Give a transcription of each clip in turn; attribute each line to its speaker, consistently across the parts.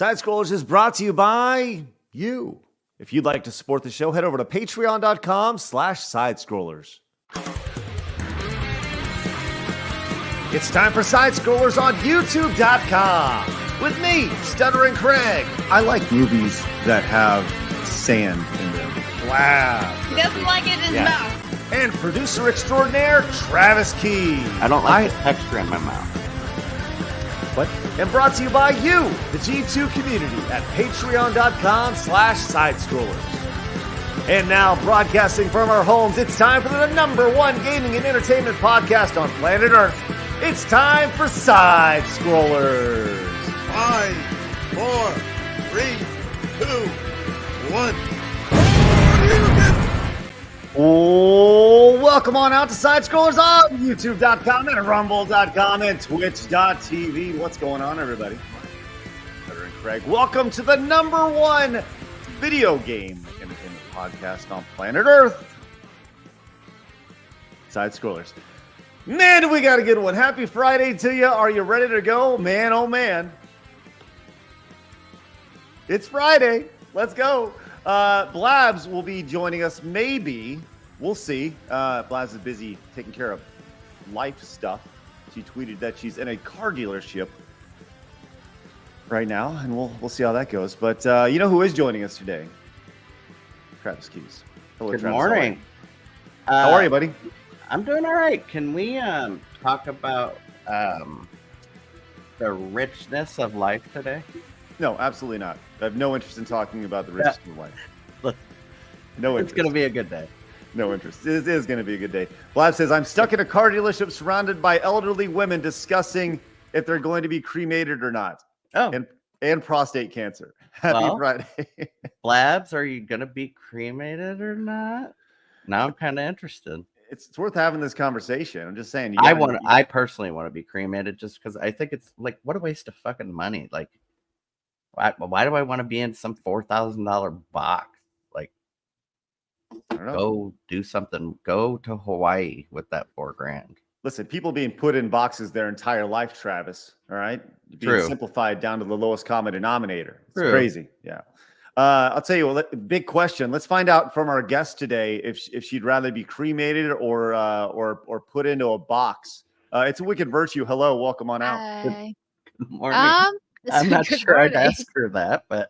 Speaker 1: SideScrollers is brought to you by you. If you'd like to support the show, head over to patreon.com/SideScrollers. It's time for SideScrollers on YouTube.com with me, Stuttering Craig. I like movies that have sand in them. Wow.
Speaker 2: He doesn't like it in his mouth.
Speaker 1: And producer extraordinaire, Travis Key.
Speaker 3: I don't like the texture in my mouth.
Speaker 1: What? And brought to you by you, the G2 community at patreon.com/SideScrollers. And now, broadcasting from our homes, it's time for the #1 gaming and entertainment podcast on planet Earth. It's time for SideScrollers.
Speaker 4: 5, 4, 3, 2, 1.
Speaker 1: Oh, welcome on out to SideScrollers on YouTube.com and Rumble.com and Twitch.tv. What's going on, everybody? Peter and Craig. Welcome to the #1 video game entertainment podcast on planet Earth. SideScrollers. Man, do we got a good one. Happy Friday to you. Are you ready to go? Man, oh man. It's Friday. Let's go. Blabs will be joining us, maybe. We'll see. Blabs is busy taking care of life stuff. She tweeted that she's in a car dealership right now, and we'll see how that goes. But you know who is joining us today? Travis Keys. Hello,
Speaker 3: Good
Speaker 1: Travis.
Speaker 3: morning.
Speaker 1: How are you, buddy?
Speaker 3: I'm doing all right. Can we talk about the richness of life today?
Speaker 1: No, absolutely not. I have no interest in talking about the risks of life.
Speaker 3: Look,
Speaker 1: No interest.
Speaker 3: it's going to be a good day.
Speaker 1: No interest. It is going to be a good day. Blab says, I'm stuck in a car dealership surrounded by elderly women discussing if they're going to be cremated or not.
Speaker 3: Oh,
Speaker 1: And prostate cancer. Happy Friday.
Speaker 3: Blabs, are you going to be cremated or not? Now I'm kind of interested.
Speaker 1: It's worth having this conversation. I'm just saying.
Speaker 3: I personally want to be cremated just because I think it's like, what a waste of fucking money. Like, why do I want to be in some $4,000 box? Like,
Speaker 1: I don't know.
Speaker 3: go do something. Go to Hawaii with that $4,000.
Speaker 1: Listen, people being put in boxes their entire life, Travis. All right, being
Speaker 3: True.
Speaker 1: simplified down to the lowest common denominator. It's
Speaker 3: True.
Speaker 1: crazy. Yeah. I'll tell you. Big question. Let's find out from our guest today if she'd rather be cremated or put into a box. It's a Wicked Virtue. Hello, welcome on out.
Speaker 2: Hi.
Speaker 3: Good morning.
Speaker 2: This
Speaker 3: I'm
Speaker 2: is
Speaker 3: not
Speaker 2: good
Speaker 3: sure I'd
Speaker 2: morning.
Speaker 3: ask her that, but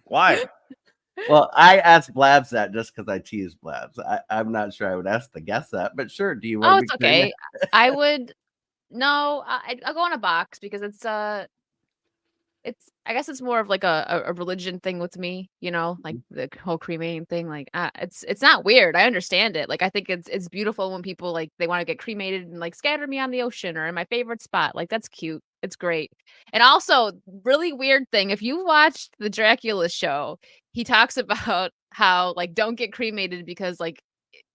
Speaker 1: Why?
Speaker 3: well, I asked Blabs that just because I teased Blabs. I'm not sure I would ask the guest that, but sure. Do you want
Speaker 2: Oh,
Speaker 3: to
Speaker 2: it's
Speaker 3: be
Speaker 2: okay. I would. No, I'll go in a box because it's I guess it's more of like a religion thing with me, like the whole cremating thing. Like, it's not weird. I understand it. Like, I think it's beautiful when people like they want to get cremated and like scatter me on the ocean or in my favorite spot. Like, that's cute. It's great. And also, really weird thing. If you watched the Dracula show, he talks about how like don't get cremated because like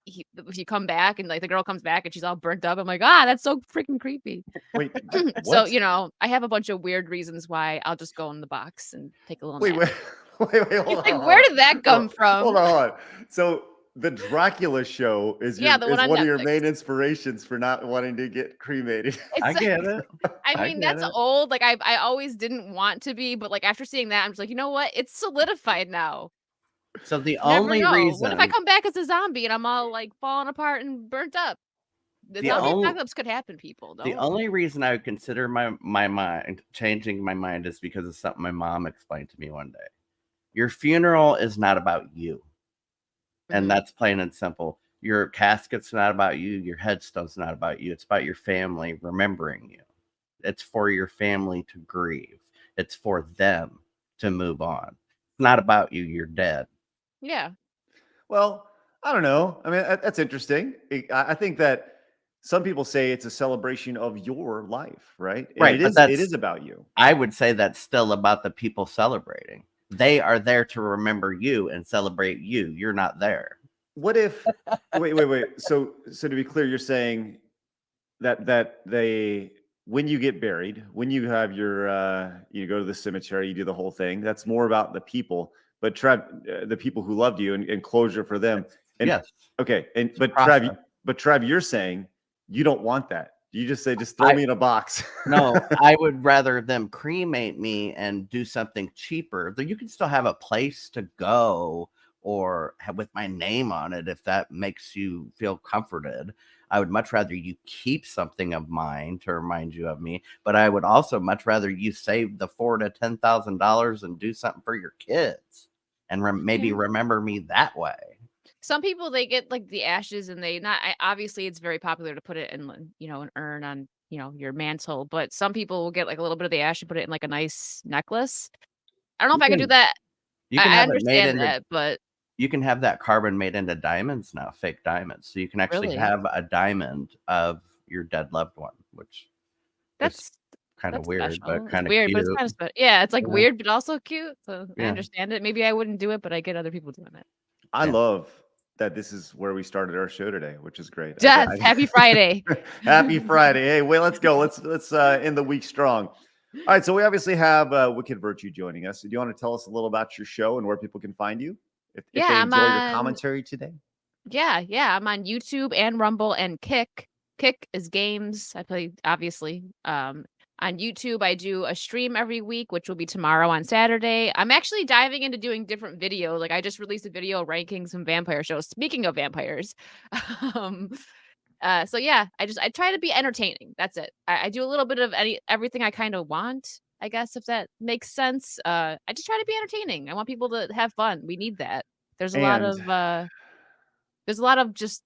Speaker 2: if you come back and like the girl comes back and she's all burnt up. I'm like, that's so freaking creepy.
Speaker 1: Wait.
Speaker 2: So,
Speaker 1: what?
Speaker 2: I have a bunch of weird reasons why I'll just go in the box and take a little
Speaker 1: Wait,
Speaker 2: nap.
Speaker 1: hold
Speaker 2: He's
Speaker 1: on.
Speaker 2: like, where did that come from?
Speaker 1: Hold on. So the Dracula show is
Speaker 2: Yeah, the one on
Speaker 1: one of your
Speaker 2: Netflix.
Speaker 1: main inspirations for not wanting to get cremated.
Speaker 3: I get it.
Speaker 2: I mean, that's
Speaker 3: get it.
Speaker 2: old. Like, I always didn't want to be, but like after seeing that, I'm just like, you know what? It's solidified now.
Speaker 3: So the
Speaker 2: Never
Speaker 3: only
Speaker 2: know.
Speaker 3: reason
Speaker 2: What if I come back as a zombie and I'm all like falling apart and burnt up? The zombie apocalypse could happen, people.
Speaker 3: the only reason I would consider my mind changing my mind is because of something my mom explained to me one day. Your funeral is not about you. And that's plain and simple. Your casket's not about you. Your headstone's not about you. It's about your family remembering you. It's for your family to grieve. It's for them to move on. It's not about you. You're dead.
Speaker 2: Yeah.
Speaker 1: Well, I don't know. I mean, that's interesting. I think that some people say it's a celebration of your life, right? And
Speaker 3: Right,
Speaker 1: it is about you.
Speaker 3: I would say that's still about the people celebrating. They are there to remember you and celebrate you. You're not there.
Speaker 1: What if? wait. So to be clear, you're saying that they, when you get buried, when you have your, you go to the cemetery, you do the whole thing. That's more about the people. But Trev, the people who loved you and closure for them. And,
Speaker 3: Yes.
Speaker 1: Okay. But
Speaker 3: process.
Speaker 1: Trev, you're saying you don't want that. You just say, just throw me in a box.
Speaker 3: No, I would rather them cremate me and do something cheaper. Though you can still have a place to go or with my name on it if that makes you feel comforted. I would much rather you keep something of mine to remind you of me, but I would also much rather you save the $4,000 to $10,000 and do something for your kids and maybe remember me that way.
Speaker 2: Some people, they get like the ashes and obviously it's very popular to put it in, an urn on, your mantle, but some people will get like a little bit of the ash and put it in like a nice necklace. I don't know if I could do that.
Speaker 3: You can
Speaker 2: I
Speaker 3: have it made
Speaker 2: understand
Speaker 3: into
Speaker 2: that, but
Speaker 3: you can have that carbon made into diamonds now, fake diamonds. So you can actually
Speaker 2: Really?
Speaker 3: have a diamond of your dead loved one, which
Speaker 2: that's
Speaker 3: kind of weird,
Speaker 2: special.
Speaker 3: but
Speaker 2: It's
Speaker 3: kind of
Speaker 2: weird, but it's
Speaker 3: cute.
Speaker 2: kind of special. Yeah, it's like
Speaker 3: Yeah.
Speaker 2: weird, but also cute. So I
Speaker 3: Yeah.
Speaker 2: understand it. Maybe I wouldn't do it, but I get other people doing it.
Speaker 1: I
Speaker 3: Yeah.
Speaker 1: love that this is where we started our show today, which is great.
Speaker 2: Yes, happy Friday.
Speaker 1: Happy Friday. Hey, wait, let's go. Let's end the week strong. All right, so we obviously have Wicked Virtue joining us. Do you want to tell us a little about your show and where people can find you if they
Speaker 2: I'm
Speaker 1: enjoy your
Speaker 2: on-
Speaker 1: commentary today?
Speaker 2: Yeah, I'm on YouTube and Rumble and Kick. Kick is games. I play, obviously. On YouTube, I do a stream every week, which will be tomorrow on Saturday. I'm actually diving into doing different videos. Like I just released a video ranking some vampire shows. Speaking of vampires, so yeah, I try to be entertaining. That's it. I do a little bit of everything I kind of want, I guess, if that makes sense. I just try to be entertaining. I want people to have fun. We need that. There's a lot of just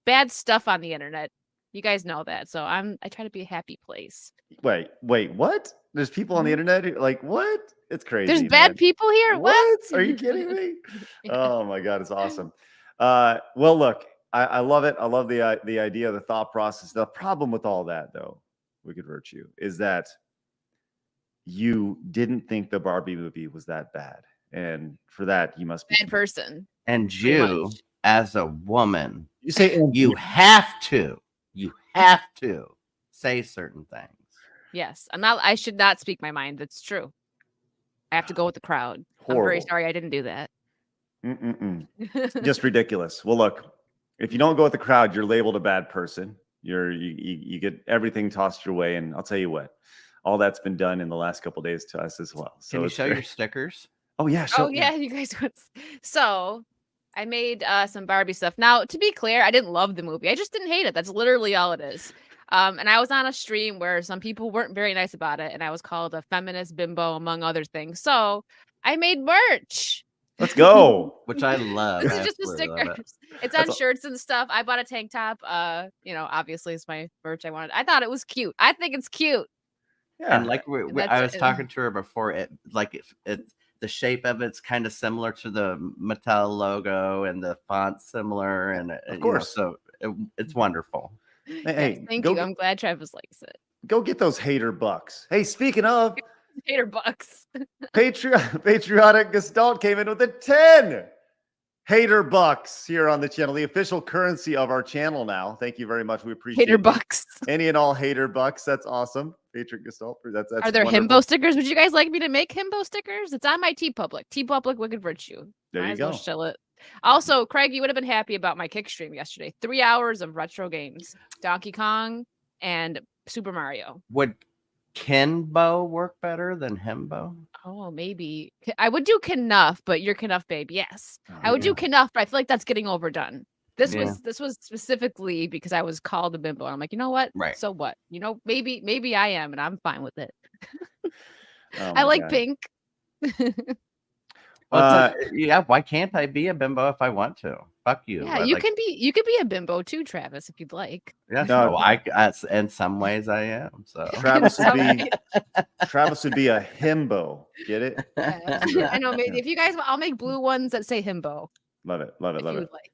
Speaker 2: bad stuff on the internet. You guys know that. So I try to be a happy place.
Speaker 1: Wait, what? There's people on the internet who, like, what? It's crazy.
Speaker 2: There's bad
Speaker 1: man.
Speaker 2: people here. What?
Speaker 1: Are you kidding me?
Speaker 2: Yeah.
Speaker 1: Oh my God, it's awesome. Well, look, I love it. I love the idea, the thought process. The problem with all that, though, Wicked Virtue, is that you didn't think the Barbie movie was that bad, and for that, you must be
Speaker 2: Bad person.
Speaker 3: And you, as a woman,
Speaker 1: You say
Speaker 3: you have to say certain things.
Speaker 2: Yes. I should not speak my mind. That's true. I have to go with the crowd. I'm very
Speaker 1: Horrible.
Speaker 2: sorry I didn't do that.
Speaker 1: Just ridiculous. Well, look, if you don't go with the crowd, you're labeled a bad person. You get everything tossed your way, and I'll tell you what, all that's been done in the last couple of days to us as well. So
Speaker 3: Can you show your stickers?
Speaker 1: Oh yeah.
Speaker 2: You guys would. So I made some Barbie stuff. Now, to be clear, I didn't love the movie. I just didn't hate it. That's literally all it is. And I was on a stream where some people weren't very nice about it, and I was called a feminist bimbo, among other things. So I made merch.
Speaker 1: Let's go.
Speaker 3: Which I love.
Speaker 2: This is just the stickers. It's on shirts and stuff. I bought a tank top. Obviously it's my merch I wanted. I thought it was cute. I think it's cute.
Speaker 1: Yeah.
Speaker 3: And like I was talking to her before, the shape of it's kind of similar to the Mattel logo, and the font's similar, and
Speaker 1: of course,
Speaker 3: it's wonderful.
Speaker 1: Hey,
Speaker 2: thank you. I'm glad Travis likes it.
Speaker 1: Go get those hater bucks. Hey, speaking of
Speaker 2: hater bucks,
Speaker 1: Patriotic Gestalt came in with a 10 hater bucks here on the channel, the official currency of our channel now. Thank you very much. We appreciate
Speaker 2: hater bucks.
Speaker 1: Any and all hater bucks. That's awesome. Patriot Gestalt. That's
Speaker 2: Are there
Speaker 1: wonderful.
Speaker 2: himbo stickers? Would you guys like me to make himbo stickers? It's on my TeePublic Wicked Virtue.
Speaker 1: There you go.
Speaker 2: Well chill it. Also, Craig, you would have been happy about my kick stream yesterday. 3 hours of retro games, Donkey Kong and Super Mario.
Speaker 3: Would Kenbo work better than Himbo?
Speaker 2: Oh, maybe. I would do Knuff, but you're Knuff, babe. Yes. I would do Knuff, but I feel like that's getting overdone. This was specifically because I was called a bimbo. And I'm like, you know what?
Speaker 3: Right.
Speaker 2: So what? Maybe I am, and I'm fine with it.
Speaker 1: Oh
Speaker 2: I like
Speaker 1: God.
Speaker 2: pink.
Speaker 3: Why can't I be a bimbo if I want to? Fuck you.
Speaker 2: Yeah, you can be a bimbo too, Travis, if you'd like.
Speaker 3: Yeah,
Speaker 1: No.
Speaker 3: in some ways I am. So
Speaker 1: Travis would be a himbo. Get it?
Speaker 2: Yeah. I know. Maybe if you guys, I'll make blue ones that say himbo.
Speaker 1: Love it. Love it.
Speaker 2: If
Speaker 1: Love
Speaker 2: you
Speaker 1: it.
Speaker 2: would like.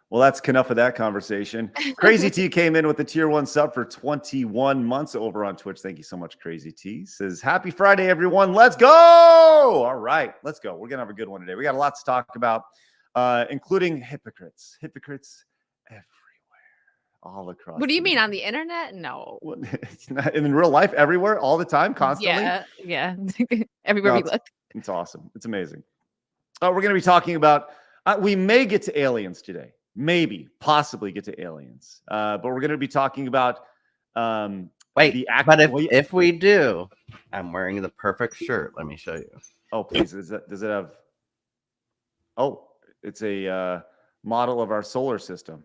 Speaker 1: Well, that's enough of that conversation. Crazy T came in with the tier 1 sub for 21 months over on Twitch. Thank you so much, Crazy T. Says, happy Friday, everyone. Let's go. All right, let's go. We're going to have a good one today. We got a lot to talk about, including hypocrites. Hypocrites everywhere, all across.
Speaker 2: What do you mean, on the internet? No.
Speaker 1: It's not, in real life, everywhere, all the time, constantly?
Speaker 2: Yeah. Everywhere we look.
Speaker 1: It's awesome. It's amazing. We're going to be talking about, we may get to aliens today. Maybe, possibly get to aliens. But we're going to be talking about
Speaker 3: Wait,
Speaker 1: the act-
Speaker 3: but
Speaker 1: well,
Speaker 3: if we do, I'm wearing the perfect shirt. Let me show you.
Speaker 1: oh, please, does it have? Oh, it's a model of our solar system.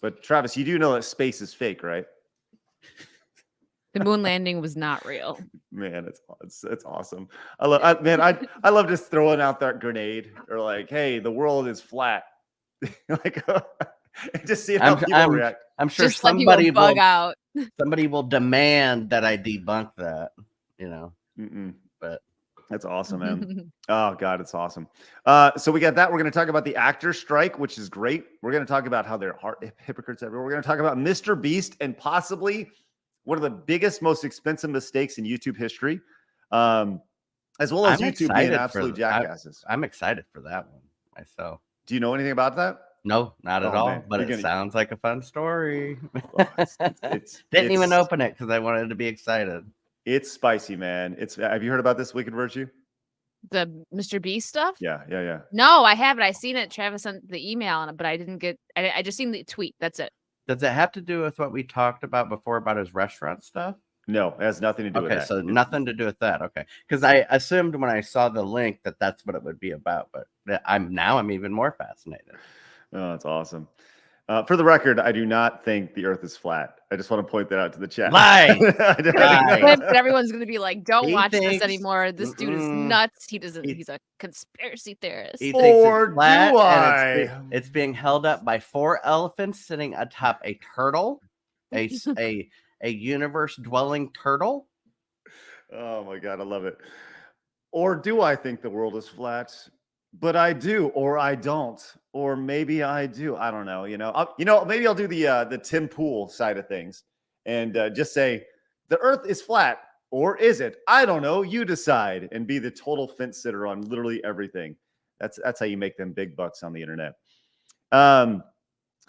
Speaker 1: But Travis, you do know that space is fake, right?
Speaker 2: The moon landing was not real.
Speaker 1: Man, it's awesome. I love just throwing out that grenade or like, hey, the world is flat. Like, just see how people react.
Speaker 3: I'm sure
Speaker 2: Just let people bug
Speaker 3: will
Speaker 2: out.
Speaker 3: somebody will demand that I debunk that. You know, but
Speaker 1: that's awesome, man. Oh God, it's awesome. So we got that. We're going to talk about the actor strike, which is great. We're going to talk about how they're hypocrites everywhere. We're going to talk about MrBeast and possibly one of the biggest, most expensive mistakes in YouTube history, as well as YouTube being absolute jackasses.
Speaker 3: I'm excited for that one myself.
Speaker 1: Do you know anything about that?
Speaker 3: No, not at all.
Speaker 1: Man.
Speaker 3: But it sounds like a fun story.
Speaker 1: It's
Speaker 3: Didn't even open it because I wanted to be excited.
Speaker 1: It's spicy, man. Have you heard about this Wicked Virtue?
Speaker 2: The MrBeast stuff?
Speaker 1: Yeah.
Speaker 2: No, I haven't. I seen it. Travis sent the email on it, but I didn't get. I just seen the tweet. That's it.
Speaker 3: Does it have to do with what we talked about before about his restaurant stuff?
Speaker 1: No, it has nothing to do with that.
Speaker 3: Okay, so nothing to do with that. Okay, because I assumed when I saw the link that that's what it would be about, but I'm even more fascinated.
Speaker 1: Oh, that's awesome. For the record, I do not think the Earth is flat. I just want to point that out to the chat.
Speaker 3: Lie.
Speaker 2: Everyone's going to be like, "Don't watch this anymore. This dude is nuts. He doesn't. He's a conspiracy theorist."
Speaker 1: Or do I?
Speaker 3: It's being held up by 4 elephants sitting atop a turtle, a universe-dwelling turtle.
Speaker 1: Oh my God, I love it. Or do I think the world is flat? But I do, or I don't, or maybe I do. I don't know. Maybe I'll do the Tim Pool side of things and just say the Earth is flat, or is it? I don't know. You decide, and be the total fence sitter on literally everything. That's how you make them big bucks on the internet.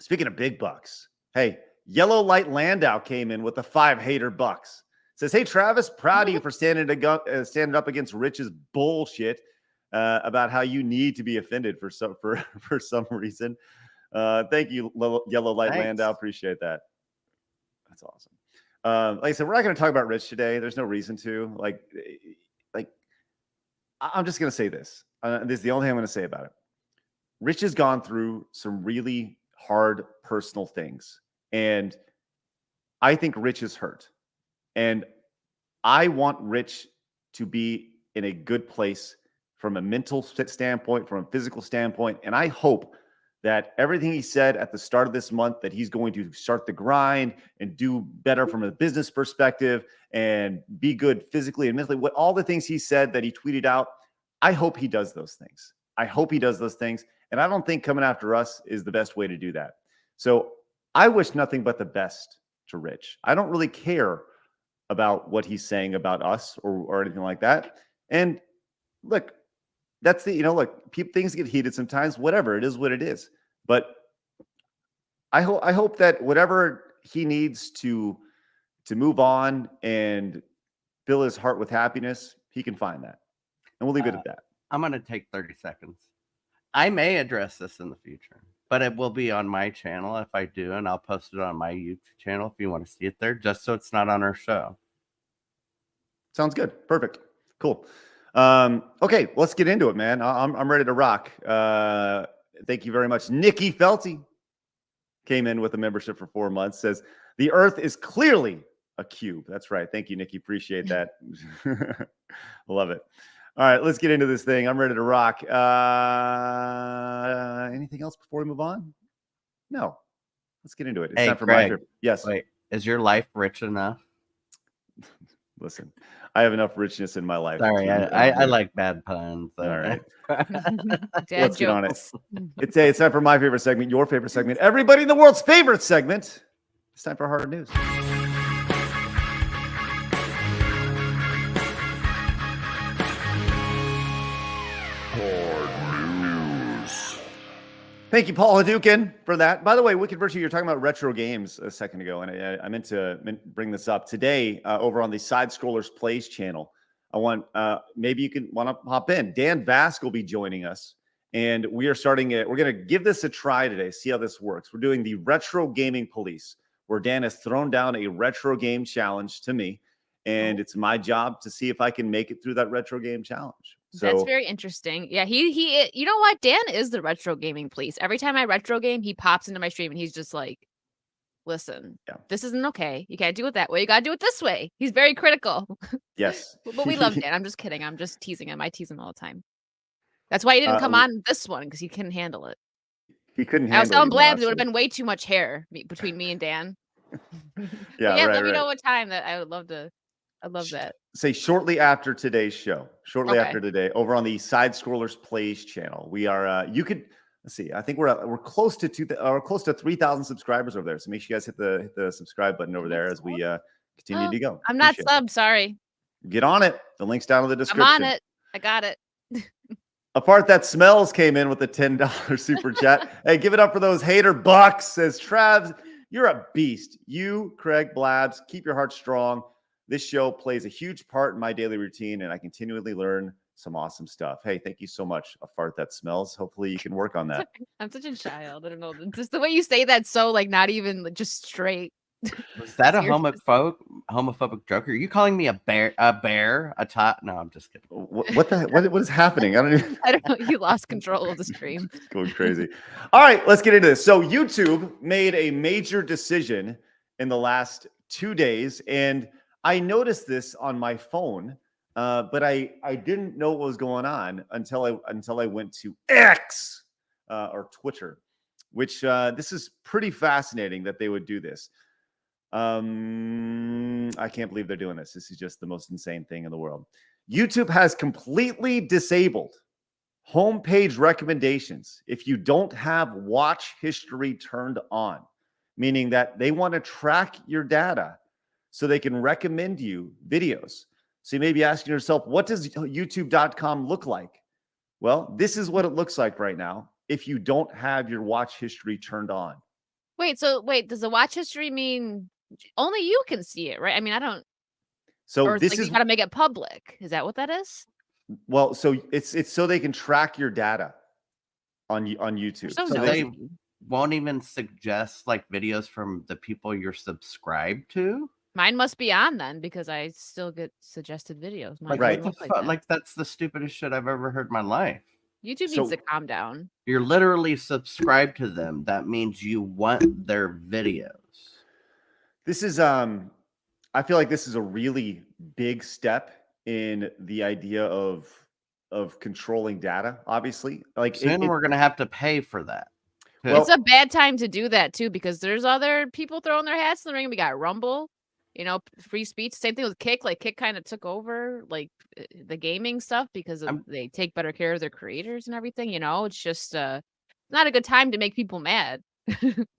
Speaker 1: Speaking of big bucks, hey, Yellow Light Landau came in with the 5 hater bucks. Says, hey Travis, proud of you for standing up against Rich's bullshit. About how you need to be offended for some reason. Thank you, Yellow Light Landau. Appreciate that. That's awesome. Like I said, we're not going to talk about Rich today. There's no reason to. Like I'm just going to say this. This is the only thing I'm going to say about it. Rich has gone through some really hard personal things, and I think Rich is hurt. And I want Rich to be in a good place from a mental standpoint, from a physical standpoint. And I hope that everything he said at the start of this month, that he's going to start the grind and do better from a business perspective and be good physically and mentally, all the things he said that he tweeted out, I hope he does those things. And I don't think coming after us is the best way to do that. So I wish nothing but the best to Rich. I don't really care about what he's saying about us or anything like that. And look, that's things get heated sometimes, whatever, it is what it is. But I hope that whatever he needs to move on and fill his heart with happiness, he can find that. And we'll leave it at that.
Speaker 3: I'm going to take 30 seconds. I may address this in the future, but it will be on my channel if I do, and I'll post it on my YouTube channel if you want to see it there, just so it's not on our show.
Speaker 1: Sounds good. Perfect. Cool. Okay, let's get into it, man. I'm ready to rock. Thank you very much. Nikki Felty came in with a membership for 4 months. Says the Earth is clearly a cube. That's right. Thank you, Nikki. Appreciate that. Love it. All right, let's get into this thing. I'm ready to rock. Anything else before we move on? No. Let's get into it. It's time for my favorite. Yes.
Speaker 3: Wait, is your life rich enough?
Speaker 1: Listen, I have enough richness in my life.
Speaker 3: Sorry, I like bad puns.
Speaker 1: All right.
Speaker 2: Let's
Speaker 1: get on it. It's time for my favorite segment, your favorite segment, everybody in the world's favorite segment. It's time for Hard News. Thank you, Paul Hadouken, for that. By the way, Wicked Virtue, you're talking about retro games a second ago, and I meant to bring this up today over on the SideScrollers Plays channel. I want maybe you want to hop in. Dan Vask will be joining us, and we are starting it. We're going to give this a try today, see how this works. We're doing the Retro Gaming Police. where Dan has thrown down a retro game challenge to me, and it's my job to see if I can make it through that retro game challenge.
Speaker 2: That's
Speaker 1: So
Speaker 2: very interesting. Yeah, he you know what? Dan is the retro gaming police. Every time I retro game, he pops into my stream and he's just like, listen, this isn't okay. You can't do it that way. You gotta do it this way. He's very critical.
Speaker 1: yes,
Speaker 2: But we love Dan. I'm just kidding. I'm just teasing him. I tease him all the time. That's why he didn't come on this one, because he couldn't handle it.
Speaker 1: He couldn't
Speaker 2: I was
Speaker 1: handle
Speaker 2: telling
Speaker 1: you,
Speaker 2: Blabs, it would have
Speaker 1: absolutely.
Speaker 2: been way too much hair between me and Dan.
Speaker 1: Yeah,
Speaker 2: yeah,
Speaker 1: right,
Speaker 2: let me know
Speaker 1: right.
Speaker 2: what time that I would love to. I love that.
Speaker 1: Say shortly after today's show,
Speaker 2: Okay.
Speaker 1: after today, over on the SideScrollers Plays channel, we are. You could let's see. I think we're close to 3,000 subscribers over there. So make sure you guys hit the subscribe button over there as we continue to go.
Speaker 2: I'm not
Speaker 1: Appreciate it.
Speaker 2: subbed. Sorry.
Speaker 1: Get on it. The link's down in the description.
Speaker 2: I'm on it. I got it.
Speaker 1: A part that smells came in with a $10 super chat. Hey, give it up for those hater bucks, says Travs. You're a beast. You, Craig, Blabs, keep your heart strong. This show plays a huge part in my daily routine, and I continually learn some awesome stuff. Hey, thank you so much. A fart that smells. Hopefully you can work on that.
Speaker 2: I'm such a child. I don't know. Just the way you say that, so like not even like, just straight.
Speaker 3: Was that a
Speaker 2: Seriously.
Speaker 3: homophobic joke? Are you calling me a bear, a tot? No, I'm just kidding.
Speaker 1: What is happening? I don't even.
Speaker 2: I don't know. You lost control of the stream.
Speaker 1: It's going crazy. All right, let's get into this. So YouTube made a major decision in the last 2 days, and I noticed this on my phone, but I didn't know what was going on until I went to X or Twitter, which this is pretty fascinating that they would do this. I can't believe they're doing this. This is just the most insane thing in the world. YouTube has completely disabled homepage recommendations if you don't have watch history turned on, meaning that they want to track your data so they can recommend you videos. So you may be asking yourself, what does youtube.com look like? Well, this is what it looks like right now if you don't have your watch history turned on.
Speaker 2: Wait, does the watch history mean only you can see it, right? I mean, I don't.
Speaker 1: So
Speaker 2: Or
Speaker 1: this
Speaker 2: like
Speaker 1: is
Speaker 2: you got to make it public. Is that what that is?
Speaker 1: well, so it's so they can track your data on YouTube.
Speaker 2: So
Speaker 3: So
Speaker 2: nosy.
Speaker 3: they won't even suggest like videos from the people you're subscribed to.
Speaker 2: Mine must be on then because I still get suggested videos. Mine
Speaker 3: Like,
Speaker 1: Right.
Speaker 2: doesn't
Speaker 3: what
Speaker 2: look
Speaker 3: the
Speaker 2: like
Speaker 3: fuck?
Speaker 2: that.
Speaker 3: Like that's the stupidest shit I've ever heard in my life.
Speaker 2: YouTube
Speaker 1: So-
Speaker 2: needs to calm down.
Speaker 3: You're literally subscribed to them. That means you want their videos.
Speaker 1: This is I feel like this is a really big step in the idea of controlling data, obviously. Like
Speaker 3: Soon we're gonna have to pay for that. too.
Speaker 1: Well-
Speaker 2: It's a bad time to do that too because there's other people throwing their hats in the ring. We got Rumble, free speech. Same thing with Kick. Like Kick kind of took over like the gaming stuff because they take better care of their creators and everything. It's just not a good time to make people mad.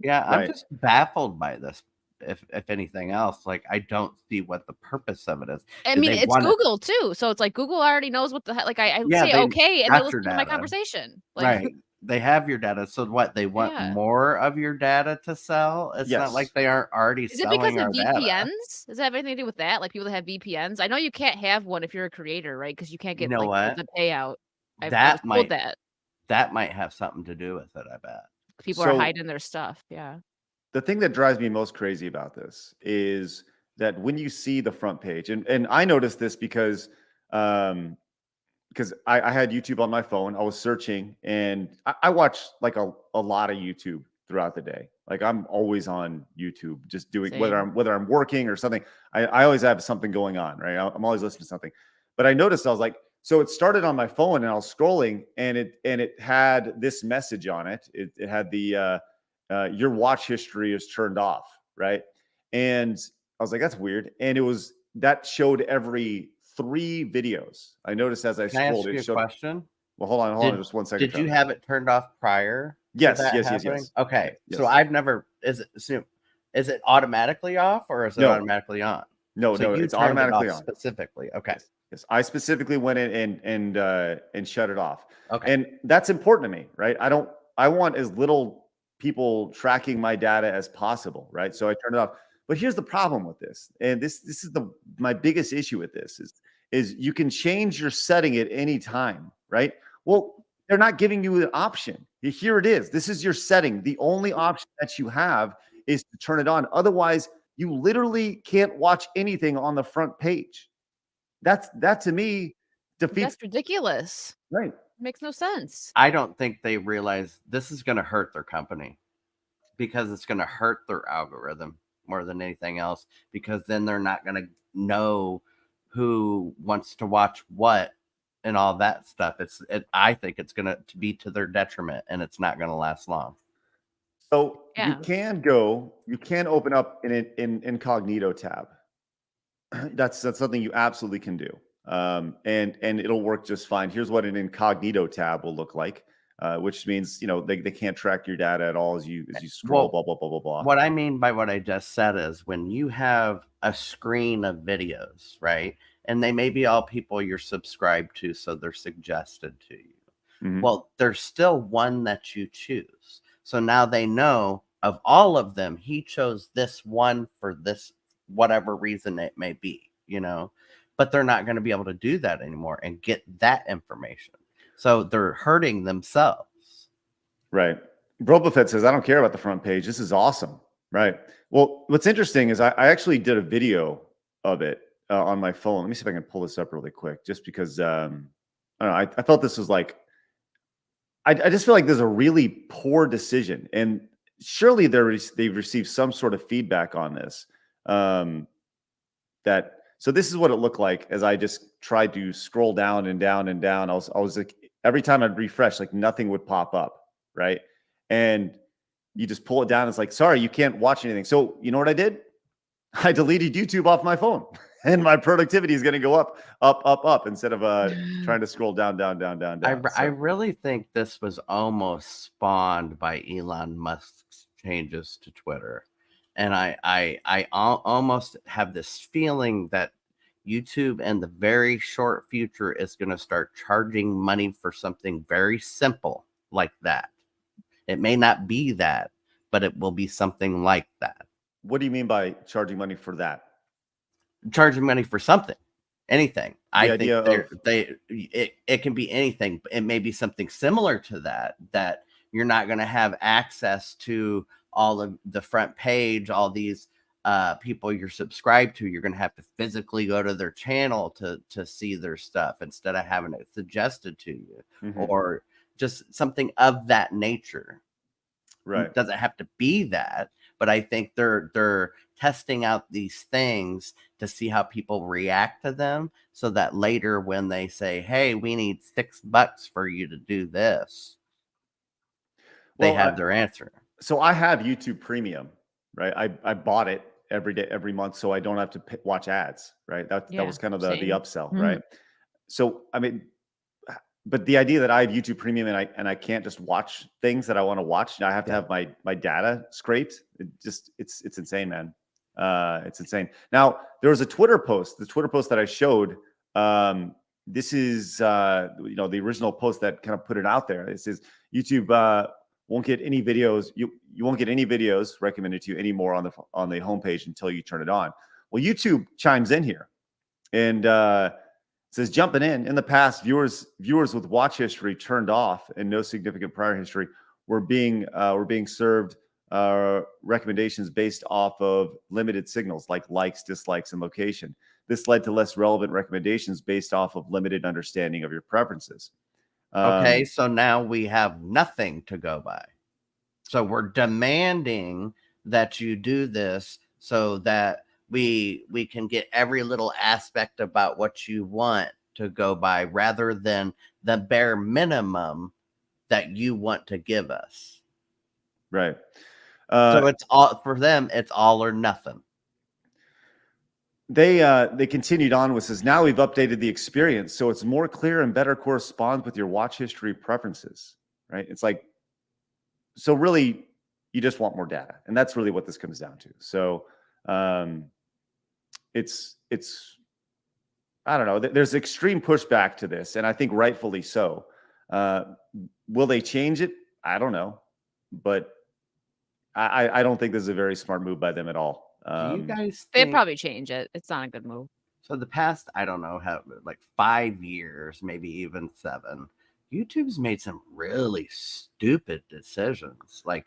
Speaker 3: Yeah, I'm
Speaker 1: Right.
Speaker 3: just baffled by this. If anything else, like I don't see what the purpose of it is.
Speaker 2: I
Speaker 3: Do
Speaker 2: mean,
Speaker 3: they
Speaker 2: it's
Speaker 3: wanna-
Speaker 2: Google too, so it's like Google already knows what the heck. Like I
Speaker 3: Yeah,
Speaker 2: say
Speaker 3: they
Speaker 2: okay, and they
Speaker 3: got
Speaker 2: listen
Speaker 3: your
Speaker 2: to my
Speaker 3: data.
Speaker 2: conversation. Like,
Speaker 3: Right. They have your data. So what? They want
Speaker 2: Yeah.
Speaker 3: more of your data to sell? It's
Speaker 1: Yes.
Speaker 3: not like they aren't already
Speaker 2: is it because
Speaker 3: selling
Speaker 2: of
Speaker 3: our data.
Speaker 2: VPNs? Does that have anything to do with that? Like people that have VPNs? I know you can't have one if you're a creator, right? Because you can't
Speaker 3: You
Speaker 2: get
Speaker 3: know
Speaker 2: like
Speaker 3: what?
Speaker 2: the payout. I was
Speaker 3: That
Speaker 2: told
Speaker 3: might
Speaker 2: that
Speaker 3: might have something to do with it, I bet.
Speaker 2: people are
Speaker 1: So-
Speaker 2: hiding their stuff. Yeah.
Speaker 1: the thing that drives me most crazy about this is that when you see the front page, and I noticed this because I had YouTube on my phone. I was searching, and I watch like a lot of YouTube throughout the day. Like I'm always on YouTube, just doing whether I'm working or something. I always have something going on, right? I'm always listening to something. But I noticed I was like, so it started on my phone, and I was scrolling, and it had this message on it. It had the your watch history is turned off, right? And I was like, that's weird. And that showed every 3 videos. I noticed as I
Speaker 3: Can I ask
Speaker 1: scrolled,
Speaker 3: you
Speaker 1: it
Speaker 3: a
Speaker 1: showed.
Speaker 3: question?
Speaker 1: Well, hold on,
Speaker 3: Did-
Speaker 1: just 1 second.
Speaker 3: Did you
Speaker 1: Travis.
Speaker 3: have it turned off prior? to
Speaker 1: Yes,
Speaker 3: that
Speaker 1: yes.
Speaker 3: happening? Okay.
Speaker 1: Yes.
Speaker 3: So I've never is it automatically off or is it
Speaker 1: No.
Speaker 3: automatically on?
Speaker 1: No,
Speaker 3: So you
Speaker 1: it's
Speaker 3: turned it
Speaker 1: automatically
Speaker 3: off
Speaker 1: on.
Speaker 3: specifically. Okay.
Speaker 1: Yes, I specifically went in and shut it off.
Speaker 3: Okay.
Speaker 1: And that's important to me, right? I want as little people tracking my data as possible, right? So I turned it off. But here's the problem with this, and this is my biggest issue with this is you can change your setting at any time, right? Well, they're not giving you an option. Here it is. This is your setting. The only option that you have is to turn it on. Otherwise, you literally can't watch anything on the front page. That to me defeats.
Speaker 2: That's ridiculous.
Speaker 1: Right.
Speaker 2: Makes no sense.
Speaker 3: I don't think they realize this is going to hurt their company, because it's going to hurt their algorithm more than anything else, because then they're not going to know who wants to watch what and all that stuff. I think it's going to be to their detriment, and it's not going to last long.
Speaker 1: So
Speaker 2: Yeah.
Speaker 1: you can open up in incognito tab. That's something you absolutely can do. And it'll work just fine. Here's what an incognito tab will look like, which means, they can't track your data at all as you scroll, blah, blah, blah, blah, blah.
Speaker 3: What I mean by what I just said is when you have a screen of videos, right? And they may be all people you're subscribed to, so they're suggested to you.
Speaker 1: Mhm.
Speaker 3: Well, there's still one that you choose. So now they know of all of them, he chose this one for this, whatever reason it may be, but they're not going to be able to do that anymore and get that information. So they're hurting themselves.
Speaker 1: Right. Brobafet says, I don't care about the front page. This is awesome. Right. Well, what's interesting is I actually did a video of it on my phone. Let me see if I can pull this up really quick, just because I don't know. I felt this was like, I just feel like there's a really poor decision, and surely they've received some sort of feedback on this. So this is what it looked like as I just tried to scroll down and down and down. I was like, every time I'd refresh, like nothing would pop up, right? And you just pull it down. It's like, sorry, you can't watch anything. So you know what I did? I deleted YouTube off my phone, and my productivity is going to go up instead of trying to scroll down.
Speaker 3: I really think this was almost spawned by Elon Musk's changes to Twitter. And I almost have this feeling that YouTube in the very short future is going to start charging money for something very simple like that. It may not be that, but it will be something like that.
Speaker 1: What do you mean by charging money for that?
Speaker 3: Charging money for something, anything. I think it can be anything. It may be something similar to that you're not going to have access to all of the front page, all these people you're subscribed to. You're going to have to physically go to their channel to see their stuff instead of having it suggested to you, or just something of that nature.
Speaker 1: Right.
Speaker 3: It doesn't have to be that, but I think they're testing out these things to see how people react to them, so that later when they say, hey, we need $6 for you to do this, they have their answer.
Speaker 1: So I have YouTube Premium, right? I bought it every month, so I don't have to watch ads, right? That was kind of the upsell, right? So I mean, but the idea that I have YouTube Premium and I can't just watch things that I want to watch, I have to have my data scraped. It's insane, man. It's insane. Now there was a Twitter post, the Twitter post that I showed. This is the original post that kind of put it out there. It says YouTube won't get any videos. You won't get any videos recommended to you anymore on the homepage until you turn it on. Well, YouTube chimes in here and says, jumping in the past, viewers with watch history turned off and no significant prior history were being served recommendations based off of limited signals like likes, dislikes, and location. This led to less relevant recommendations based off of limited understanding of your preferences.
Speaker 3: Okay, so now we have nothing to go by. So we're demanding that you do this so that we can get every little aspect about what you want to go by, rather than the bare minimum that you want to give us.
Speaker 1: Right.
Speaker 3: So it's all for them. It's all or nothing.
Speaker 1: They continued on with says, now we've updated the experience so it's more clear and better corresponds with your watch history preferences. Right. It's like, so really you just want more data, and that's really what this comes down to. So it's I don't know. There's extreme pushback to this, and I think rightfully so. Will they change it? I don't know, but I don't think this is a very smart move by them at all.
Speaker 3: Do you guys
Speaker 2: They'd probably change it. It's not a good move.
Speaker 3: So the past, I don't know, like 5 years, maybe even 7, YouTube's made some really stupid decisions. Like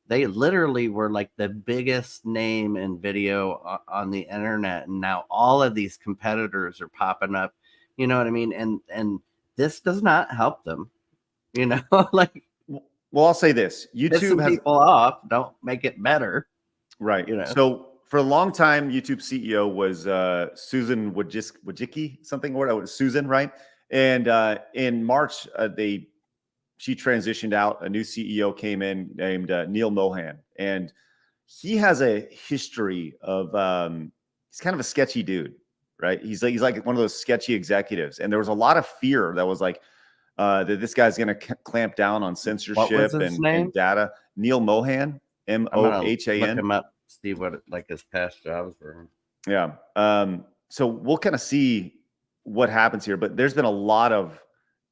Speaker 3: They literally were like the biggest name in video on the internet, and now all of these competitors are popping up. You know what I mean? And this does not help them. You know, like
Speaker 1: Well, I'll say this: YouTube
Speaker 3: pissing
Speaker 1: has
Speaker 3: people off don't make it better.
Speaker 1: right.
Speaker 3: You know.
Speaker 1: So for a long time, YouTube CEO was Susan Wojcicki, something. What Susan, right? And in March, she transitioned out. A new CEO came in named Neil Mohan, and he has a history of he's kind of a sketchy dude, right? He's like one of those sketchy executives, and there was a lot of fear that was like that this guy's going to clamp down on censorship and data. Neil Mohan, Mohan.
Speaker 3: Look him up, see what like his past jobs were.
Speaker 1: Yeah. So we'll kind of see what happens here, but there's been a lot of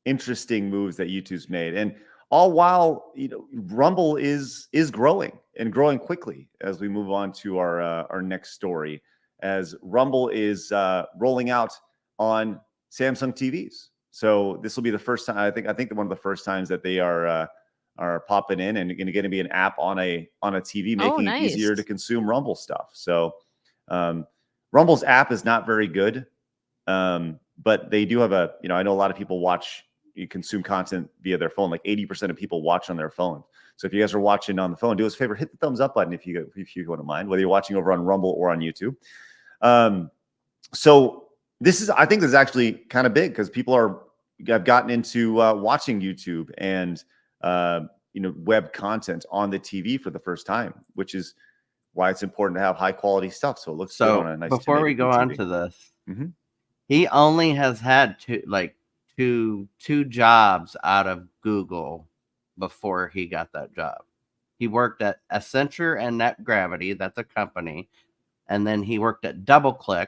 Speaker 1: interesting moves that YouTube's made, and all while Rumble is growing and growing quickly as we move on to our next story, as Rumble is rolling out on Samsung TVs. So this will be the first time, I think one of the first times that they are popping in and going to be an app on a TV, making it easier to consume Rumble stuff. So Rumble's app is not very good, but they do have I know a lot of people consume content via their phone. Like 80% of people watch on their phone. So if you guys are watching on the phone, do us a favor, hit the thumbs up button if you wouldn't mind, whether you're watching over on Rumble or on YouTube. So I think this is actually kind of big because people have gotten into watching YouTube and web content on the TV for the first time, which is why it's important to have high quality stuff. So it looks good on a nice.
Speaker 3: Before we go on to this, he only has had two jobs out of Google before he got that job. He worked at Accenture and NetGravity, that's a company, and then he worked at DoubleClick,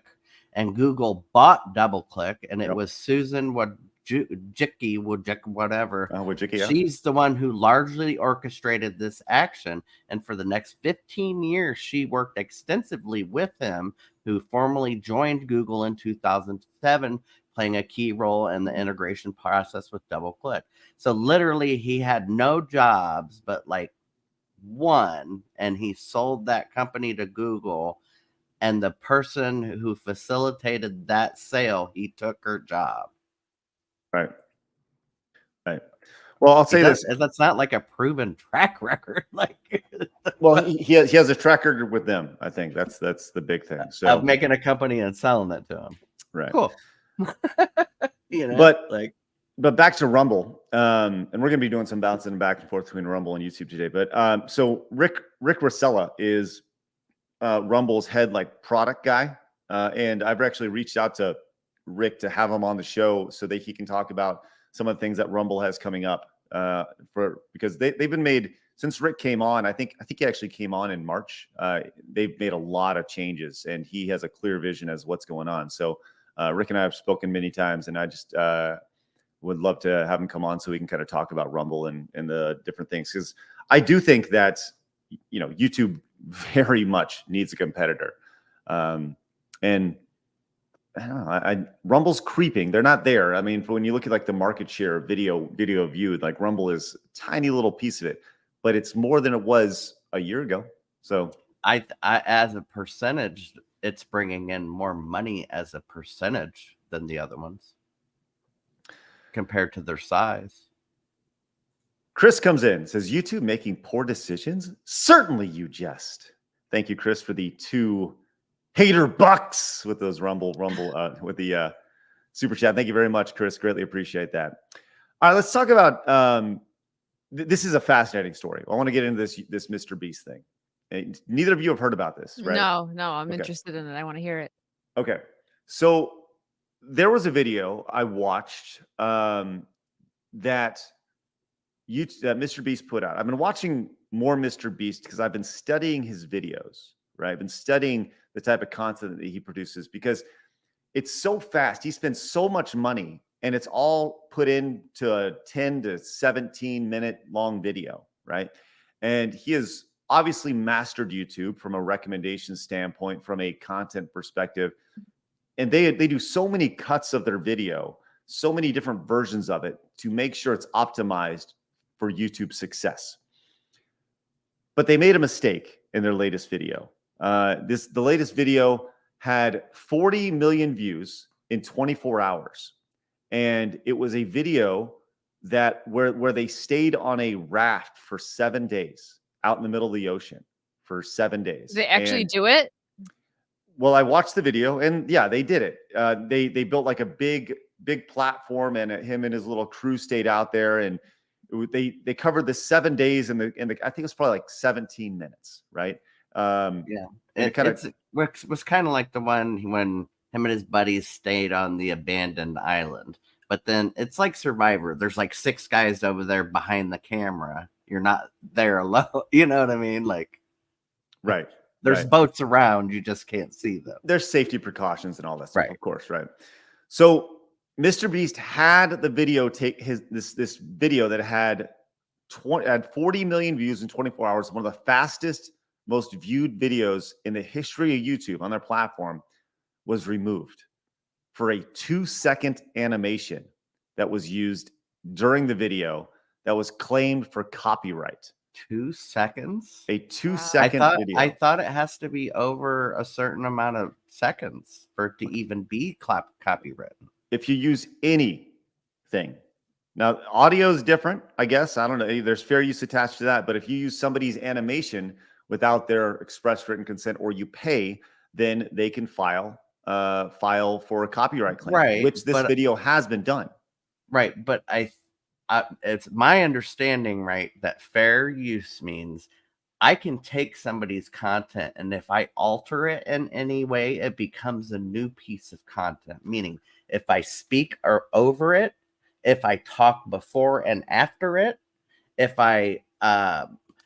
Speaker 3: and Google bought DoubleClick, and it was Susan Wojcicki, whatever.
Speaker 1: Wojcicki, yeah.
Speaker 3: She's the one who largely orchestrated this action, and for the next 15 years, she worked extensively with him, who formally joined Google in 2007, playing a key role in the integration process with DoubleClick. So literally, he had no jobs, but like one, and he sold that company to Google. And the person who facilitated that sale, he took her job.
Speaker 1: Right. Well, I'll say this:
Speaker 3: that's not like a proven track record. Like,
Speaker 1: well, he has a track record with them. I think that's the big thing. So
Speaker 3: of making a company and selling it to them.
Speaker 1: Right.
Speaker 3: Cool.
Speaker 1: But back to Rumble, and we're going to be doing some bouncing back and forth between Rumble and YouTube today. But so Rick Rosella is Rumble's head product guy, and I've actually reached out to Rick to have him on the show so that he can talk about some of the things that Rumble has coming up because they've been made since Rick came on. I think he actually came on in March. They've made a lot of changes, and he has a clear vision as what's going on. So Rick and I have spoken many times, and I just would love to have him come on so we can kind of talk about Rumble and the different things, because I do think that YouTube very much needs a competitor, and I don't know. Rumble's creeping. They're not there. I mean, when you look at the market share of video viewed, Rumble is a tiny little piece of it, but it's more than it was a year ago. So
Speaker 3: I as a percentage, it's bringing in more money as a percentage than the other ones compared to their size.
Speaker 1: Chris comes in, says, YouTube making poor decisions? Certainly you jest. Thank you, Chris, for the 2 hater bucks with those Rumble with the super chat. Thank you very much, Chris. Greatly appreciate that. All right, let's talk about this is a fascinating story. I want to get into this MrBeast thing. And neither of you have heard about this, right?
Speaker 2: No, I'm interested in it. I want to hear it.
Speaker 1: Okay. So there was a video I watched that MrBeast put out. I've been watching more MrBeast because I've been studying his videos, right? I've been studying the type of content that he produces because it's so fast. He spends so much money and it's all put into a 10 to 17 minute long video, right? And he has obviously mastered YouTube from a recommendation standpoint, from a content perspective. And they do so many cuts of their video, so many different versions of it to make sure it's optimized for YouTube success. But they made a mistake in their latest video. The latest video had 40 million views in 24 hours. And it was a video that where they stayed on a raft for 7 days out in the middle of the ocean for 7 days.
Speaker 2: They actually
Speaker 1: And,
Speaker 2: do it?
Speaker 1: well, I watched the video, and yeah, they did it. They built like a big platform, and him and his little crew stayed out there, and they covered the 7 days in the I think it's probably like 17 minutes, right?
Speaker 3: Yeah,
Speaker 1: it
Speaker 3: was kind of like the one when him and his buddies stayed on the abandoned island. But then it's like Survivor. There's like 6 guys over there behind the camera. You're not there alone. You know what I mean? Like,
Speaker 1: right.
Speaker 3: There's
Speaker 1: right.
Speaker 3: boats around. You just can't see them.
Speaker 1: There's safety precautions and all that stuff,
Speaker 3: Right.
Speaker 1: of course, right? So MrBeast had the video take this video that had 40 million views in 24 hours, one of the fastest, most viewed videos in the history of YouTube on their platform, was removed for a 2-second animation that was used during the video that was claimed for copyright.
Speaker 3: 2 seconds?
Speaker 1: A 2-second video.
Speaker 3: I thought it has to be over a certain amount of seconds for it to even be copywritten.
Speaker 1: If you use anything. Now, audio is different, I guess. I don't know. There's fair use attached to that. But if you use somebody's animation without their express written consent, or you pay, then they can file for a copyright claim,
Speaker 3: right,
Speaker 1: which this video has been done.
Speaker 3: Right, but it's my understanding, right, that fair use means I can take somebody's content, and if I alter it in any way, it becomes a new piece of content. Meaning, if I speak or over it, if I talk before and after it, if I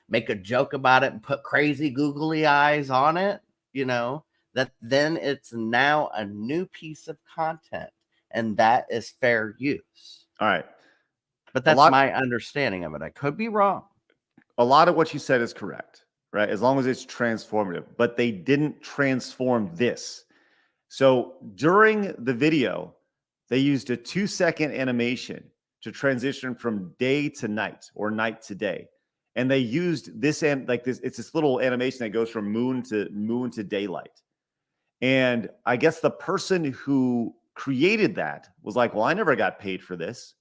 Speaker 3: make a joke about it and put crazy googly eyes on it, you know, that then it's now a new piece of content, and that is fair use.
Speaker 1: All right.
Speaker 3: But that's my understanding of it. I could be wrong.
Speaker 1: A lot of what you said is correct, right? As long as it's transformative, but they didn't transform this. So during the video, they used a 2-second animation to transition from day to night or night to day. And they used this, and like this, it's this little animation that goes from moon to daylight. And I guess the person who created that was like, well, I never got paid for this.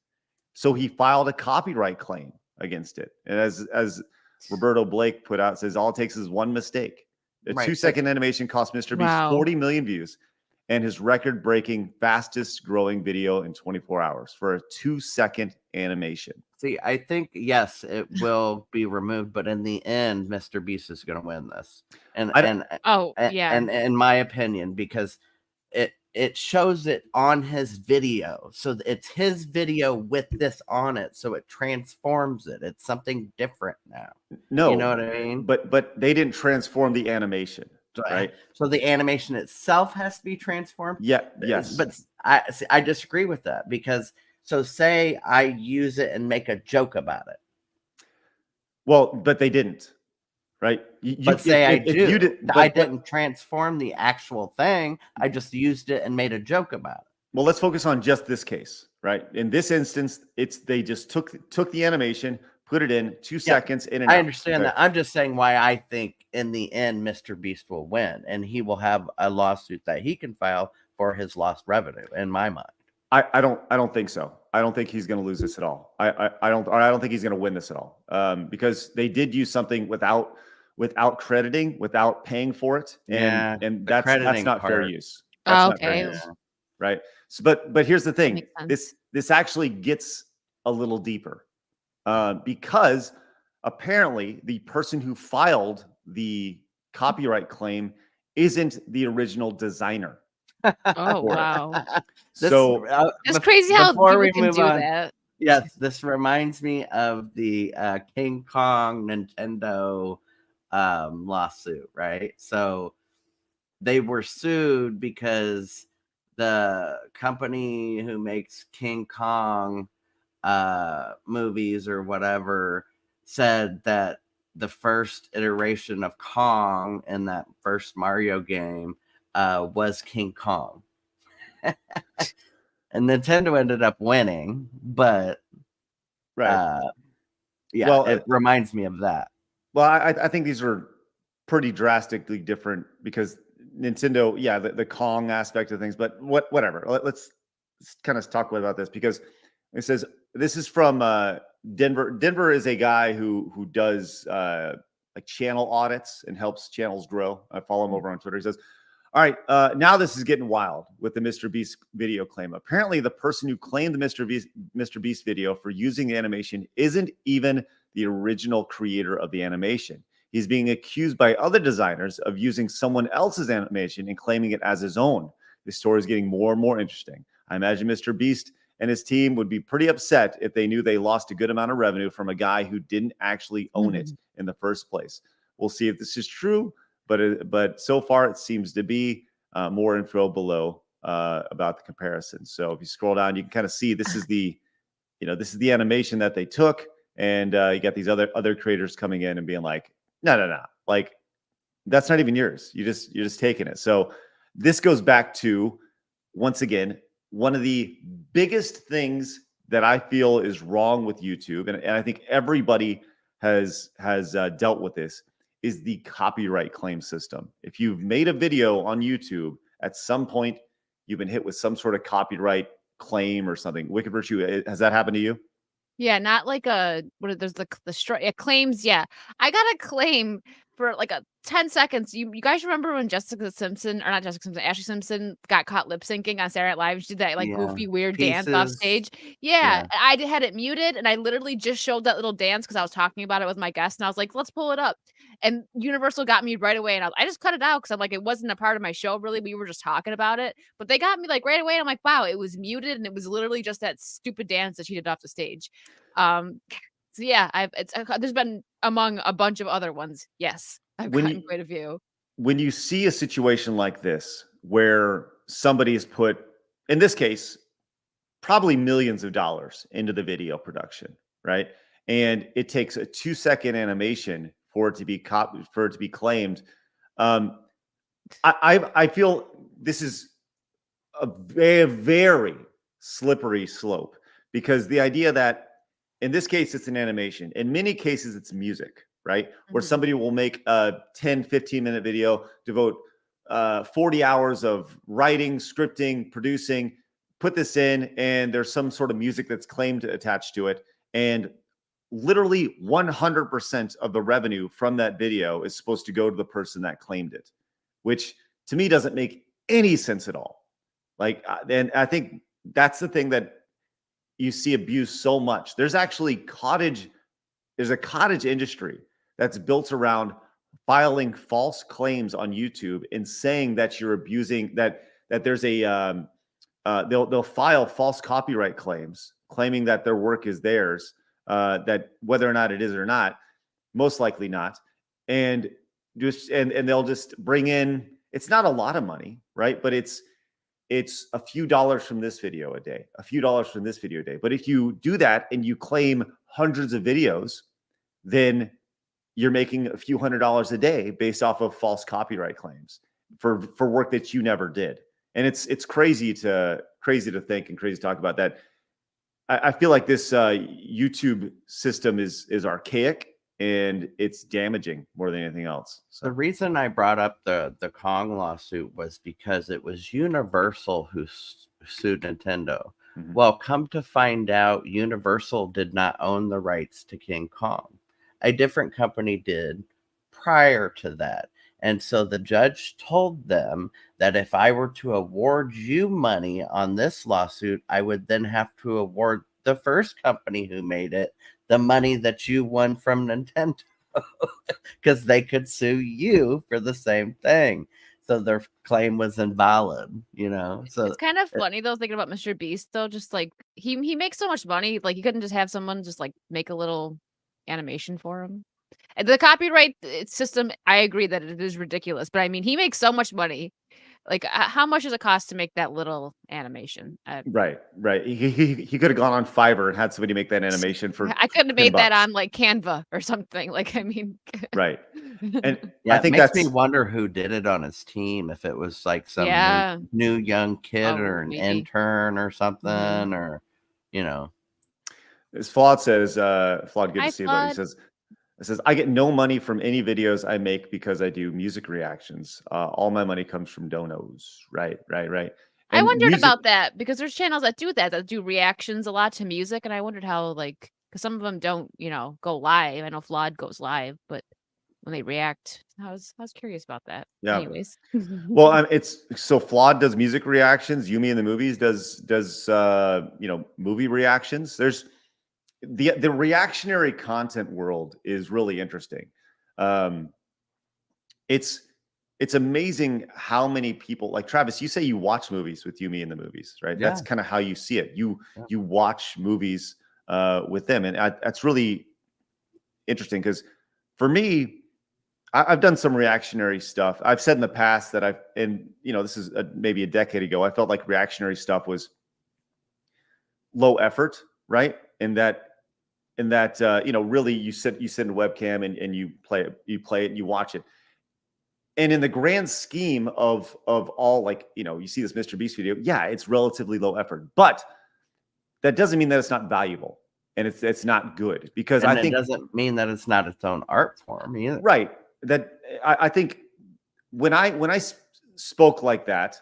Speaker 1: So he filed a copyright claim against it. And as Roberto Blake put out, says all it takes is one mistake. A 2-second animation cost MrBeast 40 million views and his record-breaking fastest growing video in 24 hours for a 2-second animation.
Speaker 3: See, I think, yes, it will be removed, but in the end, MrBeast is going to win this. And in my opinion, because it shows it on his video. So it's his video with this on it. So it transforms it. It's something different now.
Speaker 1: No,
Speaker 3: you know what I mean?
Speaker 1: But they didn't transform the animation, right?
Speaker 3: So the animation itself has to be transformed.
Speaker 1: Yeah. Yes.
Speaker 3: But I disagree with that, because so say I use it and make a joke about it.
Speaker 1: Well, but they didn't. Right.
Speaker 3: I didn't transform the actual thing. I just used it and made a joke about it.
Speaker 1: Well, let's focus on just this case, right? In this instance, they just took the animation, put it in 2 seconds in and out.
Speaker 3: I understand that. I'm just saying why I think in the end, MrBeast will win, and he will have a lawsuit that he can file for his lost revenue. In my mind,
Speaker 1: I don't think so. I don't think he's going to lose this at all. I don't think he's going to win this at all. Because they did use something without crediting, without paying for it, and that's not fair use. That's not fair use, right? So, but here's the thing: this actually gets a little deeper, because apparently the person who filed the copyright claim isn't the original designer.
Speaker 2: Oh, wow.
Speaker 1: It's
Speaker 2: crazy how people can do that.
Speaker 3: Yes, this reminds me of the King Kong Nintendo lawsuit, right? So they were sued because the company who makes King Kong movies or whatever said that the first iteration of Kong in that first Mario game was King Kong. And Nintendo ended up winning, but it reminds me of that.
Speaker 1: Well, I think these are pretty drastically different because Nintendo, yeah, the Kong aspect of things, but whatever. Let's kind of talk about this because it says this is from Denver. Denver is a guy who does like channel audits and helps channels grow. I follow him over on Twitter. He says, all right, now this is getting wild with the MrBeast video claim. Apparently, the person who claimed the MrBeast video for using the animation isn't even the original creator of the animation. He's being accused by other designers of using someone else's animation and claiming it as his own. This story is getting more and more interesting. I imagine MrBeast and his team would be pretty upset if they knew they lost a good amount of revenue from a guy who didn't actually own it in the first place. We'll see if this is true, but so far it seems to be. More info below about the comparison. So if you scroll down, you can kind of see this is the animation that they took, and you got these other creators coming in and being like, no, like that's not even yours. You're just taking it. So this goes back to, once again, one of the biggest things that I feel is wrong with YouTube, and I think everybody has dealt with this, is the copyright claim system. If you've made a video on YouTube, at some point you've been hit with some sort of copyright claim or something. Wicked Virtue, has that happened to you?
Speaker 2: Yeah, not like there's the claims. Yeah, I got a claim for like 10 seconds. You guys remember when Ashley Simpson got caught lip syncing on Saturday Night Live? She did that like goofy weird dance off stage. Yeah, I had it muted, and I literally just showed that little dance because I was talking about it with my guest, and I was like, let's pull it up. And Universal got me right away, and I just cut it out because I'm like, it wasn't a part of my show, really. We were just talking about it, but they got me like right away. And I'm like, wow, it was muted, and it was literally just that stupid dance that she did off the stage. So yeah, there's been among a bunch of other ones. Yes, I've gotten quite a few.
Speaker 1: When you see a situation like this where somebody has put, in this case, probably millions of dollars into the video production, right? And it takes a 2-second animation for it to be claimed. I feel this is a very slippery slope, because the idea that in this case it's an animation, in many cases it's music, right? Where somebody will make a 10-15 minute video, devote 40 hours of writing, scripting, producing, put this in, and there's some sort of music that's claimed attached to it, and literally 100% of the revenue from that video is supposed to go to the person that claimed it, which to me doesn't make any sense at all. Like, and I think that's the thing that you see abused so much. There's a cottage industry that's built around filing false claims on YouTube and saying that you're abusing, that there's a they'll file false copyright claims claiming that their work is theirs, that whether or not it is or not, most likely not, and they'll just bring in, it's not a lot of money, right? But it's a few dollars from this video a day, a few dollars from this video a day. But if you do that and you claim hundreds of videos, then you're making a few $100s a day based off of false copyright claims for work that you never did. And it's crazy to think and crazy to talk about that. I feel like this YouTube system is archaic, and it's damaging more than anything else. So
Speaker 3: the reason I brought up the Kong lawsuit was because it was Universal who sued Nintendo. Well, come to find out, Universal did not own the rights to King Kong. A different company did prior to that. And so the judge told them that if I were to award you money on this lawsuit, I would then have to award the first company who made it the money that you won from Nintendo, because they could sue you for the same thing. So their claim was invalid, So
Speaker 2: it's kind of funny though, thinking about MrBeast though, just like he makes so much money, like he couldn't just have someone just like make a little animation for him. And the copyright system, I agree that it is ridiculous, but I mean, he makes so much money. Like, how much does it cost to make that little animation?
Speaker 1: Right. He could have gone on Fiverr and had somebody make that animation for.
Speaker 2: I couldn't have made that on like Canva or something. Like, I mean,
Speaker 1: right. And
Speaker 3: yeah,
Speaker 1: I think
Speaker 3: it makes
Speaker 1: that's
Speaker 3: me wonder who did it on his team. If it was like some new young kid or an intern or something, or
Speaker 1: As Flawed says, Flawed, good to see you, buddy. He says, It says, I get no money from any videos I make because I do music reactions. All my money comes from donos. Right.
Speaker 2: I
Speaker 1: And
Speaker 2: wondered
Speaker 1: music,
Speaker 2: about that because there's channels that do reactions a lot to music, and I wondered how, like, because some of them don't, go live. I know Flawed goes live, but when they react, I was curious about that.
Speaker 1: yeah.
Speaker 2: Anyways.
Speaker 1: Well, it's so Flawed does music reactions. Yumi in the Movies does movie reactions. There's the reactionary content world is really interesting. It's amazing how many people, like Travis, you say you watch movies with Yumi in the Movies, right?
Speaker 3: Yeah.
Speaker 1: That's kind of how you see it. You watch movies with them, and that's really interesting because for me, I've done some reactionary stuff. I've said in the past that this is maybe a decade ago, I felt like reactionary stuff was low effort, right? And that really you sit in a webcam and you play it and you watch it. And in the grand scheme of all, like, you see this MrBeast video, yeah, it's relatively low effort, but that doesn't mean that it's not valuable and it's not good, because
Speaker 3: And
Speaker 1: I think
Speaker 3: it doesn't mean that it's not its own art form either.
Speaker 1: right. That I think when I spoke like that,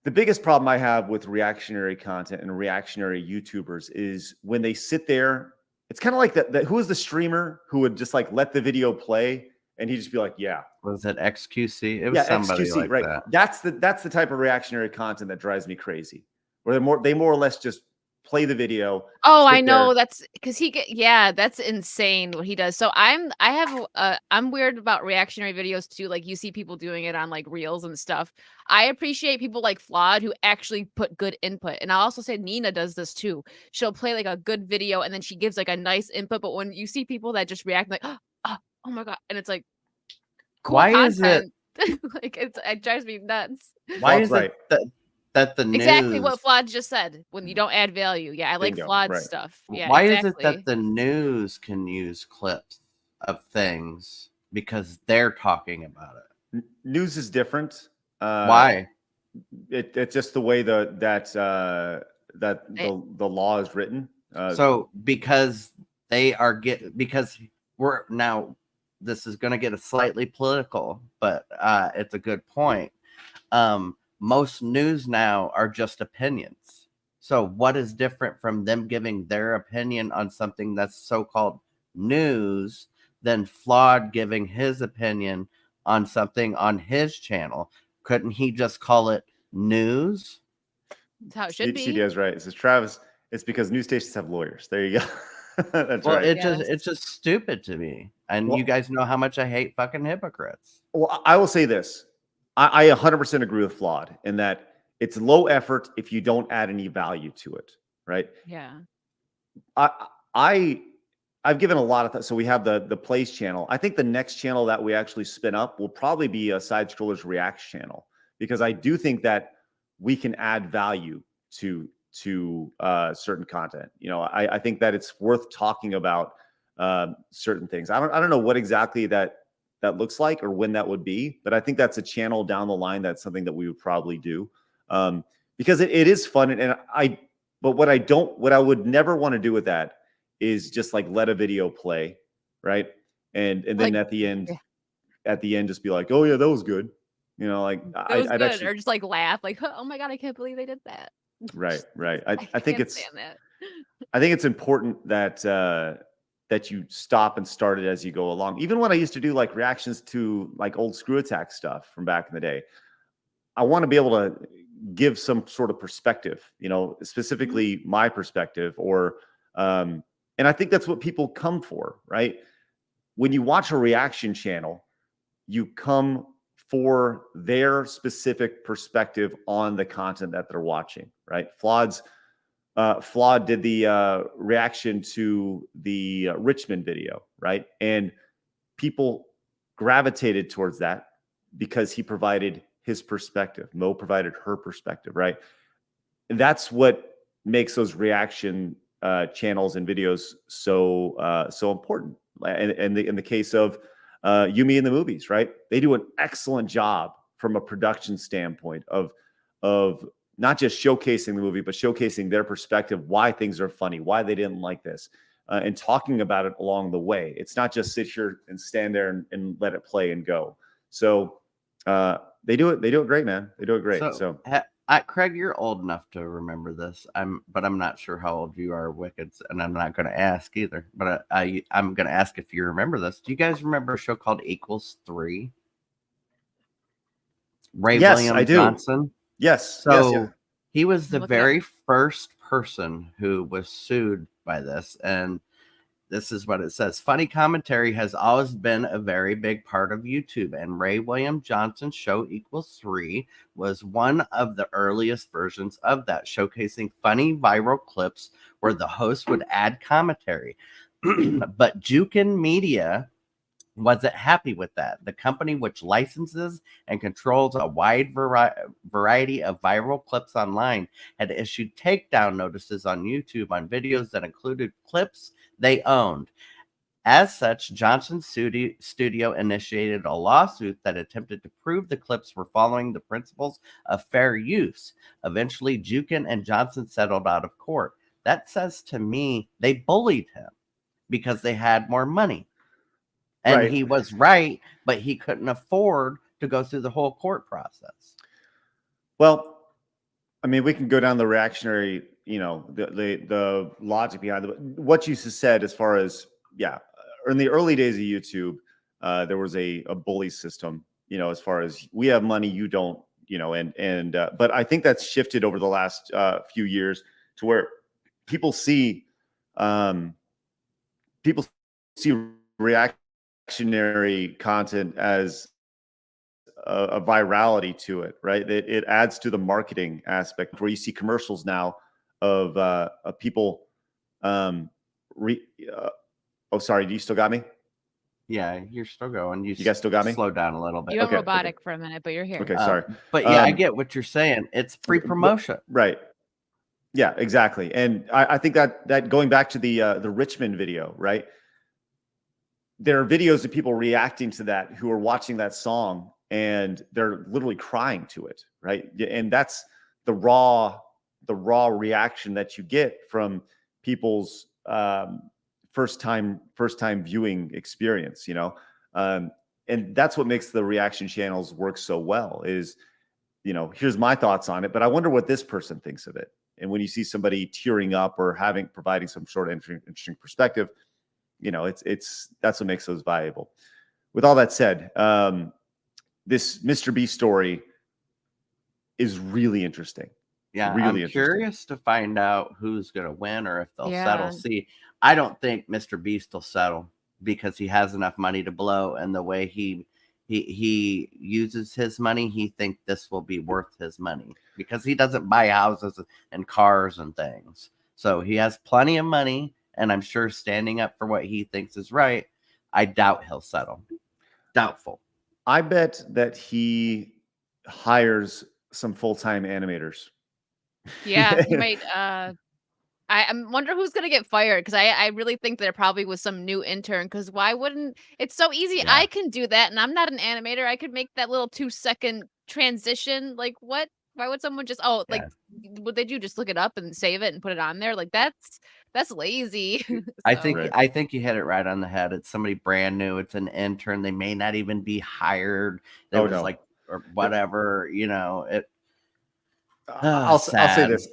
Speaker 1: the biggest problem I have with reactionary content and reactionary YouTubers is when they sit there, it's kind of like that who is the streamer who would just like let the video play and he'd just be like, yeah.
Speaker 3: Was it XQC? It was somebody
Speaker 1: XQC,
Speaker 3: like
Speaker 1: right.
Speaker 3: that.
Speaker 1: That's the type of reactionary content that drives me crazy. Where they more or less just play the video.
Speaker 2: Oh, I
Speaker 1: sit
Speaker 2: know.
Speaker 1: there.
Speaker 2: That's because that's insane what he does. So I'm weird about reactionary videos too. Like, you see people doing it on like reels and stuff. I appreciate people like Flawed who actually put good input. And I'll also say Nina does this too. She'll play like a good video and then she gives like a nice input. But when you see people that just react like, oh my God, and it's like cool
Speaker 3: Why is it
Speaker 2: content. Like, it drives me nuts.
Speaker 3: why
Speaker 1: Flawed's
Speaker 3: is it that the news
Speaker 2: Exactly what Flawed just said. When you don't add value. Yeah, I like
Speaker 1: Bingo,
Speaker 2: Flawed
Speaker 1: right.
Speaker 2: stuff. Yeah,
Speaker 3: why
Speaker 2: exactly.
Speaker 3: is it that the news can use clips of things because they're talking about it?
Speaker 1: News is different.
Speaker 3: Why?
Speaker 1: It's just the way the law is written.
Speaker 3: So because because we're now, this is going to get a slightly political, but it's a good point. Most news now are just opinions. So what is different from them giving their opinion on something that's so-called news than Flawed giving his opinion on something on his channel? Couldn't he just call it news?
Speaker 2: That's how it should be.
Speaker 1: CD's right. It says, Travis, it's because news stations have lawyers. There you go. That's
Speaker 3: Well,
Speaker 1: right.
Speaker 3: it's just stupid to me. And you guys know how much I hate fucking hypocrites.
Speaker 1: Well, I will say this. I 100% agree with Flawed in that it's low effort if you don't add any value to it, right?
Speaker 2: Yeah.
Speaker 1: I've given a lot of so we have the Plays channel. I think the next channel that we actually spin up will probably be a SideScrollers Reacts channel, because I do think that we can add value to certain content. I think that it's worth talking about certain things. I don't know what exactly that looks like or when that would be, but I think that's a channel down the line. That's something that we would probably do because it is fun. But what I would never want to do with that is just like let a video play, right? And then
Speaker 2: Like,
Speaker 1: at the end, just be like, oh yeah, that was good. I'd
Speaker 2: good.
Speaker 1: actually,
Speaker 2: Or just like laugh, like, oh my God, I can't believe they did that.
Speaker 1: right. I think
Speaker 2: can't
Speaker 1: it's
Speaker 2: stand that.
Speaker 1: I think it's important that you stop and start it as you go along. Even when I used to do like reactions to like old Screw Attack stuff from back in the day, I want to be able to give some sort of perspective, specifically my perspective, or and I think that's what people come for, right? When you watch a reaction channel, you come for their specific perspective on the content that they're watching, right? Flawed did the reaction to the Richmond video, right? And people gravitated towards that because he provided his perspective. Mo provided her perspective, right? And that's what makes those reaction channels and videos so important. And in the case of Yumi in the Movies, right? They do an excellent job from a production standpoint of not just showcasing the movie, but showcasing their perspective, why things are funny, why they didn't like this. and talking about it along the way. It's not just sit here and stand there and let it play and go. So they do it. They do it great, man. They do it great. So
Speaker 3: Craig, you're old enough to remember this. But I'm not sure how old you are, Wickeds, and I'm not going to ask either. But I'm going to ask if you remember this. Do you guys remember a show called Equals 3? Ray
Speaker 1: Yes, I do.
Speaker 3: Johnson.
Speaker 1: Yes.
Speaker 3: So
Speaker 1: yes.
Speaker 3: he was the
Speaker 2: Look it up.
Speaker 3: very first person who was sued by this, and this is what it says. Funny commentary has always been a very big part of YouTube, and Ray William Johnson's show Equals 3 was one of the earliest versions of that, showcasing funny viral clips where the host would add commentary. But Jukin Media wasn't happy with that. The company, which licenses and controls a wide variety of viral clips online, had issued takedown notices on YouTube on videos that included clips they owned. As such, Johnson's studio initiated a lawsuit that attempted to prove the clips were following the principles of fair use. Eventually, Jukin and Johnson settled out of court. That says to me they bullied him because they had more money. And
Speaker 1: Right.
Speaker 3: he was right, but he couldn't afford to go through the whole court process.
Speaker 1: Well, I mean, we can go down the reactionary, the logic behind it. What you said as far as, in the early days of YouTube, there was a bully system, as far as we have money, you don't, but I think that's shifted over the last few years to where people see reactionary content as a virality to it, right? It adds to the marketing aspect where you see commercials now of people. Oh, sorry. Do you still got me?
Speaker 3: Yeah, you're still going. You
Speaker 1: guys still got me?
Speaker 3: Slow down a little bit.
Speaker 2: You went robotic for a minute, but you're here.
Speaker 1: Okay, sorry.
Speaker 3: But yeah, I get what you're saying. It's free promotion.
Speaker 1: Right. Yeah, exactly. And I think that going back to the Richmond video, right? There are videos of people reacting to that who are watching that song and they're literally crying to it, right? And that's the raw reaction that you get from people's first time viewing experience, and that's what makes the reaction channels work so well is, here's my thoughts on it, but I wonder what this person thinks of it. And when you see somebody tearing up or providing some sort of interesting perspective, that's what makes those valuable. With all that said, this MrBeast story is really interesting.
Speaker 3: Yeah,
Speaker 1: really
Speaker 3: I'm curious to find out who's going to win or if they'll settle. See, I don't think MrBeast will settle because he has enough money to blow, and the way he uses his money, he thinks this will be worth his money because he doesn't buy houses and cars and things. So he has plenty of money, and I'm sure standing up for what he thinks is right, I doubt he'll settle. Doubtful.
Speaker 1: I bet that he hires some full-time animators.
Speaker 2: Yeah, he might. I wonder who's gonna get fired because I really think there probably was some new intern. Because why wouldn't it's so easy?
Speaker 3: Yeah.
Speaker 2: I can do that, and I'm not an animator. I could make that little 2-second transition. Like what? Why would someone just did you just look it up and save it and put it on there? Like that's lazy.
Speaker 3: I
Speaker 2: So,
Speaker 3: think you hit it right on the head. It's somebody brand new. It's an intern. They may not even be hired. Or whatever.
Speaker 1: I'll say this.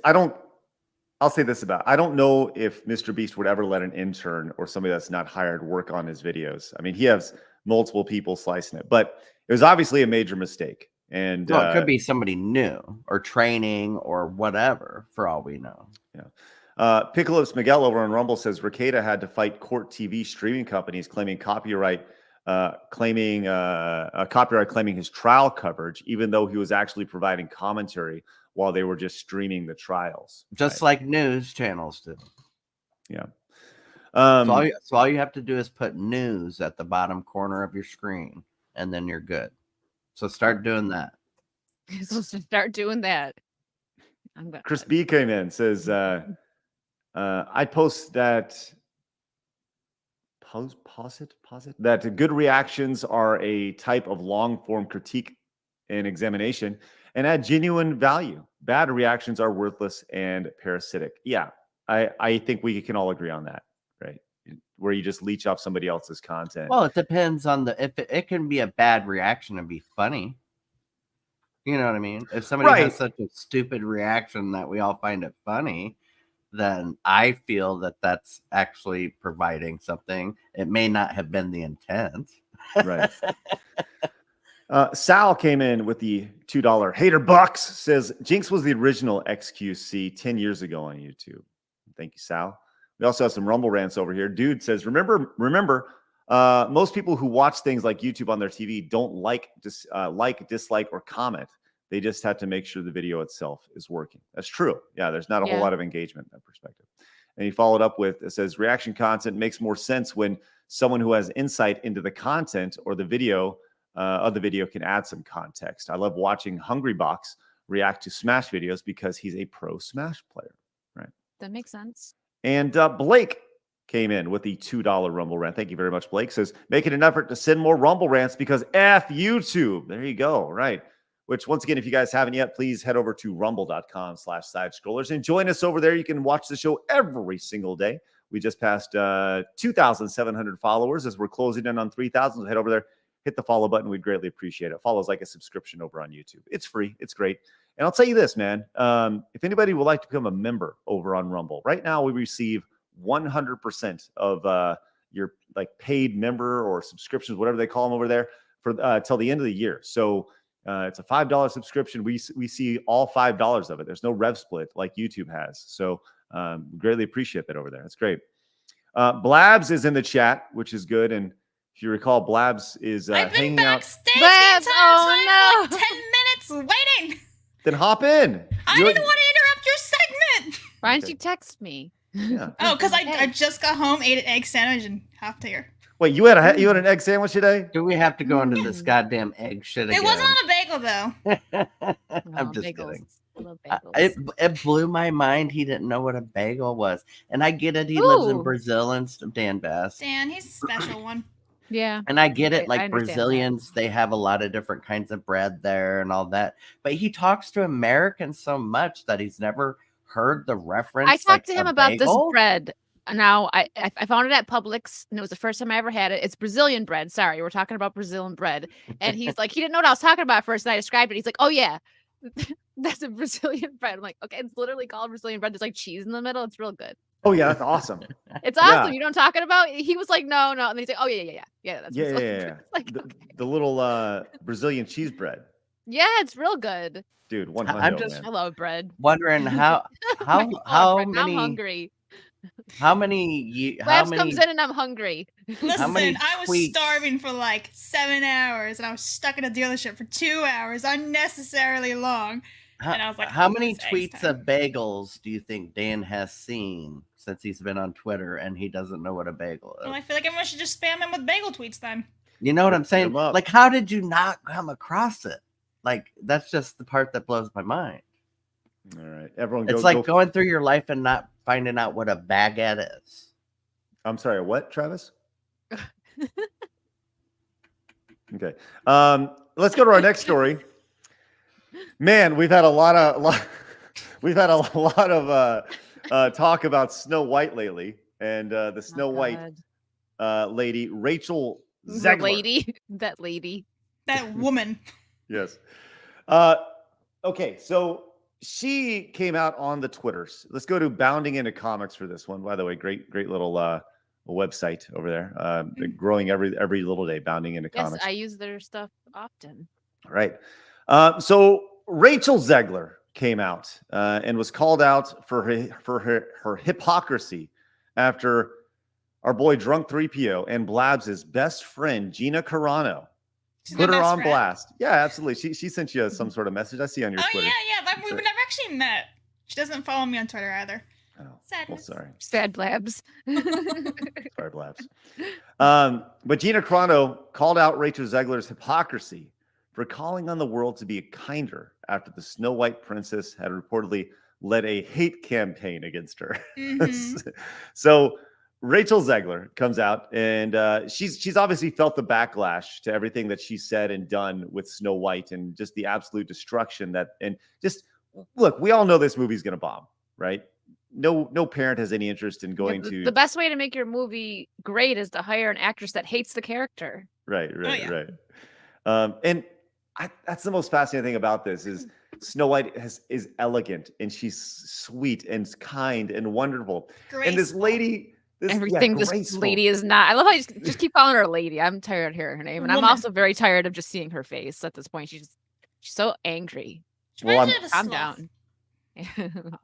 Speaker 1: I'll say this about, I don't know if MrBeast would ever let an intern or somebody that's not hired work on his videos. I mean, he has multiple people slicing it, but it was obviously a major mistake. And
Speaker 3: it could be somebody new or training or whatever, for all we know.
Speaker 1: Yeah. Piccolo's Miguel over on Rumble says Rekieta had to fight court TV streaming companies claiming copyright, claiming his trial coverage, even though he was actually providing commentary while they were just streaming the trials.
Speaker 3: Just like news channels do.
Speaker 1: Yeah.
Speaker 3: So all you have to do is put news at the bottom corner of your screen, and then you're good. So start doing that.
Speaker 1: Chris B came in, says, I post that that good reactions are a type of long form critique and examination and add genuine value. Bad reactions are worthless and parasitic. Yeah, I think we can all agree on that, right? where you just leech off somebody else's content.
Speaker 3: Well, it depends on if it can be a bad reaction and be funny. You know what I mean? If somebody has such a stupid reaction that we all find it funny, then I feel that that's actually providing something. It may not have been the intent.
Speaker 1: Right. Sal came in with the $2 hater bucks, says Jinx was the original XQC 10 years ago on YouTube. Thank you, Sal. We also have some Rumble rants over here. Dude says, remember, most people who watch things like YouTube on their TV don't like, dislike, or comment. They just have to make sure the video itself is working. That's true. Yeah, there's not a whole lot of engagement in that perspective. And he followed up with, it says, reaction content makes more sense when someone who has insight into the content or the video of the video can add some context. I love watching Hungrybox react to Smash videos because he's a pro Smash player. Right.
Speaker 2: That makes sense.
Speaker 1: And Blake came in with the $2 Rumble rant. Thank you very much, Blake. Says, making an effort to send more Rumble rants because F YouTube. There you go. Right. Which, once again, if you guys haven't yet, please head over to rumble.com/SideScrollers and join us over there. You can watch the show every single day. We just passed 2,700 followers as we're closing in on 3,000. So head over there, hit the follow button. We'd greatly appreciate it. Follow us like a subscription over on YouTube. It's free. It's great. And I'll tell you this, man. If anybody would like to become a member over on Rumble, right now we receive 100% of your paid member or subscriptions, whatever they call them over there, for till the end of the year. So it's a $5 subscription. We see all $5 of it. There's no rev split like YouTube has. So greatly appreciate that over there. That's great. Blabs is in the chat, which is good. And if you recall, Blabs is hanging out.
Speaker 5: Blabs, oh no! 10 minutes waiting.
Speaker 1: Then hop in.
Speaker 5: I didn't want to interrupt your segment.
Speaker 2: Why didn't you text me?
Speaker 1: Yeah.
Speaker 5: Oh, because I just got home, ate an egg sandwich, and hopped here.
Speaker 1: Wait, you had an egg sandwich today?
Speaker 3: Do we have to go into this goddamn egg shit again?
Speaker 5: It wasn't on a bagel, though.
Speaker 3: I'm just kidding.
Speaker 2: I love bagels.
Speaker 3: It blew my mind. He didn't know what a bagel was. And I get it. He lives in Brazil and Dan Bass.
Speaker 5: Dan, he's a special one.
Speaker 2: Yeah.
Speaker 3: And I get it.
Speaker 2: I
Speaker 3: Like Brazilians, they have a lot of different kinds of bread there and all that. But he talks to Americans so much that he's never heard the reference.
Speaker 2: I talked to him about this bread. Now, I found it at Publix, and it was the first time I ever had it. It's Brazilian bread. Sorry, we're talking about Brazilian bread. And he's like, he didn't know what I was talking about at first, and I described it. He's like, oh, yeah, that's a Brazilian bread. I'm like, okay, it's literally called Brazilian bread. There's like cheese in the middle. It's real good.
Speaker 1: Oh, yeah, that's awesome.
Speaker 2: It's awesome. You know what I'm talking about? He was like, no. And then he's like, oh, yeah. That's
Speaker 1: yeah.
Speaker 2: Like,
Speaker 1: the little Brazilian cheese bread.
Speaker 2: Yeah, it's real good.
Speaker 1: Dude, 100.
Speaker 2: I love bread.
Speaker 3: Wondering how
Speaker 2: I'm
Speaker 3: many.
Speaker 2: hungry.
Speaker 3: How many?
Speaker 2: Labs comes in and I'm hungry.
Speaker 5: Listen, I was starving for like 7 hours, and I was stuck in a dealership for 2 hours, unnecessarily long. And I was like,
Speaker 3: how many tweets of bagels do you think Dan has seen since he's been on Twitter and he doesn't know what a bagel is?
Speaker 5: Well, I feel like everyone should just spam him with bagel tweets then.
Speaker 3: You know what I'm saying? Like, how did you not come across it? Like, that's just the part that blows my mind.
Speaker 1: All right, everyone.
Speaker 3: It's like going through your life and not finding out what a baguette is.
Speaker 1: I'm sorry, what, Travis? Okay. Let's go to our next story. Man, we've had a lot of talk about Snow White lately, and the Snow White lady, Rachel Zegler.
Speaker 2: That lady.
Speaker 5: That woman.
Speaker 1: Yes. Okay, so she came out on the Twitters. Let's go to Bounding Into Comics for this one. By the way, great little website over there. Growing every little day, Bounding Into Comics.
Speaker 2: Yes, I use their stuff often.
Speaker 1: Right. So Rachel Zegler came out and was called out for her hypocrisy after our boy Drunk 3PO and Blabs' best friend Gina Carano put her on blast. Yeah, absolutely. She sent you some sort of message. I see on your Twitter.
Speaker 5: Yeah. We've never actually met. She doesn't follow me on Twitter either.
Speaker 1: Oh,
Speaker 5: Sadness.
Speaker 1: well, sorry.
Speaker 2: Sad Blabs.
Speaker 1: Sorry, Blabs. But Gina Carano called out Rachel Zegler's hypocrisy for calling on the world to be kinder after the Snow White princess had reportedly led a hate campaign against her.
Speaker 5: Mm-hmm.
Speaker 1: So Rachel Zegler comes out, and she's obviously felt the backlash to everything that she said and done with Snow White, and just the absolute destruction and just look, we all know this movie's going to bomb, right? no parent has any interest in going
Speaker 2: the,
Speaker 1: to
Speaker 2: the best way to make your movie great is to hire an actress that hates the character.
Speaker 1: right.
Speaker 5: yeah.
Speaker 1: Right. And that's the most fascinating thing about this is Snow White is elegant and she's sweet and kind and wonderful. And this
Speaker 5: Graceful.
Speaker 1: lady,
Speaker 2: Everything this
Speaker 1: graceful.
Speaker 2: lady is not. I love how you just keep calling her a lady. I'm tired of hearing her name, and I'm
Speaker 5: Woman.
Speaker 2: also very tired of just seeing her face at this point. She's so angry.
Speaker 1: Well,
Speaker 5: Reminds me of a
Speaker 2: Calm
Speaker 5: sloth.
Speaker 2: down.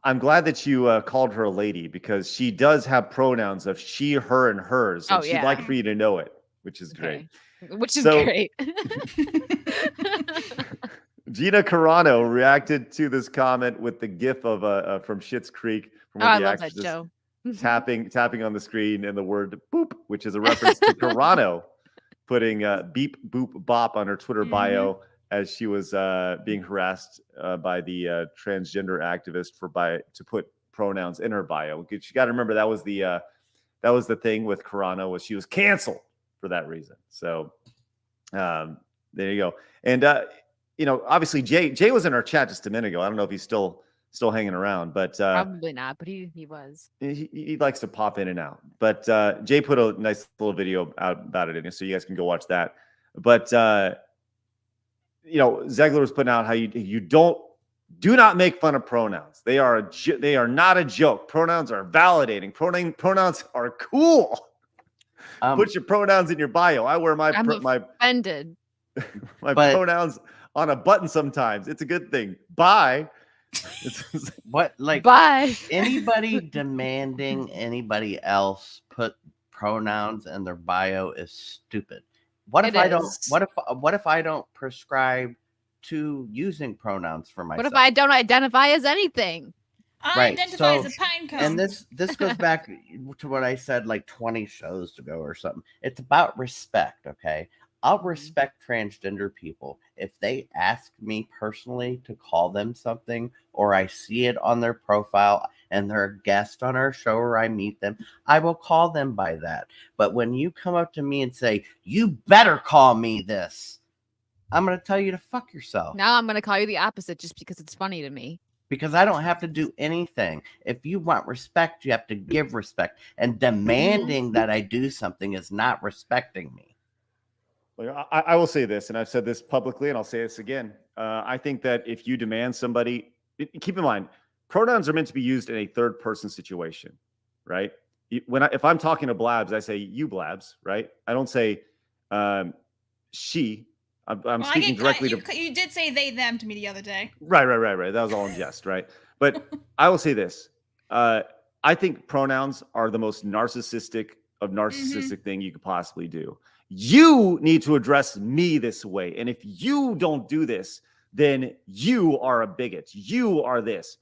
Speaker 1: I'm glad that you called her a lady because she does have pronouns of she, her, and hers, and
Speaker 2: Oh,
Speaker 1: she'd
Speaker 2: yeah.
Speaker 1: like for you to know it, which is great.
Speaker 2: Okay. Which is
Speaker 1: So-
Speaker 2: great.
Speaker 1: Gina Carano reacted to this comment with the GIF of from Schitt's Creek from
Speaker 2: Oh,
Speaker 1: one
Speaker 2: I
Speaker 1: of the
Speaker 2: love that
Speaker 1: actresses
Speaker 2: show.
Speaker 1: tapping on the screen and the word "boop," which is a reference to Carano putting "beep boop bop" on her Twitter bio as she was being harassed by the transgender activist to put pronouns in her bio. You got to remember that was the thing with Carano was she was canceled for that reason. So there you go. And obviously Jay was in our chat just a minute ago. I don't know if he's still hanging around, but
Speaker 2: Probably not, but he was.
Speaker 1: he likes to pop in and out. But Jay put a nice little video out about it in it, so you guys can go watch that. But Zegler was putting out how you do not make fun of pronouns. They are not a joke. Pronouns are validating. Pronouns are cool. Put your pronouns in your bio. I wear my
Speaker 2: Offended.
Speaker 1: my pronouns on a button sometimes. It's a good thing. Bye.
Speaker 3: What, like,
Speaker 2: Bye.
Speaker 3: anybody demanding anybody else put pronouns in their bio is stupid. What if
Speaker 2: It
Speaker 3: I don't?
Speaker 2: is.
Speaker 3: What if I don't prescribe to using pronouns for myself?
Speaker 2: What if I don't identify as anything?
Speaker 5: I
Speaker 3: Right,
Speaker 5: identify as
Speaker 3: so-
Speaker 5: a pine cone.
Speaker 3: And this goes back to what I said like 20 shows ago or something. It's about respect, okay? I'll respect transgender people. If they ask me personally to call them something, or I see it on their profile and they're a guest on our show or I meet them, I will call them by that. But when you come up to me and say, you better call me this, I'm going to tell you to fuck yourself.
Speaker 2: Now I'm going to call you the opposite just because it's funny to me.
Speaker 3: Because I don't have to do anything. If you want respect, you have to give respect. And demanding that I do something is not respecting me.
Speaker 1: I will say this, and I've said this publicly, and I'll say this again. I think that if you demand somebody, keep in mind, pronouns are meant to be used in a third-person situation, right? If I'm talking to Blabs, I say you Blabs, right? I don't say she. I'm speaking directly to.
Speaker 5: You did say they them to me the other day.
Speaker 1: Right. That was all in jest, right? But I will say this. I think pronouns are the most narcissistic thing you could possibly do. You need to address me this way. And if you don't do this, then you are a bigot. You are this.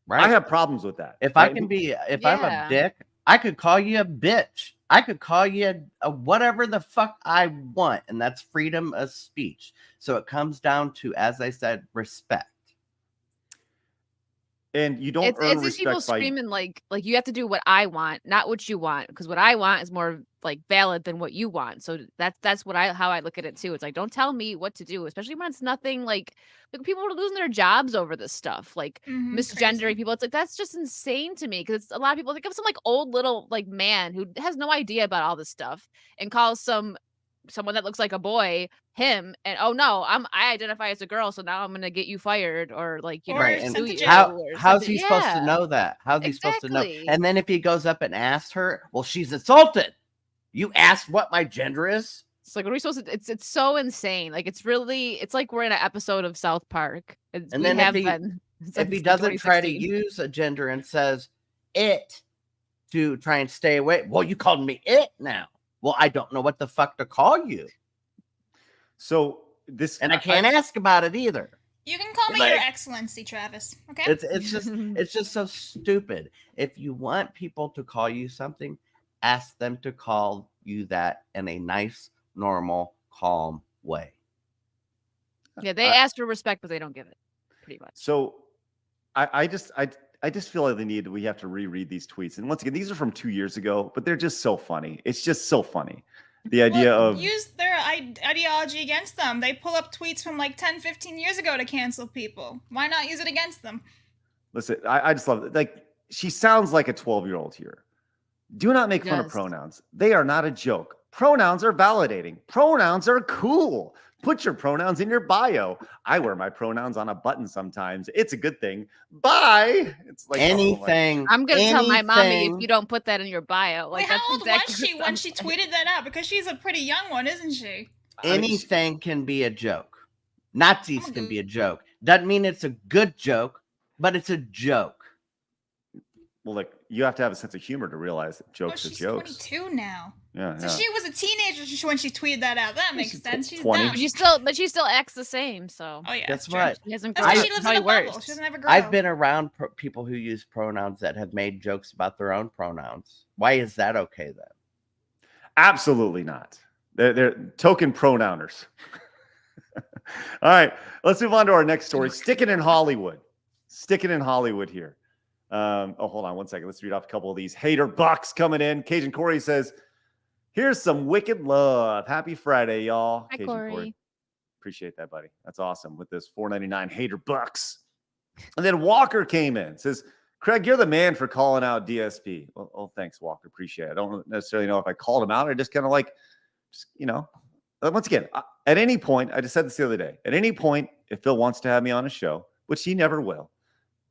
Speaker 3: Right.
Speaker 1: I have problems with that.
Speaker 3: If
Speaker 1: right?
Speaker 3: I'm a dick, I could call you a bitch. I could call you a whatever the fuck I want. And that's freedom of speech. So it comes down to, as I said, respect.
Speaker 1: And you don't
Speaker 2: It's
Speaker 1: earn
Speaker 2: these people
Speaker 1: respect by
Speaker 2: screaming like you have to do what I want, not what you want, because what I want is more like valid than what you want. So that's how I look at it too. It's like, don't tell me what to do, especially when it's nothing like people are losing their jobs over this stuff, like misgendering
Speaker 5: Crazy.
Speaker 2: people. It's like that's just insane to me because a lot of people think of some like old little like man who has no idea about all this stuff and calls someone that looks like a boy him, and oh no, I identify as a girl, so now I'm gonna get you fired or like
Speaker 5: Or
Speaker 3: Right.
Speaker 5: sent
Speaker 3: And
Speaker 5: to jail.
Speaker 3: how's he supposed to know that? How's he supposed to know?
Speaker 2: Exactly.
Speaker 3: And then if he goes up and asks her, well, she's insulted. You asked what my gender is?
Speaker 2: It's like, what are we supposed to? It's so insane. Like it's like we're in an episode of South Park.
Speaker 3: And then if he doesn't try to use a gender and says it to try and stay away, well, you called me it now. Well, I don't know what the fuck to call you.
Speaker 1: So this,
Speaker 3: and I can't ask about it either.
Speaker 5: You can call me
Speaker 3: Like-
Speaker 5: Your Excellency, Travis. Okay.
Speaker 3: It's just so stupid. If you want people to call you something, ask them to call you that in a nice, normal, calm way.
Speaker 2: Yeah, they ask for respect, but they don't give it. Pretty much.
Speaker 1: So I just feel like we have to reread these tweets. And once again, these are from 2 years ago, but they're just so funny. It's just so funny. The idea of
Speaker 5: use their ideology against them. They pull up tweets from like 10, 15 years ago to cancel people. Why not use it against them?
Speaker 1: listen, I just love it. Like she sounds like a 12-year-old here. Do not make fun of
Speaker 2: Yes.
Speaker 1: pronouns. They are not a joke. Pronouns are validating. Pronouns are cool. Put your pronouns in your bio. I wear my pronouns on a button sometimes. It's a good thing. Bye. It's like
Speaker 3: anything.
Speaker 2: I'm gonna tell my mommy if
Speaker 3: anything-
Speaker 2: you don't put that in your bio. Like,
Speaker 5: Wait, how
Speaker 2: that's
Speaker 5: old
Speaker 2: exactly
Speaker 5: was she
Speaker 2: what
Speaker 5: when
Speaker 2: I'm
Speaker 5: she
Speaker 2: saying.
Speaker 5: tweeted that out? Because she's a pretty young one, isn't she?
Speaker 3: Anything can be a joke. Nazis
Speaker 5: I'm
Speaker 3: can
Speaker 5: good.
Speaker 3: be a joke. Doesn't mean it's a good joke, but it's a joke.
Speaker 1: Well, like you have to have a sense of humor to realize that
Speaker 5: Oh,
Speaker 1: jokes are
Speaker 5: she's
Speaker 1: jokes.
Speaker 5: 22 now.
Speaker 1: Yeah,
Speaker 5: So
Speaker 1: yeah.
Speaker 5: she was a teenager when she tweeted that out. That makes
Speaker 1: she's
Speaker 5: sense. She's
Speaker 1: 20.
Speaker 5: dumb.
Speaker 2: But she still acts the same. So
Speaker 5: Oh yeah,
Speaker 3: Guess
Speaker 5: that's true.
Speaker 3: what?
Speaker 2: she hasn't
Speaker 5: That's
Speaker 2: grown.
Speaker 5: why
Speaker 3: I-
Speaker 5: she lives
Speaker 2: Probably
Speaker 5: in a bubble.
Speaker 2: worse.
Speaker 5: She doesn't ever grow.
Speaker 3: I've been around people who use pronouns that have made jokes about their own pronouns. Why is that okay then?
Speaker 1: Absolutely not. They're token pronouners. All right, let's move on to our next story. Sticking in Hollywood. Sticking in Hollywood here. Hold on one second. Let's read off a couple of these hater bucks coming in. Cajun Corey says, here's some wicked love. Happy Friday, y'all.
Speaker 2: Hi,
Speaker 1: Cajun
Speaker 2: Corey.
Speaker 1: Appreciate that, buddy. That's awesome with this $4.99 hater bucks. And then Walker came in, says, Craig, you're the man for calling out DSP. Well, thanks, Walker. Appreciate it. I don't necessarily know if I called him out. I just kind of once again, at any point, I just said this the other day, at any point, if Phil wants to have me on a show, which he never will,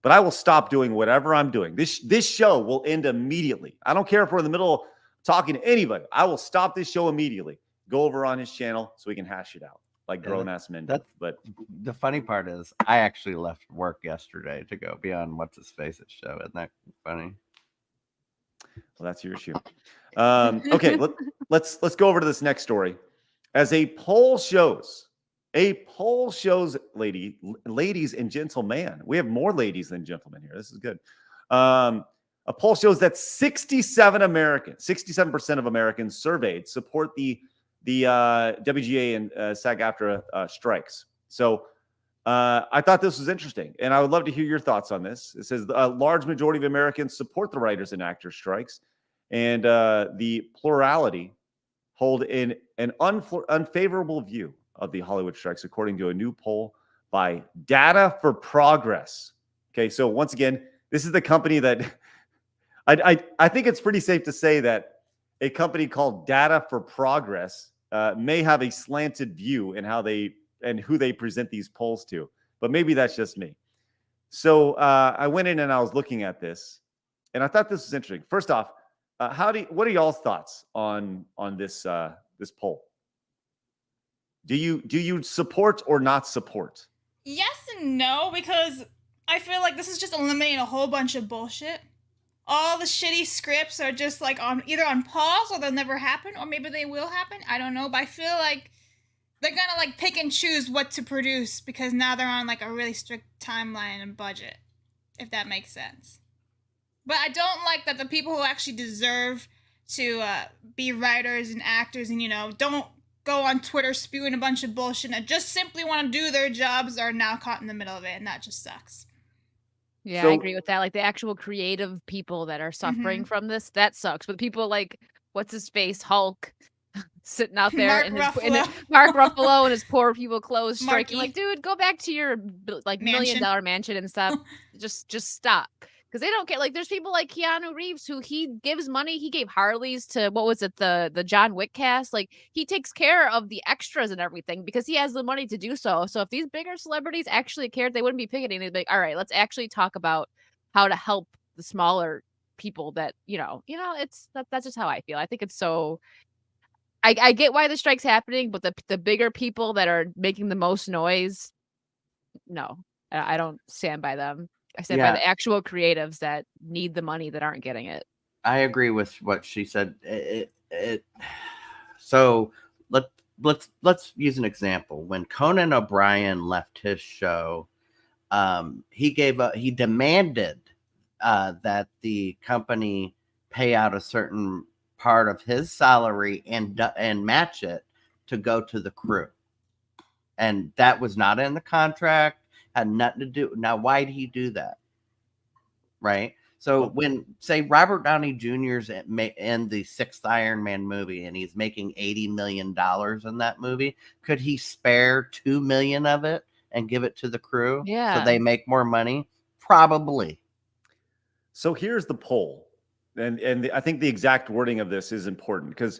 Speaker 1: but I will stop doing whatever I'm doing. This show will end immediately. I don't care if we're in the middle of talking to anybody. I will stop this show immediately. Go over on his channel so we can hash it out like grown-ass men do. But
Speaker 3: The funny part is I actually left work yesterday to go be on What's His Face's show. Isn't that funny?
Speaker 1: well, that's your issue. Okay, let's go over to this next story. As a poll shows, ladies and gentlemen, we have more ladies than gentlemen here. This is good. A poll shows that 67% of Americans surveyed support the WGA and SAG-AFTRA strikes. So I thought this was interesting, and I would love to hear your thoughts on this. It says a large majority of Americans support the writers and actors strikes, and the plurality hold in an unfavorable view of the Hollywood strikes, according to a new poll by Data for Progress. Okay, so once again, this is the company that I think it's pretty safe to say that a company called Data for Progress may have a slanted view in how they and who they present these polls to, but maybe that's just me. So I went in and I was looking at this, and I thought this was interesting. First off, what are y'all's thoughts on this this poll? Do you support or not support?
Speaker 5: Yes and no, because I feel like this is just eliminating a whole bunch of bullshit. All the shitty scripts are just like either on pause or they'll never happen, or maybe they will happen. I don't know, but I feel like they're gonna like pick and choose what to produce because now they're on like a really strict timeline and budget, if that makes sense. But I don't like that the people who actually deserve to be writers and actors and, don't go on Twitter spewing a bunch of bullshit and just simply want to do their jobs are now caught in the middle of it, and that just sucks.
Speaker 2: Yeah,
Speaker 1: So-
Speaker 2: I agree with that. Like the actual creative people that are suffering from this, that sucks. But people like what's his face, Hulk, sitting out there
Speaker 5: Mark
Speaker 2: in
Speaker 5: Ruffalo.
Speaker 2: Mark Ruffalo and his poor people clothes, striking.
Speaker 5: Marky.
Speaker 2: Like, dude, go back to your like $1 million mansion and stop. just stop. Because they don't care. Like, there's people like Keanu Reeves who he gives money. He gave Harleys to what was it, the John Wick cast. Like, he takes care of the extras and everything because he has the money to do so. So if these bigger celebrities actually cared, they wouldn't be picketing. They'd be like, all right, let's actually talk about how to help the smaller people that that's just how I feel. I think it's so. I get why the strike's happening, but the bigger people that are making the most noise, no, I don't stand by them. I stand by the actual creatives that need the money that aren't getting it.
Speaker 3: I agree with what she said. So let's use an example. When Conan O'Brien left his show, he demanded that the company pay out a certain part of his salary and match it to go to the crew, and that was not in the contract. Had nothing to do. Now, why did he do that? Right. So when, say, Robert Downey Jr.'s in the 6th Iron Man movie and he's making $80 million in that movie, could he spare $2 million of it and give it to the crew?
Speaker 2: Yeah.
Speaker 3: So they make more money? Probably.
Speaker 1: So here's the poll. And I think the exact wording of this is important because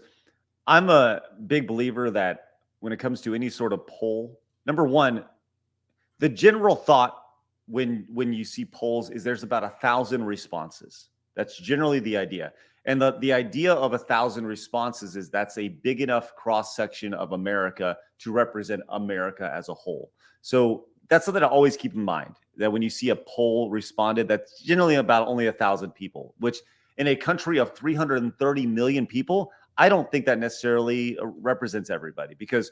Speaker 1: I'm a big believer that when it comes to any sort of poll, number one, the general thought when you see polls is there's about 1,000 responses. That's generally the idea. And the idea of 1,000 responses is that's a big enough cross section of America to represent America as a whole. So that's something to always keep in mind, that when you see a poll responded, that's generally about only 1,000 people, which in a country of 330 million people, I don't think that necessarily represents everybody, because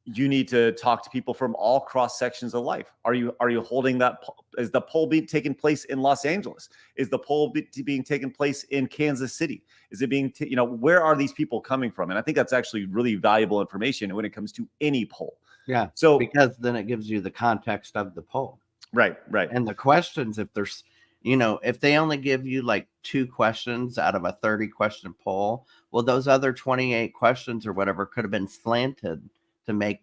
Speaker 1: you need to talk to people from all cross sections of life. Are you holding that? Is the poll being taking place in Los Angeles? Is the poll being taken place in Kansas City? Is it being, where are these people coming from? And I think that's actually really valuable information when it comes to any poll.
Speaker 3: Yeah.
Speaker 1: So
Speaker 3: because then it gives you the context of the poll.
Speaker 1: Right.
Speaker 3: And the questions, if there's, if they only give you like 2 questions out of a 30 question poll, well, those other 28 questions or whatever could have been slanted to make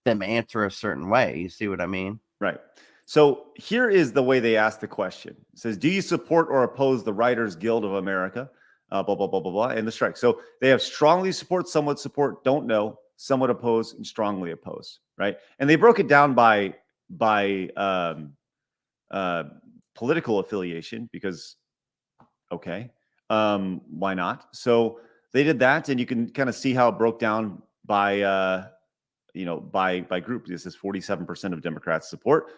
Speaker 3: them answer a certain way. You see what I mean?
Speaker 1: Right. So here is the way they ask the question. It says, do you support or oppose the Writers Guild of America? Blah, blah, blah, blah, blah, and the strike. So they have strongly support, somewhat support, don't know, somewhat oppose, and strongly oppose, right? And they broke it down by political affiliation because, okay, why not? So they did that, and you can kind of see how it broke down by by group. This is 47% of Democrats support,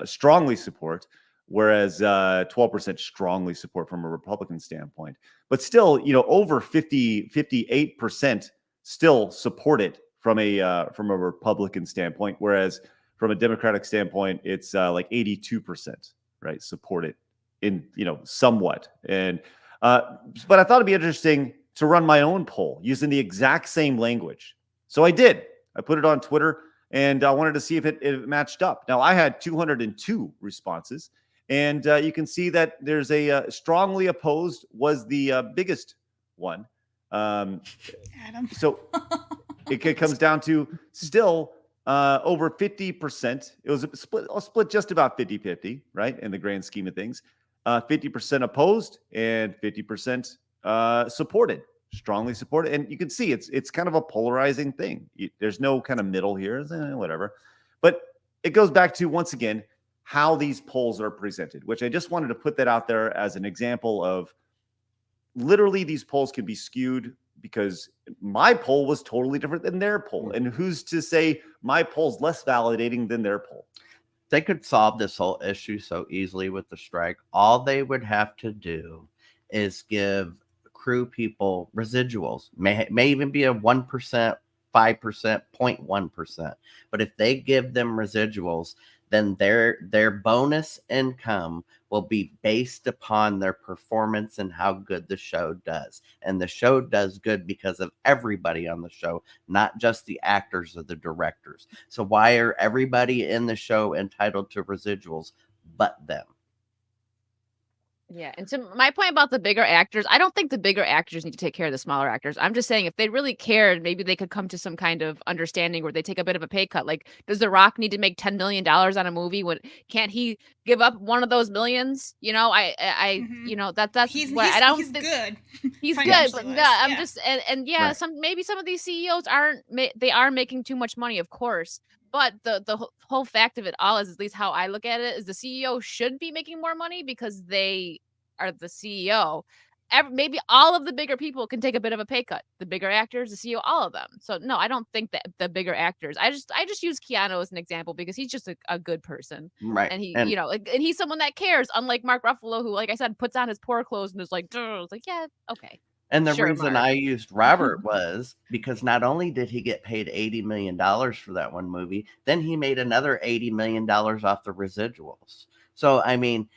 Speaker 1: strongly support, whereas 12% strongly support from a Republican standpoint. But still, over 58% still support it from a Republican standpoint, whereas from a Democratic standpoint, it's like 82%, right? Support it in, somewhat. And but I thought it'd be interesting to run my own poll using the exact same language. So I did. I put it on Twitter, and I wanted to see if it matched up. Now, I had 202 responses, and you can see that there's a strongly opposed was the biggest one.
Speaker 5: Adam.
Speaker 1: So it comes down to still over 50%. It was a split just about 50-50, right, in the grand scheme of things. 50% opposed and 50% supported. Strongly supported, and you can see it's kind of a polarizing thing. There's no kind of middle here, whatever. But it goes back to, once again, how these polls are presented, which I just wanted to put that out there as an example of literally these polls can be skewed because my poll was totally different than their poll. And who's to say my poll's less validating than their poll?
Speaker 3: They could solve this whole issue so easily with the strike. All they would have to do is give crew people residuals, may even be a 1%, 5%, 0.1%. But if they give them residuals, then their bonus income will be based upon their performance and how good the show does. And the show does good because of everybody on the show, not just the actors or the directors. So why are everybody in the show entitled to residuals but them?
Speaker 2: Yeah, and to my point about the bigger actors, I don't think the bigger actors need to take care of the smaller actors. I'm just saying if they really cared, maybe they could come to some kind of understanding where they take a bit of a pay cut. Like, does The Rock need to make $10 million on a movie? Can't he give up one of those millions? That's
Speaker 5: he's
Speaker 2: what I don't
Speaker 5: he's
Speaker 2: think.
Speaker 5: good.
Speaker 2: He's good, but I'm
Speaker 5: yeah.
Speaker 2: just and yeah,
Speaker 3: Right.
Speaker 2: maybe some of these CEOs they are making too much money, of course. But the whole fact of it all is, at least how I look at it, is the CEO should be making more money because they are the CEO. Maybe all of the bigger people can take a bit of a pay cut. The bigger actors, the CEO, all of them. So no, I don't think that the bigger actors. I just use Keanu as an example because he's just a good person,
Speaker 3: Right.
Speaker 2: and and he's someone that cares. Unlike Mark Ruffalo, who, like I said, puts on his poor clothes and is like, "Duh." It's like, yeah, okay.
Speaker 3: And the
Speaker 2: Sure,
Speaker 3: reason
Speaker 2: Mark.
Speaker 3: I used Robert was because not only did he get paid $80 million for that one movie, then he made another $80 million off the residuals. So, I mean,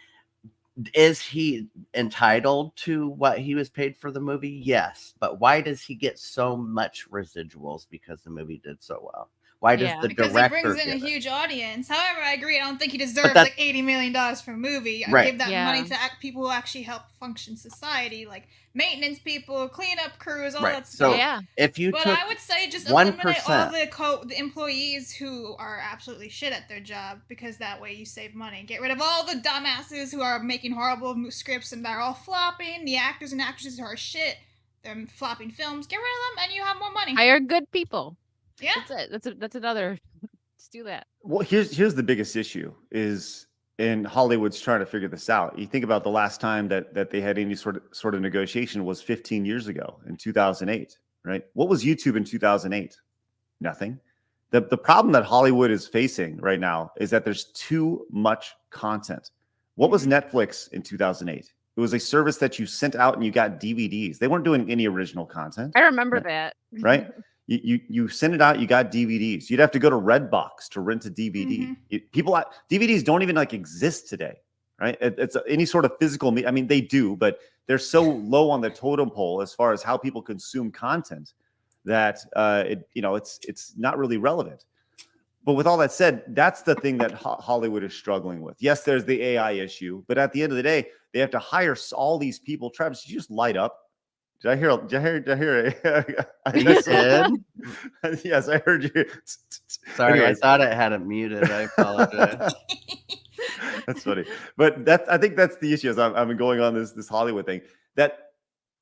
Speaker 3: is he entitled to what he was paid for the movie? Yes. But why does he get so much residuals? Because the movie did so well. Why does
Speaker 2: Yeah.
Speaker 3: the
Speaker 5: Because he
Speaker 3: director
Speaker 5: brings in a
Speaker 3: get it?
Speaker 5: huge audience. However, I agree. I don't think he deserves
Speaker 3: that-
Speaker 5: like $80 million for a movie. I
Speaker 3: Right.
Speaker 5: give that money
Speaker 2: Yeah.
Speaker 5: to people who actually help function society, like maintenance people, cleanup crews, all
Speaker 3: Right.
Speaker 5: that
Speaker 3: So
Speaker 5: stuff.
Speaker 2: Yeah.
Speaker 3: if you
Speaker 5: But
Speaker 3: took
Speaker 5: I would say just eliminate all
Speaker 3: 1%,
Speaker 5: the employees who are absolutely shit at their job, because that way you save money. Get rid of all the dumbasses who are making horrible scripts and they're all flopping. The actors and actresses who are shit, they're flopping films. Get rid of them and you have more money.
Speaker 2: Hire good people.
Speaker 5: Yeah.
Speaker 2: That's it. That's another. Let's do that.
Speaker 1: Well, here's the biggest issue is, and Hollywood's trying to figure this out. You think about the last time that they had any sort of negotiation was 15 years ago in 2008, right? What was YouTube in 2008? Nothing. The problem that Hollywood is facing right now is that there's too much content. What was Netflix in 2008? It was a service that you sent out and you got DVDs. They weren't doing any original content.
Speaker 2: I remember that.
Speaker 1: Right? You send it out, you got DVDs. You'd have to go to Redbox to rent a DVD. DVDs don't even like exist today, right? It's any sort of physical. I mean, they do, but they're so low on the totem pole as far as how people consume content that it's not really relevant. But with all that said, that's the thing that Hollywood is struggling with. Yes, there's the AI issue, but at the end of the day, they have to hire all these people. Travis, you just light up. Did I hear it?
Speaker 3: you did?
Speaker 1: Yes, I heard you.
Speaker 3: Sorry,
Speaker 1: Anyways.
Speaker 3: I thought it had it muted. I apologize.
Speaker 1: That's funny. But I think that's the issue. As I've been going on this Hollywood thing, that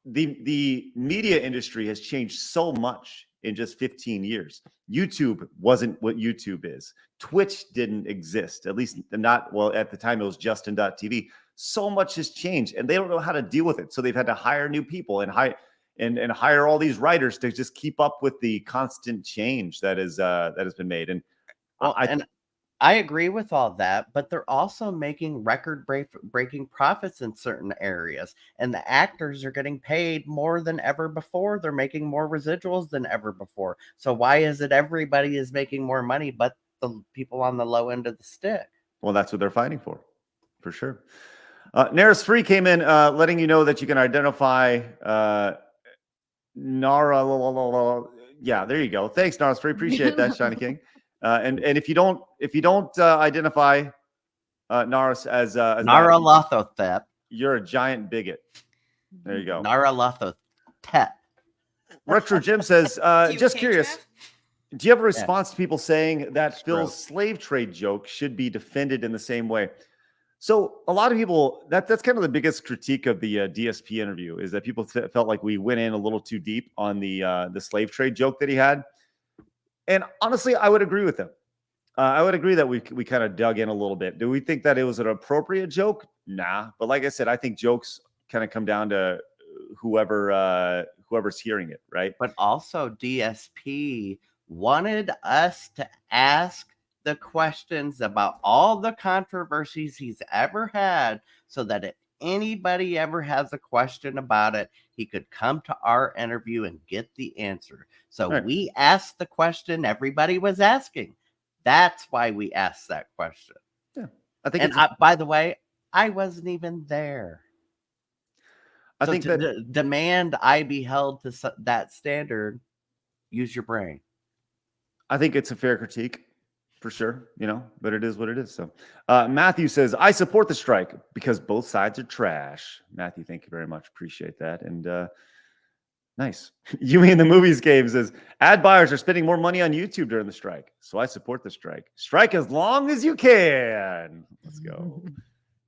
Speaker 1: the media industry has changed so much in just 15 years. YouTube wasn't what YouTube is. Twitch didn't exist, at least not, well, at the time it was Justin.tv. So much has changed and they don't know how to deal with it. So they've had to hire new people and hire all these writers to just keep up with the constant change that has been made. And
Speaker 3: I agree with all that, but they're also making record-breaking profits in certain areas, and the actors are getting paid more than ever before. They're making more residuals than ever before. So why is it everybody is making more money, but the people on the low end of the stick?
Speaker 1: Well, that's what they're fighting for sure. Naris Free came in letting you know that you can identify Nara. Yeah, there you go. Thanks, Naris Free. Appreciate that, Shiny King. And if you don't identify Naris as
Speaker 3: Naralathotep,
Speaker 1: you're a giant bigot. There you go.
Speaker 3: Naralathotep.
Speaker 1: Retro Jim says, just curious, do you have a response to people saying that Phil's slave trade joke should be defended in the same way? So a lot of people, that's kind of the biggest critique of the DSP interview, is that people felt like we went in a little too deep on the slave trade joke that he had. And honestly, I would agree with them. I would agree that we kind of dug in a little bit. Do we think that it was an appropriate joke? Nah. But like I said, I think jokes kind of come down to whoever's hearing it, right?
Speaker 3: But also DSP wanted us to ask the questions about all the controversies he's ever had, so that if anybody ever has a question about it, he could come to our interview and get the answer. So we asked the question everybody was asking. That's why we asked that question.
Speaker 1: Yeah, I think.
Speaker 3: By the way, I wasn't even there.
Speaker 1: I think
Speaker 3: that demand I be held to that standard. Use your brain.
Speaker 1: I think it's a fair critique. For sure, but it is what it is. So Matthew says, I support the strike because both sides are trash. Matthew, thank you very much. Appreciate that. And nice. Yumi in the movies game says, ad buyers are spending more money on YouTube during the strike. So I support the strike. Strike as long as you can. Let's go.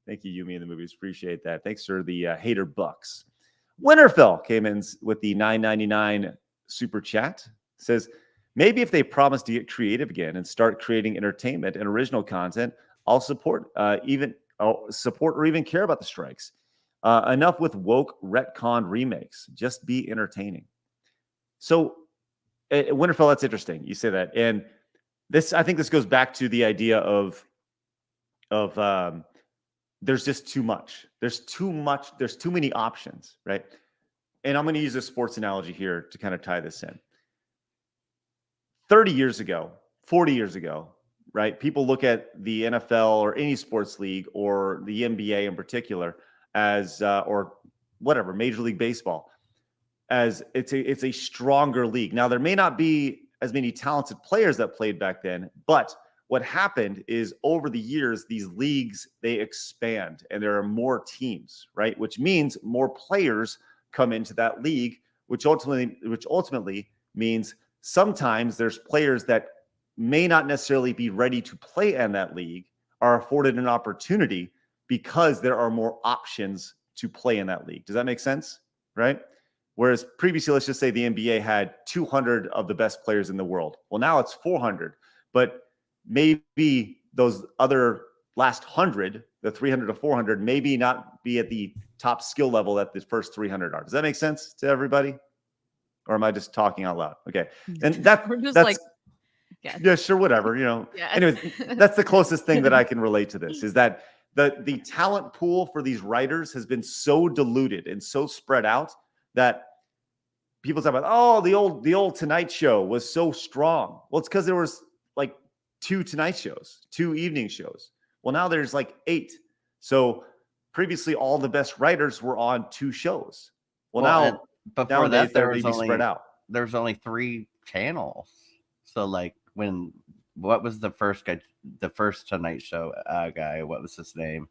Speaker 1: Thank you, Yumi in the movies. Appreciate that. Thanks for the hater bucks. Winterfell came in with the $9.99 super chat. Says, maybe if they promise to get creative again and start creating entertainment and original content, I'll support or even care about the strikes. Enough with woke retcon remakes. Just be entertaining. So, Winterfell, that's interesting. You say that, and I think this goes back to the idea of there's just too much. There's too much. There's too many options, right? And I'm going to use a sports analogy here to kind of tie this in. 30 years ago, 40 years ago, right? People look at the NFL or any sports league or the NBA in particular as, or whatever, Major League Baseball, as it's a stronger league. Now, there may not be as many talented players that played back then. But what happened is over the years, these leagues, they expand and there are more teams, right? Which means more players come into that league, which ultimately means sometimes there's players that may not necessarily be ready to play in that league are afforded an opportunity because there are more options to play in that league. Does that make sense? Right? Whereas previously, let's just say the NBA had 200 of the best players in the world. Well, now it's 400, but maybe those other last 100, the 300 to 400, maybe not be at the top skill level that the first 300 are. Does that make sense to everybody? Or am I just talking out loud? Okay. And that's
Speaker 2: like,
Speaker 1: yeah, sure, whatever,
Speaker 2: Yeah.
Speaker 1: Anyways, that's the closest thing that I can relate to this is that the talent pool for these writers has been so diluted and so spread out that people talk about, oh, the old Tonight Show was so strong. Well, it's because there was like 2 Tonight shows, 2 evening shows. Well, now there's like 8. So previously, all the best writers were on 2 shows. Well, now
Speaker 3: before that, there was
Speaker 1: spread out.
Speaker 3: There's only 3 channels. So like what was the first guy, the first Tonight Show guy? What was his name?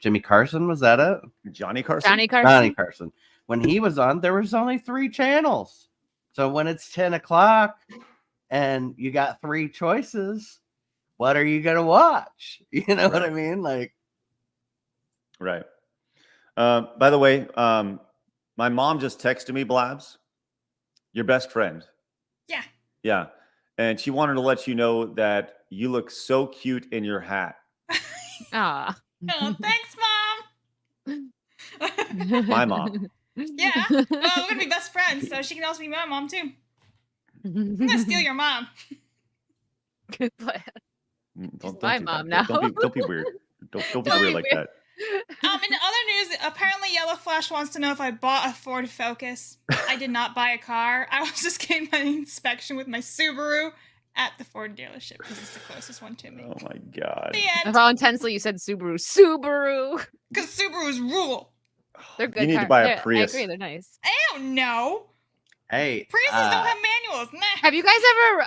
Speaker 3: Jimmy Carson, was that it?
Speaker 1: Johnny Carson.
Speaker 3: Johnny Carson. When he was on, there was only 3 channels. So when it's 10 o'clock and you got 3 choices, what are you gonna watch? You know what I mean? Like,
Speaker 1: right. By the way, my mom just texted me, Blabs, your best friend.
Speaker 5: Yeah.
Speaker 1: Yeah. And she wanted to let you know that you look so cute in your hat.
Speaker 2: Ah.
Speaker 5: Oh, thanks, Mom.
Speaker 1: My mom.
Speaker 5: Yeah. Well, we're gonna be best friends, so she can also be my mom too. I'm gonna steal your mom.
Speaker 2: Good plan.
Speaker 1: Don't
Speaker 2: my
Speaker 1: do
Speaker 2: mom
Speaker 1: that.
Speaker 2: now.
Speaker 1: Don't be weird. Don't be
Speaker 2: Don't
Speaker 1: weird
Speaker 2: be
Speaker 1: like
Speaker 2: weird.
Speaker 1: that.
Speaker 5: In other news, apparently Yellow Flash wants to know if I bought a Ford Focus. I did not buy a car. I was just getting my inspection with my Subaru at the Ford dealership because it's the closest one to me.
Speaker 1: Oh my God.
Speaker 5: The
Speaker 2: Of
Speaker 5: end.
Speaker 2: how intensely you said Subaru.
Speaker 5: Because Subarus rule.
Speaker 2: They're good.
Speaker 1: You need to
Speaker 2: cars.
Speaker 1: buy a
Speaker 2: I
Speaker 1: Prius.
Speaker 2: agree, they're nice.
Speaker 5: I don't know.
Speaker 3: hey,
Speaker 5: Priuses don't have manuals. Nah.
Speaker 2: Have you guys ever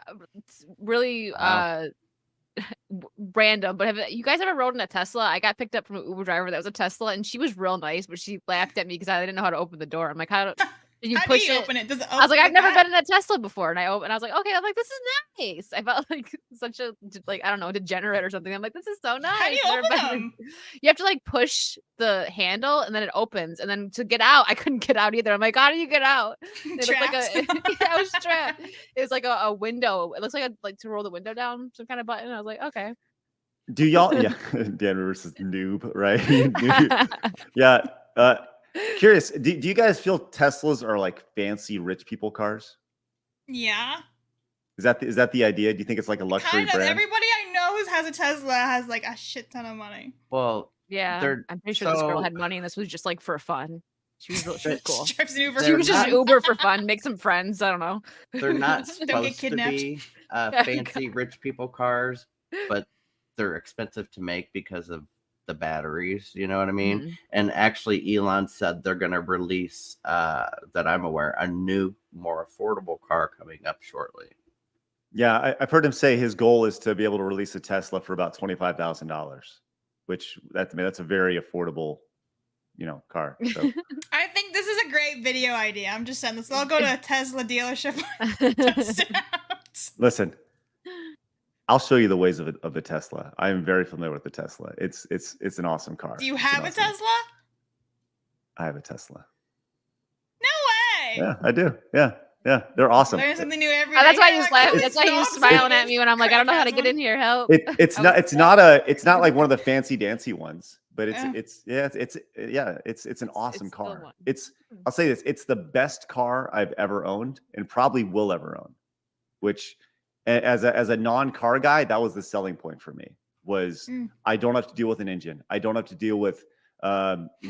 Speaker 2: really
Speaker 3: Wow.
Speaker 2: random, but have you guys ever rode in a Tesla? I got picked up from an Uber driver that was a Tesla, and she was real nice, but she laughed at me because I didn't know how to open the door. I'm like, how do you
Speaker 5: How
Speaker 2: push
Speaker 5: do you
Speaker 2: it?
Speaker 5: open it? Does it
Speaker 2: I was like, I've never
Speaker 5: that?
Speaker 2: been in a Tesla before, and I was like, okay, I'm like, this is nice. I felt like such a I don't know, degenerate or something. I'm like, this is so nice.
Speaker 5: How do you
Speaker 2: Never
Speaker 5: open
Speaker 2: been in-
Speaker 5: them?
Speaker 2: You have to like push the handle, and then it opens, and then to get out, I couldn't get out either. I'm like, how do you get out? It looked like
Speaker 5: Trapped.
Speaker 2: I was trapped. It was like a window. It looks like to roll the window down, some kind of button. I was like, okay.
Speaker 1: Do y'all? Yeah, Dan Rivers is noob, right? Noob. Yeah. Curious. Do you guys feel Teslas are like fancy rich people cars?
Speaker 5: Yeah.
Speaker 1: Is that the idea? Do you think it's like a luxury
Speaker 5: Kind of.
Speaker 1: brand?
Speaker 5: Everybody I know who has a Tesla has like a shit ton of money.
Speaker 3: Well,
Speaker 2: Yeah,
Speaker 3: They're-
Speaker 2: I'm pretty sure this girl
Speaker 3: so-
Speaker 2: had money, and this was just like for fun. She was cool.
Speaker 5: She drives an Uber.
Speaker 2: She
Speaker 3: They're
Speaker 2: was just
Speaker 3: not-
Speaker 2: Uber for fun, make some friends. I don't know.
Speaker 3: they're not
Speaker 5: Don't get
Speaker 3: supposed to
Speaker 5: kidnapped.
Speaker 3: be
Speaker 2: Yeah,
Speaker 3: fancy rich people cars, but they're expensive to make because of the batteries. You know what I mean?
Speaker 2: Mhm.
Speaker 3: And actually, Elon said they're going to release, that I'm aware, a new, more affordable car coming up shortly.
Speaker 1: Yeah, I've heard him say his goal is to be able to release a Tesla for about $25,000, which that's a very affordable, car. So
Speaker 5: I think this is a great video idea. I'm just saying this. I'll go to a Tesla dealership. Test it out.
Speaker 1: listen, I'll show you the ways of the Tesla. I am very familiar with the Tesla. It's an awesome car.
Speaker 5: Do you
Speaker 1: It's an
Speaker 5: have a
Speaker 1: awesome-
Speaker 5: Tesla?
Speaker 1: I have a Tesla.
Speaker 5: No way.
Speaker 1: Yeah, I do. Yeah, they're awesome.
Speaker 5: Learn something new every day.
Speaker 2: Oh, that's why
Speaker 5: Yeah,
Speaker 2: he was
Speaker 5: like,
Speaker 2: laughing.
Speaker 5: really
Speaker 2: That's why he was
Speaker 5: snobs.
Speaker 2: smiling at me when I'm like, I don't know how to get in here. Help.
Speaker 1: It's not like one of the fancy dancy ones, but
Speaker 5: Yeah.
Speaker 1: it's an awesome
Speaker 2: it's still
Speaker 1: car.
Speaker 2: one.
Speaker 1: I'll say this, it's the best car I've ever owned and probably will ever own, which as a non-car guy, that was the selling point for me was I don't have to deal with an engine. I don't have to deal with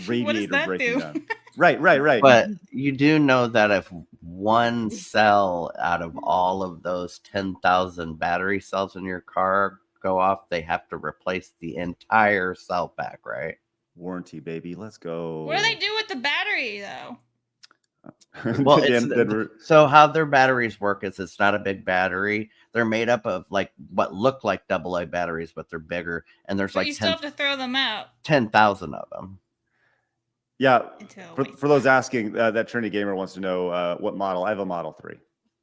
Speaker 1: radiator
Speaker 5: that
Speaker 1: breaking
Speaker 5: do?
Speaker 1: down. Right.
Speaker 3: But you do know that if one cell out of all of those 10,000 battery cells in your car go off, they have to replace the entire cell pack, right?
Speaker 1: Warranty, baby. Let's go.
Speaker 5: What do they do with the battery though?
Speaker 3: Well,
Speaker 1: Then
Speaker 3: so how their batteries work is it's not a big battery. They're made up of like what look like AA batteries, but they're bigger. And there's
Speaker 5: But
Speaker 3: like
Speaker 5: you still have to throw them out.
Speaker 3: 10,000 of them.
Speaker 1: yeah,
Speaker 5: Until
Speaker 1: for those asking, that Trinity Gamer wants to know what model. I have a Model 3.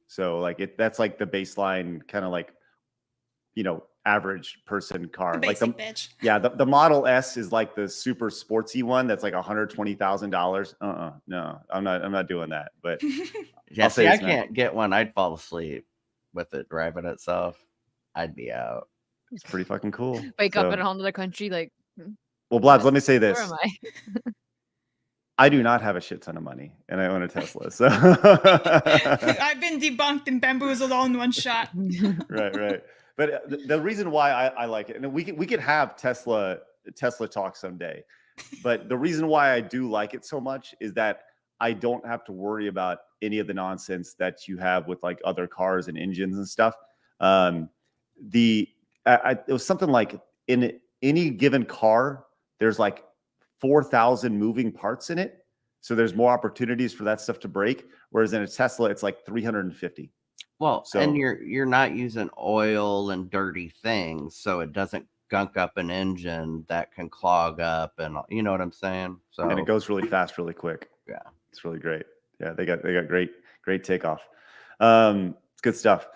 Speaker 1: So like that's like the baseline kind of like, average person car.
Speaker 5: The
Speaker 1: like
Speaker 5: basic bitch.
Speaker 1: Yeah, the Model S is like the super sportsy one that's like $120,000. No, I'm not doing that. But
Speaker 3: Yeah, see, I can't get one. I'd fall asleep with it driving itself. I'd be out.
Speaker 1: It's pretty fucking cool.
Speaker 2: Wake up in a whole other country, like.
Speaker 1: Well, Blabs, let me say this.
Speaker 2: Where am I?
Speaker 1: I do not have a shit ton of money, and I own a Tesla. So
Speaker 5: I've been debunked and bamboozled all in one shot.
Speaker 1: Right. But the reason why I like it, and we could have Tesla talk someday, but the reason why I do like it so much is that I don't have to worry about any of the nonsense that you have with like other cars and engines and stuff. It was something like in any given car, there's like 4,000 moving parts in it. So there's more opportunities for that stuff to break. Whereas in a Tesla, it's like 350.
Speaker 3: Well, and you're not using oil and dirty things, so it doesn't gunk up an engine that can clog up, and you know what I'm saying. So
Speaker 1: and it goes really fast, really quick.
Speaker 3: Yeah,
Speaker 1: it's really great. Yeah, they got great takeoff. It's good stuff.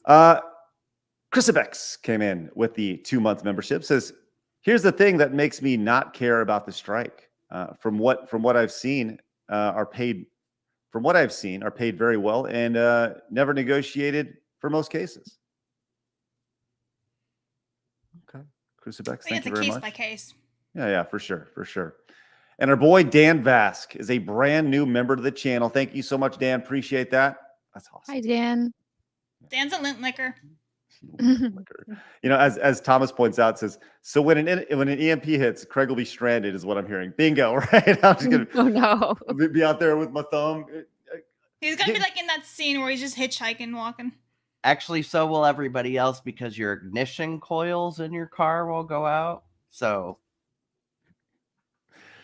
Speaker 1: Chrysibex came in with the 2-month membership. Says, here's the thing that makes me not care about the strike. From what I've seen, are paid very well and never negotiated for most cases. Okay, Crucibex, thank you very much.
Speaker 5: It's a case by case.
Speaker 1: Yeah, for sure. And our boy Dan Vask is a brand new member to the channel. Thank you so much, Dan. Appreciate that. That's awesome.
Speaker 2: Hi, Dan.
Speaker 5: Dan's a lint licker.
Speaker 1: As Thomas points out, says, so when an EMP hits, Craig will be stranded, is what I'm hearing. Bingo, right? I'm just gonna be out there with my thumb.
Speaker 5: He's gonna be like in that scene where he's just hitchhiking, walking.
Speaker 3: Actually, so will everybody else because your ignition coils in your car will go out. So,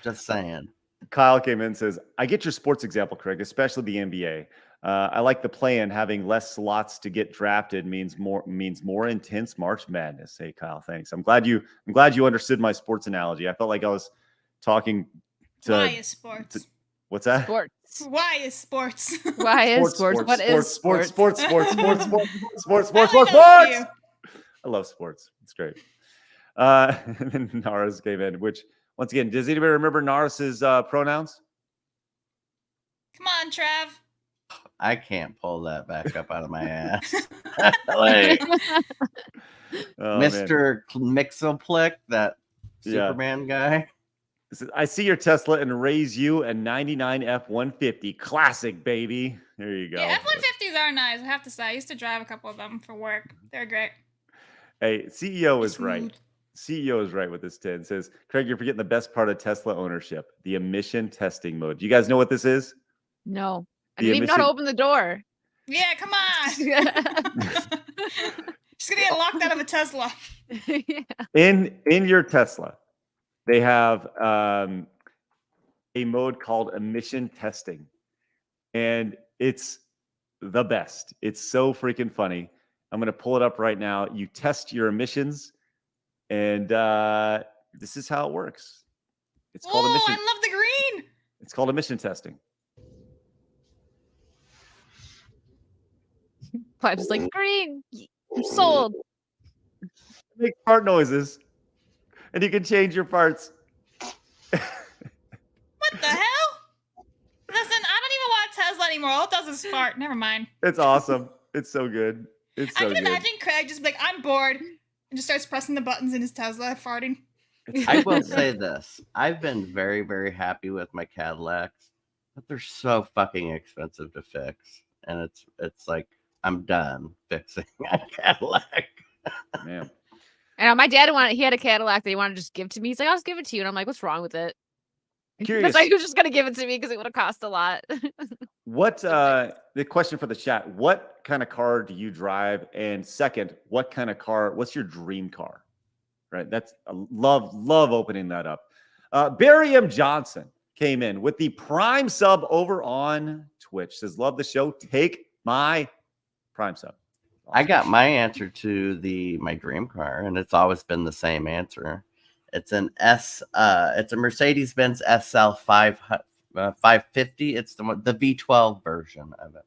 Speaker 3: just saying.
Speaker 1: Kyle came in and says, I get your sports example, Craig, especially the NBA. I like the plan. Having less slots to get drafted means more intense March Madness. Hey, Kyle, thanks. I'm glad you understood my sports analogy. I felt like I was talking to.
Speaker 5: Why is sports?
Speaker 1: What's that?
Speaker 2: Sports.
Speaker 5: Why is sports?
Speaker 2: Why is sports? What is sports?
Speaker 1: Sports. I love sports. It's great. And then Naras came in, which once again, does anybody remember Naras's pronouns?
Speaker 5: Come on, Trav.
Speaker 3: I can't pull that back up out of my ass. Like, Mr. Mixoplick, that Superman guy.
Speaker 1: I see your Tesla and raise you a 99 F-150. Classic, baby. There you go.
Speaker 5: Yeah, F-150s are nice, I have to say. I used to drive a couple of them for work. They're great.
Speaker 1: Hey, CEO is right. CEO is right with this 10. It says, Craig, you're forgetting the best part of Tesla ownership, the emission testing mode. Do you guys know what this is?
Speaker 2: No. I didn't even know how to open the door.
Speaker 5: Yeah, come on. She's gonna get locked out of a Tesla.
Speaker 2: Yeah.
Speaker 1: In your Tesla, they have a mode called emission testing, and it's the best. It's so freaking funny. I'm gonna pull it up right now. You test your emissions, and this is how it works. It's called emission.
Speaker 5: I love the green.
Speaker 1: It's called emission testing.
Speaker 2: Just like green. I'm sold.
Speaker 1: Make fart noises, and you can change your farts.
Speaker 5: What the hell? Listen, I don't even want a Tesla anymore. All it does is fart. Never mind.
Speaker 1: It's awesome. It's so good. It's so good.
Speaker 5: I can imagine Craig just be like, I'm bored, and just starts pressing the buttons in his Tesla, farting.
Speaker 3: I will say this. I've been very, very happy with my Cadillacs, but they're so fucking expensive to fix. And it's like, I'm done fixing a Cadillac.
Speaker 1: Man.
Speaker 2: And my dad he had a Cadillac that he wanted to just give to me. He's like, I'll just give it to you. And I'm like, what's wrong with it?
Speaker 1: Curious.
Speaker 2: Like, he was just going to give it to me because it would have cost a lot.
Speaker 1: What, the question for the chat, what kind of car do you drive? And second, what's your dream car? Right. That's love opening that up. Barry M. Johnson came in with the Prime sub over on Twitch. Says, love the show. Take my Prime sub.
Speaker 3: I
Speaker 1: Awesome.
Speaker 3: got my answer to my dream car, and it's always been the same answer. It's an it's a Mercedes-Benz SL 550. It's the V12 version of it.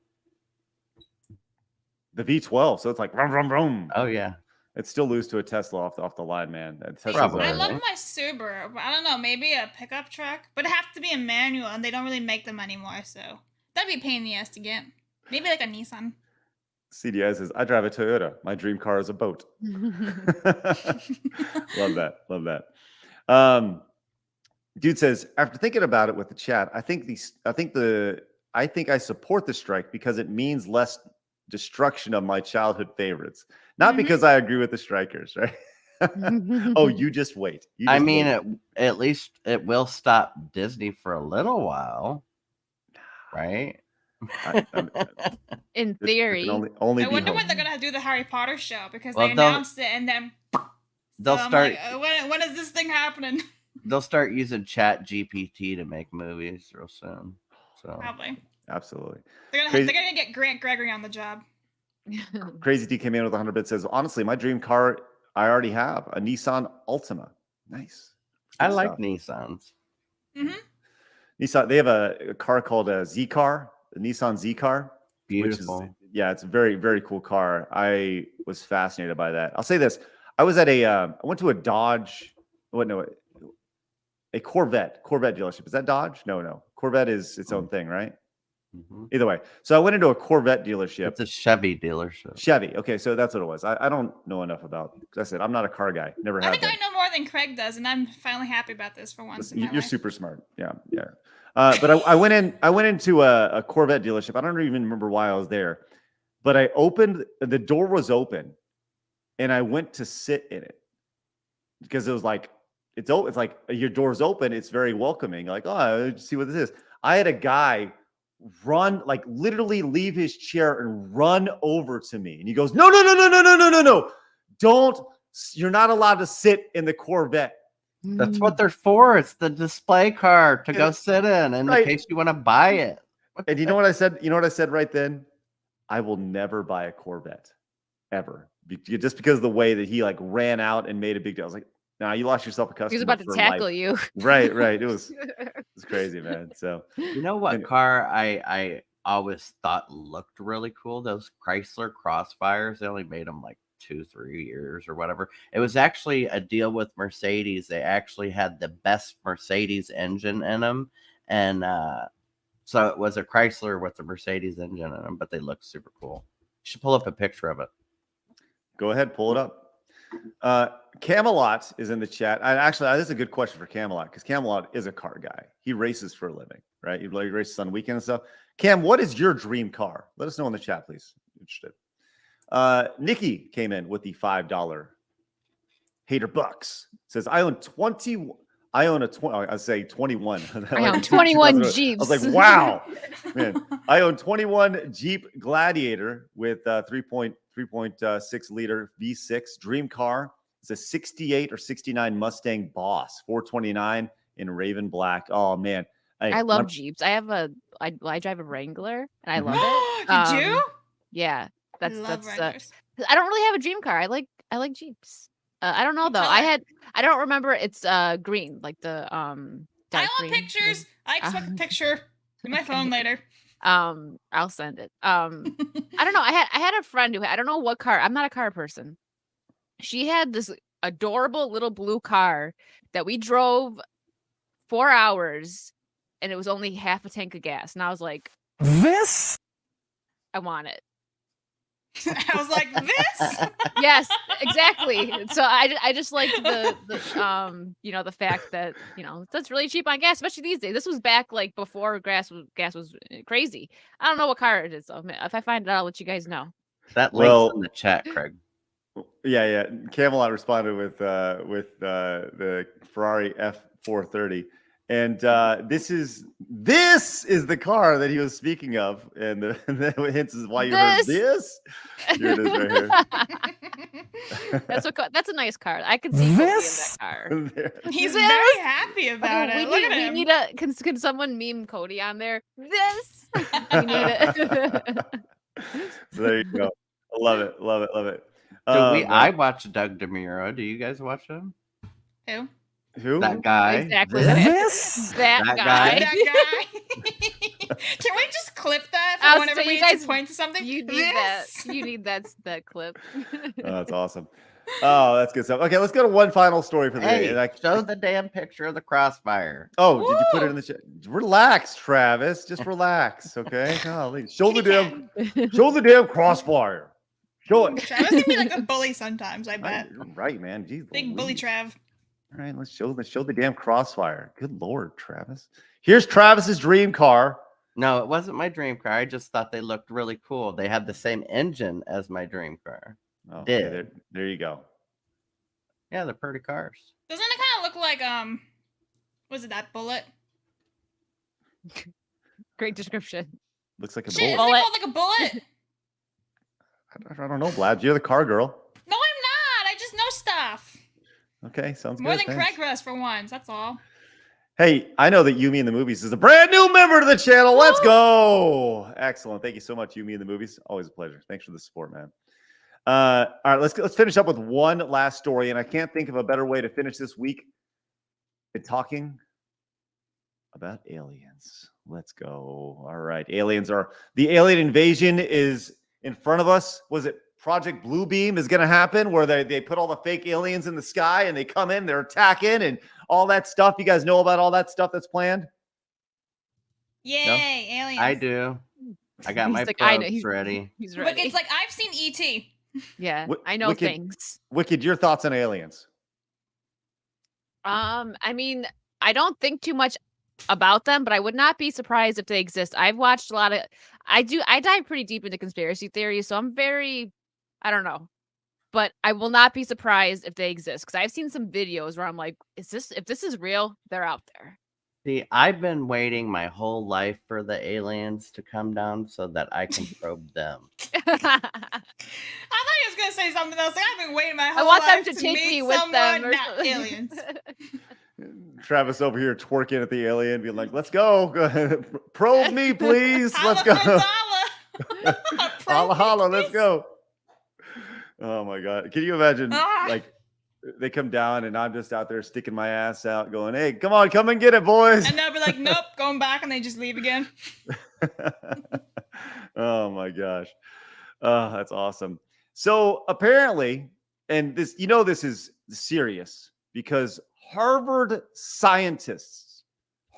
Speaker 1: The V12. So it's like rum, rum, rum.
Speaker 3: Oh yeah.
Speaker 1: It still lose to a Tesla off the line, man.
Speaker 3: Probably.
Speaker 5: I love my Subaru, but I don't know, maybe a pickup truck, but it have to be a manual, and they don't really make them anymore, so that'd be a pain in the ass to get. Maybe like a Nissan.
Speaker 1: CDI says, I drive a Toyota. My dream car is a boat. Love that. Love that. Dude says, after thinking about it with the chat, I think I support the strike because it means less destruction of my childhood favorites. Not because I agree with the strikers, right? Oh, you just wait.
Speaker 3: I mean, at least it will stop Disney for a little while, right?
Speaker 2: In theory.
Speaker 1: Only
Speaker 5: I wonder when they're gonna do the Harry Potter show, because they announced it and then
Speaker 3: they'll start.
Speaker 5: Like, when is this thing happening?
Speaker 3: They'll start using Chat GPT to make movies real soon. So
Speaker 5: Probably.
Speaker 1: Absolutely.
Speaker 5: They're gonna get Grant Gregory on the job.
Speaker 1: Crazy D came in with 100 bits. Says, honestly, my dream car I already have a Nissan Altima. Nice.
Speaker 3: I like Nissans.
Speaker 1: Nissan. They have a car called a Z car, the Nissan Z car.
Speaker 3: Beautiful.
Speaker 1: It's a very, very cool car. I was fascinated by that. I'll say this: I was at I went to a Dodge. A Corvette dealership. Is that Dodge? No. Corvette is its own thing, right? Either way. So I went into a Corvette dealership.
Speaker 3: It's a Chevy dealership.
Speaker 1: Chevy. Okay, so that's what it was. I don't know enough about. Because I said I'm not a car guy. Never have been.
Speaker 5: I know more than Craig does, and I'm finally happy about this for once.
Speaker 1: You're super smart. Yeah. But I went into a Corvette dealership. I don't even remember why I was there, but the door was open, and I went to sit in it because it was like it's like your door's open. It's very welcoming. Like, oh, let's see what this is. I had a guy literally leave his chair and run over to me, and he goes, no, don't. You're not allowed to sit in the Corvette.
Speaker 3: That's what they're for. It's the display car to go sit in the case you want to buy it.
Speaker 1: And you know what I said? You know what I said right then? I will never buy a Corvette ever, just because of the way that he ran out and made a big deal. I was like, nah, you lost yourself a customer.
Speaker 2: He was about to tackle you.
Speaker 1: Right. It was crazy, man. So
Speaker 3: you know what car I always thought looked really cool? Those Chrysler Crossfires. They only made them 2-3 years or whatever. It was actually a deal with Mercedes. They actually had the best Mercedes engine in them, and so it was a Chrysler with the Mercedes engine in them, but they looked super cool. You should pull up a picture of it.
Speaker 1: Go ahead, pull it up. Camelot is in the chat. This is a good question for Camelot, because Camelot is a car guy. He races for a living, right? He races on weekend and stuff. Cam, what is your dream car? Let us know in the chat, please. Interested. Nikki came in with the $5 hater bucks. Says, I own 21. I own
Speaker 2: 21 Jeeps.
Speaker 1: I was like, wow, man. I own 21 Jeep Gladiator with 3.6 liter V6 dream car. It's a 68 or 69 Mustang Boss 429 in Raven Black. Oh man,
Speaker 2: I love Jeeps. I drive a Wrangler and I love it.
Speaker 5: You do?
Speaker 2: Yeah. That's
Speaker 5: Wranglers.
Speaker 2: I don't really have a dream car. I like Jeeps. I don't know though. I don't remember. It's green, like the
Speaker 5: I want pictures. I expect a picture in my phone later.
Speaker 2: I'll send it. I don't know. I had a friend who I don't know what car. I'm not a car person. She had this adorable little blue car that we drove 4 hours, and it was only half a tank of gas. And I was like,
Speaker 6: this?
Speaker 2: I want it.
Speaker 5: I was like, this?
Speaker 2: Yes, exactly. So I just like the fact that that's really cheap on gas, especially these days. This was back before gas was crazy. I don't know what car it is, so if I find it, I'll let you guys know.
Speaker 3: That link's in the chat, Craig.
Speaker 1: Yeah. Camelot responded with the Ferrari F430. And this is the car that he was speaking of, and the hints is why you heard this. Here it is right here.
Speaker 2: That's a nice car. I could see Cody in that car.
Speaker 5: He's
Speaker 2: This?
Speaker 5: very happy about it. Look at
Speaker 2: We
Speaker 5: him.
Speaker 2: need a. Can someone meme Cody on there? This. We need it.
Speaker 1: So there you go. I love it. Love it. Love it.
Speaker 3: I watched Doug DeMuro. Do you guys watch him?
Speaker 5: Who?
Speaker 1: Who?
Speaker 3: That guy.
Speaker 2: Exactly.
Speaker 3: That
Speaker 2: That
Speaker 3: guy.
Speaker 2: guy.
Speaker 5: That guy. Can we just clip that
Speaker 2: I
Speaker 5: for
Speaker 2: was
Speaker 5: whenever
Speaker 2: saying,
Speaker 5: we
Speaker 2: you
Speaker 5: need
Speaker 2: guys-
Speaker 5: to point to something?
Speaker 2: You need
Speaker 5: This?
Speaker 2: that. You need that clip.
Speaker 1: Oh, that's awesome. Oh, that's good stuff. Okay, let's go to one final story for the day.
Speaker 3: Hey,
Speaker 1: And
Speaker 3: show the damn picture of the crossfire.
Speaker 1: Oh, did you put it
Speaker 5: Woo!
Speaker 1: in the chat? Relax, Travis. Just relax, okay? Golly. Show the damn crossfire. Show it.
Speaker 5: Travis can be like a bully sometimes, I bet.
Speaker 1: You're right, man. Jeez,
Speaker 5: Big bully
Speaker 1: Louise.
Speaker 5: Trav.
Speaker 1: All right, let's show the damn crossfire. Good Lord, Travis. Here's Travis's dream car.
Speaker 3: No, it wasn't my dream car. I just thought they looked really cool. They had the same engine as my dream car.
Speaker 1: Oh, okay,
Speaker 3: Did.
Speaker 1: there you go.
Speaker 3: Yeah, they're pretty cars.
Speaker 5: Doesn't it kind of look like was it that bullet?
Speaker 2: Great description.
Speaker 5: Shit,
Speaker 1: Looks like a
Speaker 5: isn't it
Speaker 1: bullet.
Speaker 2: Bullet.
Speaker 5: called like a bullet?
Speaker 1: I don't know, Blabs. You're the car girl.
Speaker 5: No, I'm not. I just know stuff.
Speaker 1: Okay, sounds
Speaker 5: More
Speaker 1: good.
Speaker 5: than
Speaker 1: thanks.
Speaker 5: Craig does for once. That's all.
Speaker 1: Hey, I know that Yumi in the Movies is a brand new member to the channel. Let's go. Excellent. Thank you so much, Yumi in the Movies. Always a pleasure. Thanks for the support, man. All right, let's finish up with one last story, and I can't think of a better way to finish this week than talking about aliens. Let's go. All right, the alien invasion is in front of us. Was it Project Bluebeam is going to happen where they put all the fake aliens in the sky and they come in, they're attacking and all that stuff. You guys know about all that stuff that's planned?
Speaker 5: Yay, aliens.
Speaker 3: I do. I got
Speaker 2: He's
Speaker 3: my
Speaker 2: like, I know,
Speaker 3: probes ready.
Speaker 2: He's
Speaker 5: Look,
Speaker 2: ready.
Speaker 5: it's like I've seen E.T.
Speaker 2: Yeah,
Speaker 1: Wi-
Speaker 2: I know
Speaker 1: Wicked-
Speaker 2: things.
Speaker 1: Wicked, your thoughts on aliens?
Speaker 2: I mean, I don't think too much about them, but I would not be surprised if they exist. I've watched a lot of I dive pretty deep into conspiracy theories, so I'm very I don't know. But I will not be surprised if they exist because I've seen some videos where I'm like, if this is real, they're out there.
Speaker 3: See, I've been waiting my whole life for the aliens to come down so that I can probe them.
Speaker 5: I thought he was gonna say something else. Like I've been waiting my
Speaker 2: I
Speaker 5: whole
Speaker 2: want them
Speaker 5: life
Speaker 2: to take
Speaker 5: meet
Speaker 2: me with
Speaker 5: someone,
Speaker 2: them. Or
Speaker 5: not
Speaker 2: something.
Speaker 5: aliens.
Speaker 1: Travis over here twerking at the alien, being like, let's go. Go ahead. Probe me, please. Let's
Speaker 5: Holla
Speaker 1: go.
Speaker 5: for dollar.
Speaker 1: Holla, holla, let's
Speaker 5: please.
Speaker 1: go. Oh my God. Can you imagine?
Speaker 5: Ah.
Speaker 1: Like, they come down and I'm just out there sticking my ass out, going, hey, come on, come and get it, boys.
Speaker 5: And they'll be like, nope, going back, and they just leave again.
Speaker 1: Oh my gosh. That's awesome. So apparently, and this, this is serious because Harvard scientists,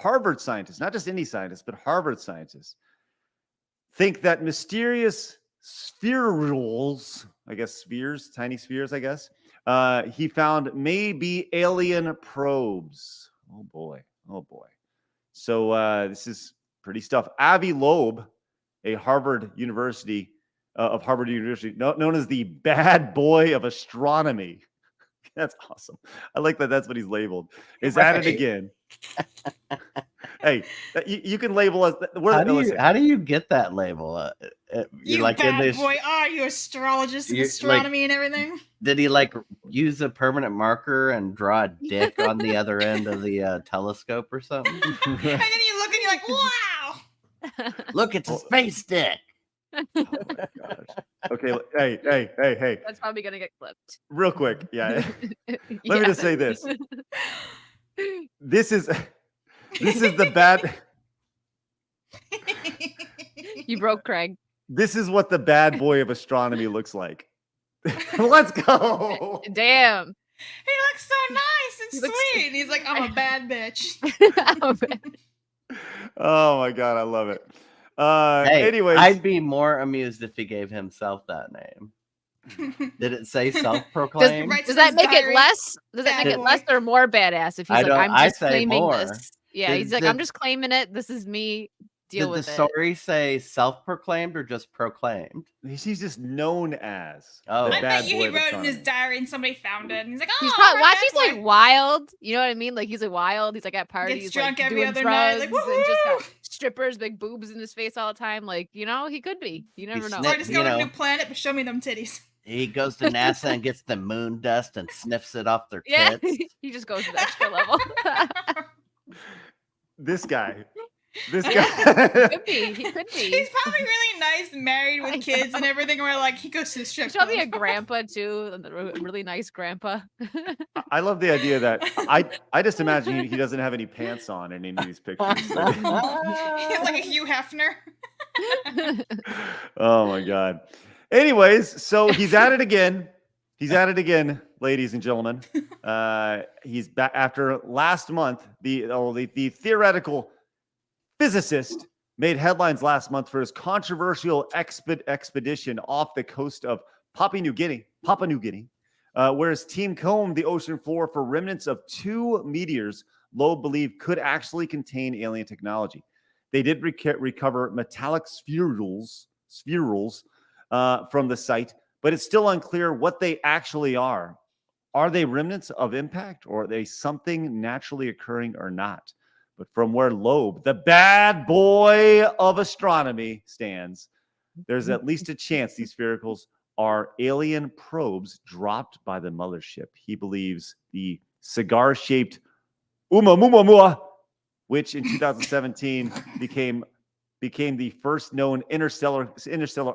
Speaker 1: not just any scientists, but Harvard scientists, think that mysterious spherules, spheres, tiny spheres, he found may be alien probes. Oh boy. So this is pretty stuff. Avi Loeb, a Harvard University, known as the bad boy of astronomy. That's awesome. I like that. That's what he's labeled. Is at it
Speaker 3: Right.
Speaker 1: again. Hey, you can label us.
Speaker 3: How do you get that label?
Speaker 5: You
Speaker 3: like in
Speaker 5: bad
Speaker 3: this,
Speaker 5: boy. Are you astrologist and
Speaker 3: You- like-
Speaker 5: astronomy and everything?
Speaker 3: did he use a permanent marker and draw a dick on the other end of the telescope or something?
Speaker 5: And then you look and you're like, wow.
Speaker 3: Look, it's a space dick.
Speaker 1: Oh my gosh. Okay. Hey.
Speaker 2: That's probably gonna get clipped.
Speaker 1: Real quick. Yeah. Let me
Speaker 2: Yeah.
Speaker 1: just say this. This is the bad.
Speaker 2: You broke Craig.
Speaker 1: This is what the bad boy of astronomy looks like. Let's go.
Speaker 2: Damn.
Speaker 5: He looks so nice and
Speaker 2: He looks-
Speaker 5: sweet. And he's like, I'm a bad bitch.
Speaker 1: Oh my God, I love it.
Speaker 3: Hey,
Speaker 1: Anyways,
Speaker 3: I'd be more amused if he gave himself that name. Did it say self-proclaimed?
Speaker 5: Right.
Speaker 2: Does that make it less? Does that
Speaker 5: Bad
Speaker 2: make it
Speaker 5: boy.
Speaker 2: less or more badass if he's
Speaker 3: I
Speaker 2: like,
Speaker 3: don't-
Speaker 2: I'm
Speaker 3: I
Speaker 2: just
Speaker 3: say
Speaker 2: claiming
Speaker 3: more.
Speaker 2: this? Yeah,
Speaker 3: Did-
Speaker 2: he's like,
Speaker 3: did-
Speaker 2: I'm just claiming it. This is me. Deal
Speaker 3: Did the
Speaker 2: with it.
Speaker 3: story say self-proclaimed or just proclaimed?
Speaker 1: he's just known as
Speaker 3: Oh.
Speaker 1: the
Speaker 5: I
Speaker 1: bad
Speaker 5: bet you
Speaker 1: boy
Speaker 5: he
Speaker 1: of
Speaker 5: wrote in his
Speaker 1: astronomy.
Speaker 5: diary and somebody found it. And he's like, oh,
Speaker 2: He's probably
Speaker 5: alright,
Speaker 2: watch. He's
Speaker 5: bad
Speaker 2: like
Speaker 5: boy.
Speaker 2: wild. You know what I mean? Like he's like wild. He's like at parties,
Speaker 5: Gets drunk
Speaker 2: like,
Speaker 5: every
Speaker 2: doing
Speaker 5: other
Speaker 2: drugs,
Speaker 5: night, like,
Speaker 2: and just got
Speaker 5: woohoo!
Speaker 2: strippers, big boobs in his face all the time. Like he could be. You never know.
Speaker 5: Or just go to a
Speaker 3: You
Speaker 5: new
Speaker 3: know.
Speaker 5: planet, but show me them titties.
Speaker 3: He goes to NASA and gets the moon dust and sniffs it off their
Speaker 2: Yeah,
Speaker 3: tits.
Speaker 2: he just goes to the extra level.
Speaker 1: This guy. This
Speaker 2: Yeah,
Speaker 1: guy.
Speaker 2: could be. He could
Speaker 5: He's
Speaker 2: be.
Speaker 5: probably really nice, married with kids and everything. Where like he goes to the strip
Speaker 2: He's probably a
Speaker 5: club.
Speaker 2: grandpa too, a really nice grandpa.
Speaker 1: I love the idea that I just imagine he doesn't have any pants on in any of these pictures.
Speaker 5: He's like a Hugh Hefner.
Speaker 1: Oh my God. Anyways, so he's at it again. He's at it again, ladies and gentlemen. He's back after last month. The theoretical physicist made headlines last month for his controversial expedition off the coast of Papua New Guinea, where his team combed the ocean floor for remnants of 2 meteors Loeb believed could actually contain alien technology. They did recover metallic spherules from the site, but it's still unclear what they actually are. Are they remnants of impact, or are they something naturally occurring or not? But from where Loeb, the bad boy of astronomy, stands, there's at least a chance these sphericals are alien probes dropped by the mothership. He believes the cigar-shaped Oumuamua, which in 2017 became the first known interstellar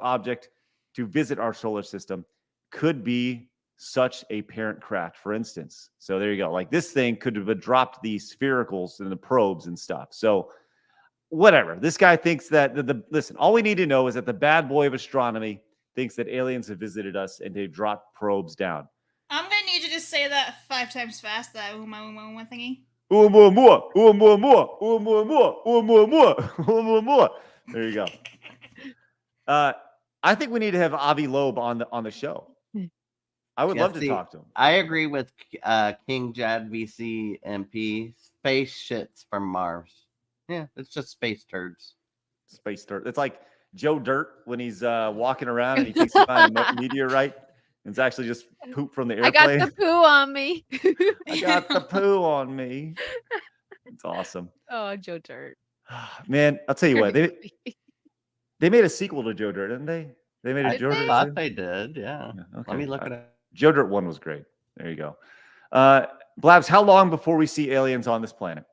Speaker 1: object to visit our solar system, could be such a parent craft, for instance. So there you go. Like, this thing could have dropped the sphericals and the probes and stuff. So whatever. This guy thinks that listen, all we need to know is that the bad boy of astronomy thinks that aliens have visited us and they've dropped probes down.
Speaker 5: I'm gonna need you to say that 5 times fast. That uma thingy.
Speaker 1: Oumuamua, Oumuamua, Oumuamua, Oumuamua, Oumuamua. There you go. I think we need to have Avi Loeb on the show. I would love to talk to him.
Speaker 3: I agree with King Jad VC MP. Space shits from Mars. Yeah, it's just space turds.
Speaker 1: Space dirt. It's like Joe Dirt when he's walking around and he thinks he found a meteorite. It's actually just poop from the airplane.
Speaker 2: I got the poo on me.
Speaker 1: I got the poo on me. It's awesome.
Speaker 2: Oh, Joe Dirt.
Speaker 1: Man, I'll tell you what. They made a sequel to Joe Dirt, didn't they? They made a Joe Dirt.
Speaker 3: I thought they did, yeah.
Speaker 1: Okay.
Speaker 3: Let me look at it.
Speaker 1: Joe Dirt 1 was great. There you go. Blabs, how long before we see aliens on this planet?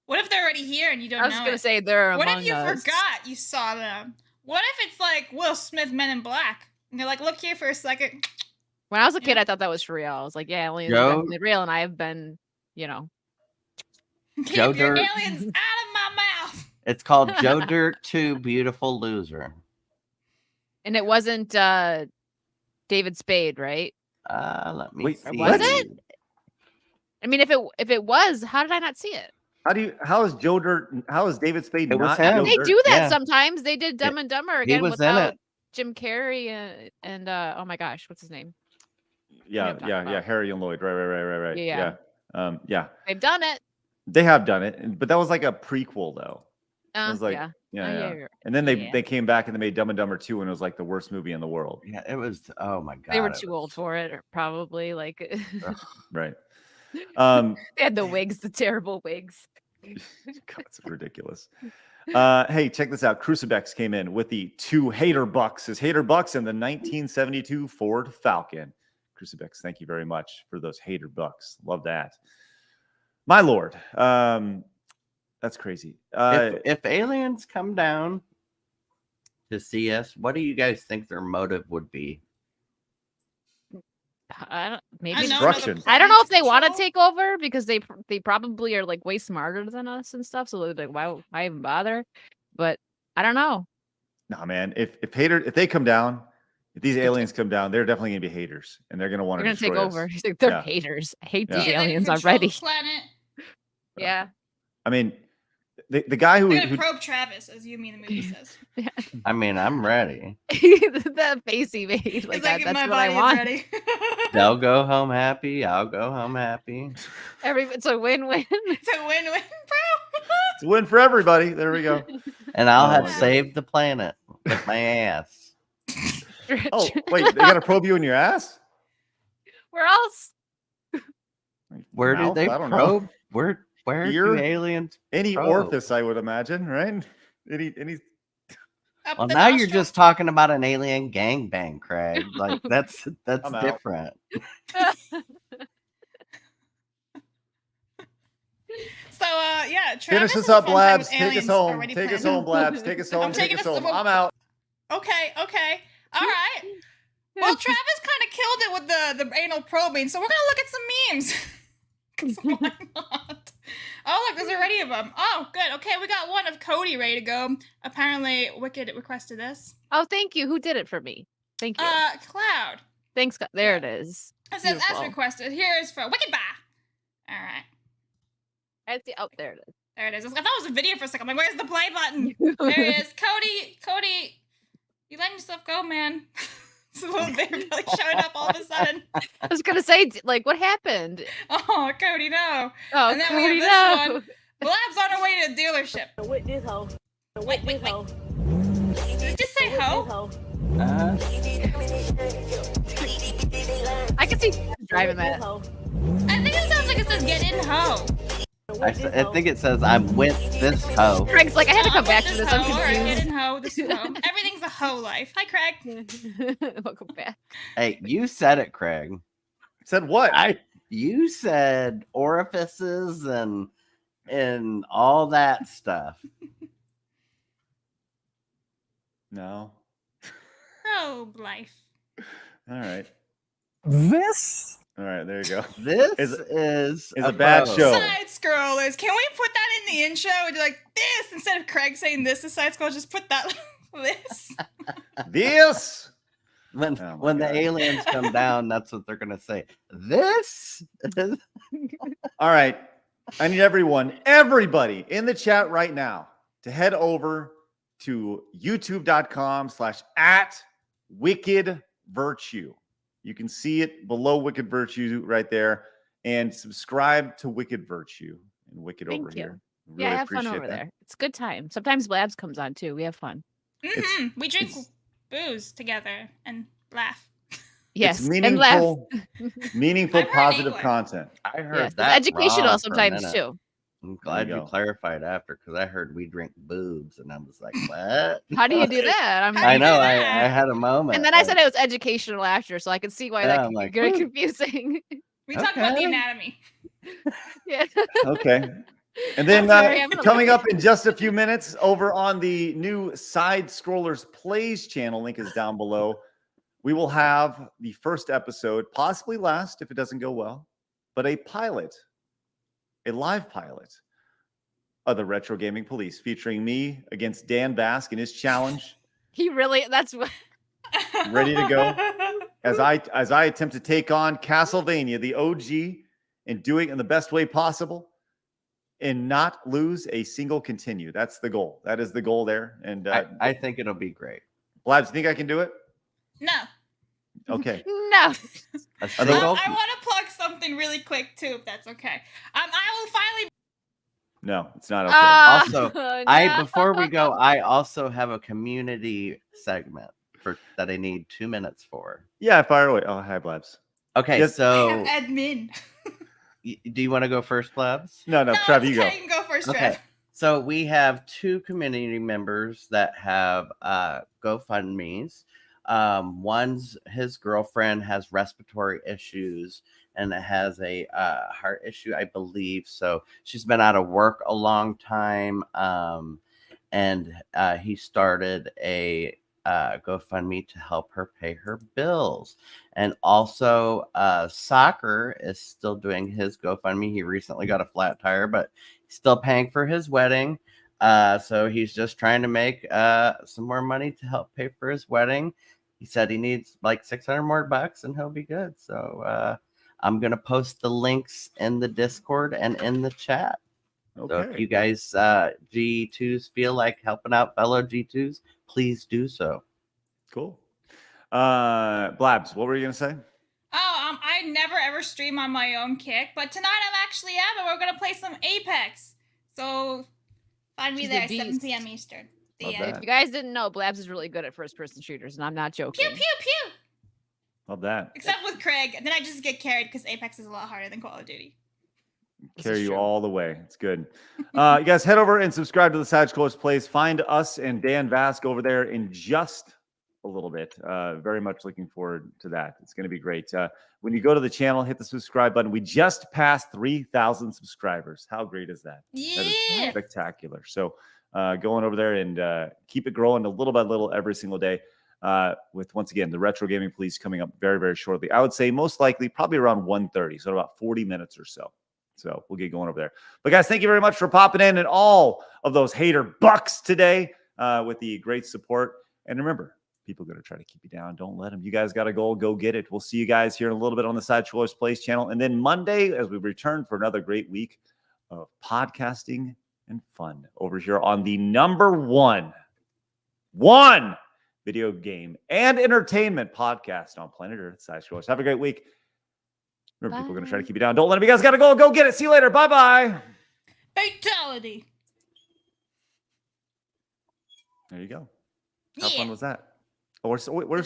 Speaker 5: What if they're already here and you don't know?
Speaker 2: I was gonna say they're
Speaker 5: What
Speaker 2: among
Speaker 5: if you
Speaker 2: us.
Speaker 5: forgot you saw them? What if it's like Will Smith Men in Black? And they're like, look here for a second.
Speaker 2: When I was a kid, I thought that was for real. I was like, yeah, aliens are definitely real, and I have been,
Speaker 5: Keep
Speaker 3: Joe
Speaker 5: your
Speaker 3: Dirt.
Speaker 5: aliens out of my mouth.
Speaker 3: It's called Joe Dirt 2 Beautiful Loser.
Speaker 2: And it wasn't David Spade, right?
Speaker 3: Let me
Speaker 1: Wait,
Speaker 3: see.
Speaker 2: Was it? I mean, if it was, how did I not see it?
Speaker 1: How is David Spade
Speaker 3: It was
Speaker 1: not
Speaker 3: him.
Speaker 1: Joe
Speaker 2: They
Speaker 1: Dirt?
Speaker 2: do that
Speaker 3: Yeah.
Speaker 2: sometimes. They did Dumb and Dumber again
Speaker 3: was in
Speaker 2: without
Speaker 3: it.
Speaker 2: Jim Carrey and oh my gosh, what's his name?
Speaker 1: Yeah, Harry and Lloyd. Right.
Speaker 2: Yeah.
Speaker 1: Yeah.
Speaker 2: They've done it.
Speaker 1: They have done it, but that was like a prequel though. It was like,
Speaker 2: yeah.
Speaker 1: yeah. And then they came back and they made Dumb and Dumber 2, and it was like the worst movie in the world.
Speaker 3: Yeah, it was. Oh my god,
Speaker 2: They were too old for it, or probably like.
Speaker 1: Right.
Speaker 2: They had the wigs, the terrible wigs.
Speaker 1: God, it's ridiculous. Hey, check this out. Crucifix came in with the 2 hater bucks. His hater bucks in the 1972 Ford Falcon. Crucifix, thank you very much for those hater bucks. Love that. My lord. That's crazy.
Speaker 3: If aliens come down to see us, what do you guys think their motive would be?
Speaker 2: Maybe
Speaker 1: Destruction.
Speaker 2: I don't know if they want to take over because they probably are like way smarter than us and stuff. So they're like, why even bother? But I don't know.
Speaker 1: Nah, man. If they come down, if these aliens come down, they're definitely gonna be haters, and they're gonna want to
Speaker 2: take
Speaker 1: destroy
Speaker 2: over.
Speaker 1: us.
Speaker 2: He's like, they're
Speaker 1: Yeah.
Speaker 2: haters. I hate
Speaker 1: Yeah.
Speaker 2: these
Speaker 5: Yeah, they
Speaker 2: aliens
Speaker 5: control
Speaker 2: already.
Speaker 5: the planet.
Speaker 2: Yeah.
Speaker 1: I mean, the guy
Speaker 5: They're
Speaker 1: who
Speaker 5: gonna probe Travis, as you mean the movie says.
Speaker 3: I mean, I'm ready.
Speaker 2: The face he made. Like,
Speaker 5: It's like,
Speaker 2: that's
Speaker 5: my
Speaker 2: what I
Speaker 5: body is
Speaker 2: want.
Speaker 5: ready.
Speaker 3: They'll go home happy. I'll go home happy.
Speaker 2: It's a win-win.
Speaker 5: It's a win-win, bro.
Speaker 1: it's a win for everybody. There we go.
Speaker 3: And I'll
Speaker 1: Oh
Speaker 3: have
Speaker 1: my God.
Speaker 3: saved the planet with my ass.
Speaker 1: Oh, wait, they gotta probe you in your ass?
Speaker 2: Where else?
Speaker 3: Where do
Speaker 1: Mouth?
Speaker 3: they
Speaker 1: I don't know.
Speaker 3: probe? Where
Speaker 1: Ear?
Speaker 3: do aliens?
Speaker 1: Any
Speaker 3: Probe.
Speaker 1: orifice, I would imagine, right? Any
Speaker 5: Up
Speaker 3: Well,
Speaker 5: the
Speaker 3: now you're
Speaker 5: nostril.
Speaker 3: just talking about an alien gangbang, Craig. Like that's
Speaker 1: I'm out.
Speaker 3: different.
Speaker 5: So yeah, Travis
Speaker 1: Finish
Speaker 5: has
Speaker 1: this up,
Speaker 5: a fun time
Speaker 1: Blabs.
Speaker 5: with
Speaker 1: Take us
Speaker 5: aliens
Speaker 1: home.
Speaker 5: already
Speaker 1: Take us
Speaker 5: planned.
Speaker 1: home, Blabs. Take us home.
Speaker 5: I'm
Speaker 1: Take
Speaker 5: taking
Speaker 1: us
Speaker 5: us
Speaker 1: home.
Speaker 5: home.
Speaker 1: I'm out.
Speaker 5: Okay. All right. Well, Travis kind of killed it with the anal probing, so we're gonna look at some memes. 'Cause why not? Oh, look, there's already of them. Oh, good. Okay, we got one of Cody ready to go. Apparently, Wicked requested this.
Speaker 2: Oh, thank you. Who did it for me? Thank you.
Speaker 5: Cloud.
Speaker 2: Thanks. There it is.
Speaker 5: It says, as
Speaker 2: Beautiful.
Speaker 5: requested. Here's for Wicked Bye. All right.
Speaker 2: I see. Oh, there it is.
Speaker 5: There it is. I thought it was a video for a second. I'm like, where's the play button? There it is. Cody, you letting yourself go, man. It's a little bit really showing up all of a sudden.
Speaker 2: I was gonna say, like, what happened?
Speaker 5: Oh, Cody, no.
Speaker 2: Oh,
Speaker 5: And then we
Speaker 2: Cody,
Speaker 5: have
Speaker 2: no.
Speaker 5: this one. Blab's on her way to a dealership.
Speaker 6: With this hoe.
Speaker 5: Wait. Did it just say hoe?
Speaker 2: I can see driving that.
Speaker 5: I think it sounds like it says get in hoe.
Speaker 3: I think it says I'm with this hoe.
Speaker 2: Craig's like, I had to come
Speaker 5: I'm
Speaker 2: back
Speaker 5: with
Speaker 2: to this.
Speaker 5: hoe,
Speaker 2: I'm
Speaker 5: or get
Speaker 2: confused.
Speaker 5: in hoe, this hoe. Everything's a hoe life. Hi, Craig.
Speaker 2: Welcome back.
Speaker 3: Hey, you said it, Craig.
Speaker 1: Said what?
Speaker 3: You said orifices and all that stuff.
Speaker 1: No.
Speaker 5: Hoe life.
Speaker 1: All right.
Speaker 7: This
Speaker 1: All right. There you go.
Speaker 3: This
Speaker 1: Is
Speaker 3: is
Speaker 1: a bad
Speaker 3: pose.
Speaker 1: show.
Speaker 5: SideScrollers. Can we put that in the intro? And do like this instead of Craig saying this to SideScrollers. Just put that this.
Speaker 1: This.
Speaker 3: When
Speaker 1: Oh my
Speaker 3: when the
Speaker 1: God.
Speaker 3: aliens come down, that's what they're gonna say. This is
Speaker 1: All right. I need everybody in the chat right now to head over to youtube.com/@WickedVirtue. You can see it below Wicked Virtue right there, and subscribe to Wicked Virtue and Wicked
Speaker 2: Thank
Speaker 1: over
Speaker 2: you.
Speaker 1: here.
Speaker 2: Yeah,
Speaker 1: Really
Speaker 2: have fun
Speaker 1: appreciate
Speaker 2: over
Speaker 1: that.
Speaker 2: there. It's a good time. Sometimes Blabs comes on too. We have fun.
Speaker 5: We drink
Speaker 1: it's-
Speaker 5: booze together and laugh.
Speaker 2: Yes,
Speaker 1: It's
Speaker 2: and laugh.
Speaker 1: meaningful,
Speaker 5: I've heard
Speaker 1: positive
Speaker 5: English.
Speaker 1: content.
Speaker 3: I heard
Speaker 2: Yes, it's
Speaker 3: that
Speaker 2: educational
Speaker 3: wrong for a
Speaker 2: sometimes
Speaker 3: minute.
Speaker 2: too.
Speaker 3: I'm glad
Speaker 1: There
Speaker 3: you
Speaker 1: you go.
Speaker 3: clarified after because I heard we drink boobs and I was like, what?
Speaker 2: How do you do that? I'm
Speaker 5: How do
Speaker 3: I
Speaker 5: you
Speaker 3: know.
Speaker 5: do
Speaker 3: I
Speaker 5: that?
Speaker 3: had a moment.
Speaker 2: And then I
Speaker 3: like,
Speaker 2: said it was educational after, so I could see why
Speaker 3: Yeah,
Speaker 2: that
Speaker 3: I'm
Speaker 2: could
Speaker 3: like,
Speaker 2: get
Speaker 3: "Ooh."
Speaker 2: confusing.
Speaker 5: We talk about the
Speaker 3: Okay.
Speaker 5: anatomy.
Speaker 2: Yeah.
Speaker 1: Okay. And then
Speaker 2: sorry, I'm gonna
Speaker 1: coming
Speaker 2: look
Speaker 1: up in just a few minutes over on the new SideScrollers Plays channel, link is down below. We will have the first episode, possibly last if it doesn't go well, but a live pilot of the Retro Gaming Police featuring me against Dan Bask in his challenge
Speaker 2: He really, that's what.
Speaker 1: Ready to go? as I attempt to take on Castlevania, the OG, and do it in the best way possible and not lose a single continue. That's the goal. That is the goal there. And
Speaker 3: I think it'll be great.
Speaker 1: Blabs, you think I can do it?
Speaker 5: No.
Speaker 1: Okay.
Speaker 2: No.
Speaker 3: A
Speaker 1: Are those-
Speaker 3: single?
Speaker 5: I want to plug something really quick too, if that's okay. I will finally.
Speaker 1: No, it's not okay.
Speaker 3: Also,
Speaker 2: no.
Speaker 3: before we go, I also have a community segment that I need 2 minutes for.
Speaker 1: Yeah, fire away. Oh, hi, Blabs.
Speaker 3: Okay,
Speaker 1: Yes.
Speaker 5: I
Speaker 3: so
Speaker 5: have admin.
Speaker 3: do you want to go first, Blabs?
Speaker 1: No,
Speaker 5: No,
Speaker 1: Trev,
Speaker 5: it's
Speaker 1: you go.
Speaker 5: okay. You can go first,
Speaker 3: Okay.
Speaker 5: Trev.
Speaker 3: So we have 2 community members that have GoFundMe's. One's his girlfriend has respiratory issues and has a heart issue, I believe. So she's been out of work a long time. And he started a GoFundMe to help her pay her bills. And also Soccer is still doing his GoFundMe. He recently got a flat tire, but he's still paying for his wedding. So he's just trying to make some more money to help pay for his wedding. He said he needs like $600 more and he'll be good. So I'm going to post the links in the Discord and in the chat. So if you guys G2s feel like helping out fellow G2s, please do so.
Speaker 1: Cool. Blabs, what were you going to say?
Speaker 5: Oh, I never ever stream on my own kick, but tonight I'm actually at it. We're gonna play some Apex. So find me
Speaker 2: She's a
Speaker 5: there, 7
Speaker 2: beast.
Speaker 5: p.m. Eastern. The
Speaker 1: Love
Speaker 5: end.
Speaker 1: that.
Speaker 2: If you guys didn't know, Blabs is really good at first-person shooters, and I'm not joking.
Speaker 5: Pew pew pew.
Speaker 1: Love that.
Speaker 5: Except with Craig, and then I just get carried because Apex is a lot harder than Call of Duty.
Speaker 2: This
Speaker 1: Carry
Speaker 2: is
Speaker 1: you
Speaker 2: true.
Speaker 1: all the way. It's good. You guys head over and subscribe to the SideScrollers Plays. Find us and Dan Vask over there in just a little bit. Very much looking forward to that. It's going to be great. When you go to the channel, hit the subscribe button. We just passed 3,000 subscribers. How great is that? That is
Speaker 5: Yeah.
Speaker 1: spectacular. So going over there and keep it growing a little by little every single day. With, once again, the Retro Gaming Police coming up very, very shortly. I would say most likely probably around 1:30, so about 40 minutes or so. So we'll get going over there. But guys, thank you very much for popping in and all of those hater bucks today with the great support. And remember, people are going to try to keep you down. Don't let them. You guys got a goal. Go get it. We'll see you guys here in a little bit on the SideScrollers Plays channel. And then Monday, as we return for another great week of podcasting and fun over here on the number one video game and entertainment podcast on planet Earth, SideScrollers. Have a great week. Remember, people are going to try to keep you down. Don't let them. You guys got to go. Go get it. See you later. Bye-bye.
Speaker 5: Fatality.
Speaker 1: There you go. How
Speaker 5: Yeah.
Speaker 1: fun was that? Oh, we're still live.